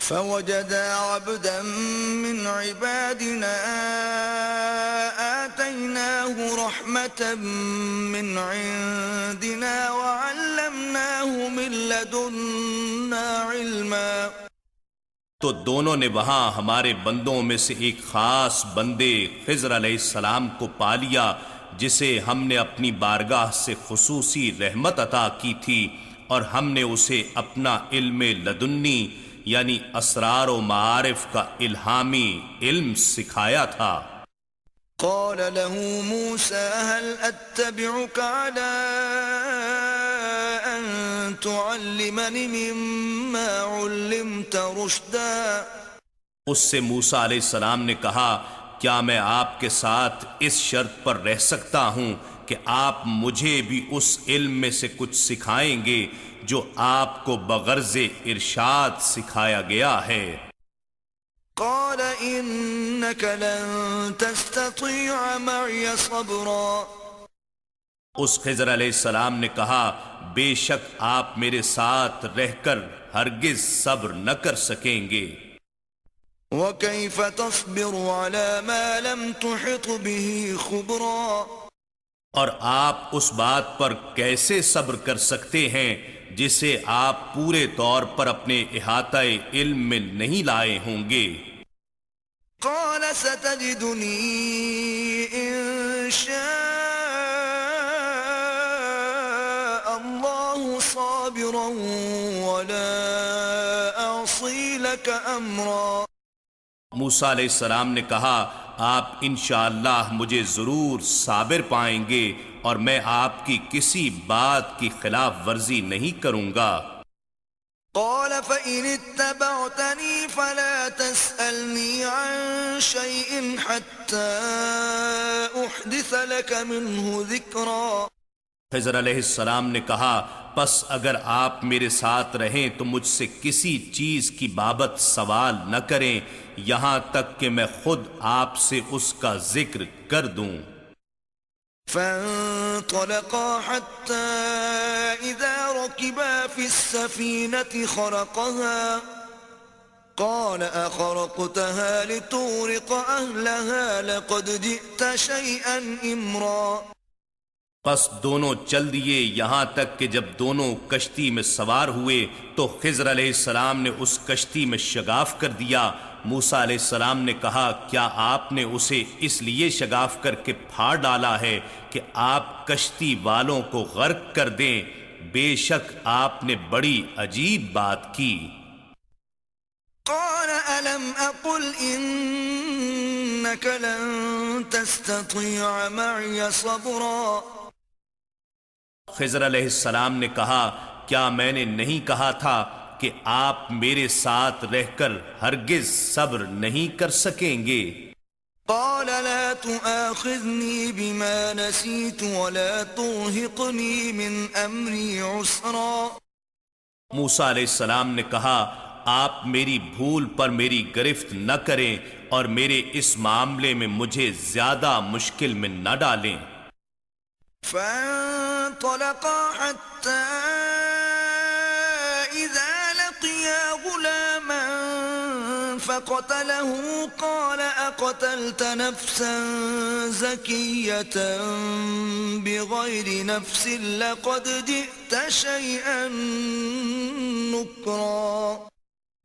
فوجدا عبدا من عبادنا آتيناه رحمة من عندنا وعلمناه من لدنا علما۔ تو دونوں نے وہاں ہمارے بندوں میں سے ایک خاص بندے خضر علیہ السلام کو پا لیا، جسے ہم نے اپنی بارگاہ سے خصوصی رحمت عطا کی تھی، اور ہم نے اسے اپنا علم لدنی یعنی اسرار و معارف کا الہامی علم سکھایا تھا۔ قال له موسى هل أتبعك على أن تعلمني مما علمت رشدا۔ اس سے موسیٰ علیہ السلام نے کہا کیا میں آپ کے ساتھ اس شرط پر رہ سکتا ہوں کہ آپ مجھے بھی اس علم میں سے کچھ سکھائیں گے جو آپ کو بغرض ارشاد سکھایا گیا ہے؟ قال إنك لن تستطيع معي صبرا۔ اس خضر علیہ السلام نے کہا بے شک آپ میرے ساتھ رہ کر ہرگز صبر نہ کر سکیں گے۔ وكيف تصبر على ما لم تحط به خبرا۔ اور آپ اس بات پر کیسے صبر کر سکتے ہیں جسے آپ پورے طور پر اپنے احاطہ علم میں نہیں لائے ہوں گے؟ قال ستجدني إن شاء الله صابرا ولا أعصي لك أمرا۔ موسیٰ علیہ السلام نے کہا آپ انشاءاللہ مجھے ضرور صابر پائیں گے اور میں آپ کی کسی بات کی خلاف ورزی نہیں کروں گا۔ قال فإن اتبعتني فلا تسألني عن شيء حتى أحدث لك منه ذكرا۔ خضر علیہ السلام نے کہا پس اگر آپ میرے ساتھ رہیں تو مجھ سے کسی چیز کی بابت سوال نہ کریں یہاں تک کہ میں خود آپ سے اس کا ذکر کر دوں۔ فانطلقا حتى إذا ركبا في السفينة خرقها قال أخرقتها لتغرق أهلها لقد جئت شيئا إمرا۔ پس دونوں چل دیے یہاں تک کہ جب دونوں کشتی میں سوار ہوئے تو خضر علیہ السلام نے اس کشتی میں شگاف کر دیا۔ موسیٰ علیہ السلام نے کہا کیا آپ نے اسے اس لیے شگاف کر کے پھاڑ ڈالا ہے کہ آپ کشتی والوں کو غرق کر دیں؟ بے شک آپ نے بڑی عجیب بات کی۔ قال ألم أقل إنك لن تستطيع معي صبرا۔ خضر علیہ السلام نے کہا کیا میں نے نہیں کہا تھا کہ آپ میرے ساتھ رہ کر ہرگز صبر نہیں کر سکیں گے؟ قال لا تؤاخذني بما نسيت ولا ترهقني من أمري عسرا۔ موسیٰ علیہ السلام نے کہا آپ میری بھول پر میری گرفت نہ کریں اور میرے اس معاملے میں مجھے زیادہ مشکل میں نہ ڈالیں۔ فانطلقا حتى إذا لقيا غلاما فقتله قال أقتلت نفسا زكية بغير نفس لقد جئت شيئا نكرا۔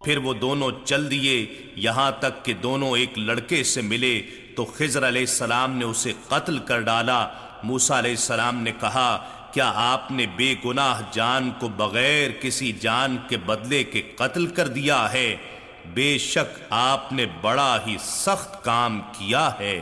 پھر وہ دونوں چل دیے یہاں تک کہ دونوں ایک لڑکے سے ملے تو خضر علیہ السلام نے اسے قتل کر ڈالا۔ موسیٰ علیہ السلام نے کہا کیا آپ نے بے گناہ جان کو بغیر کسی جان کے بدلے کے قتل کر دیا ہے؟ بے شک آپ نے بڑا ہی سخت کام کیا ہے۔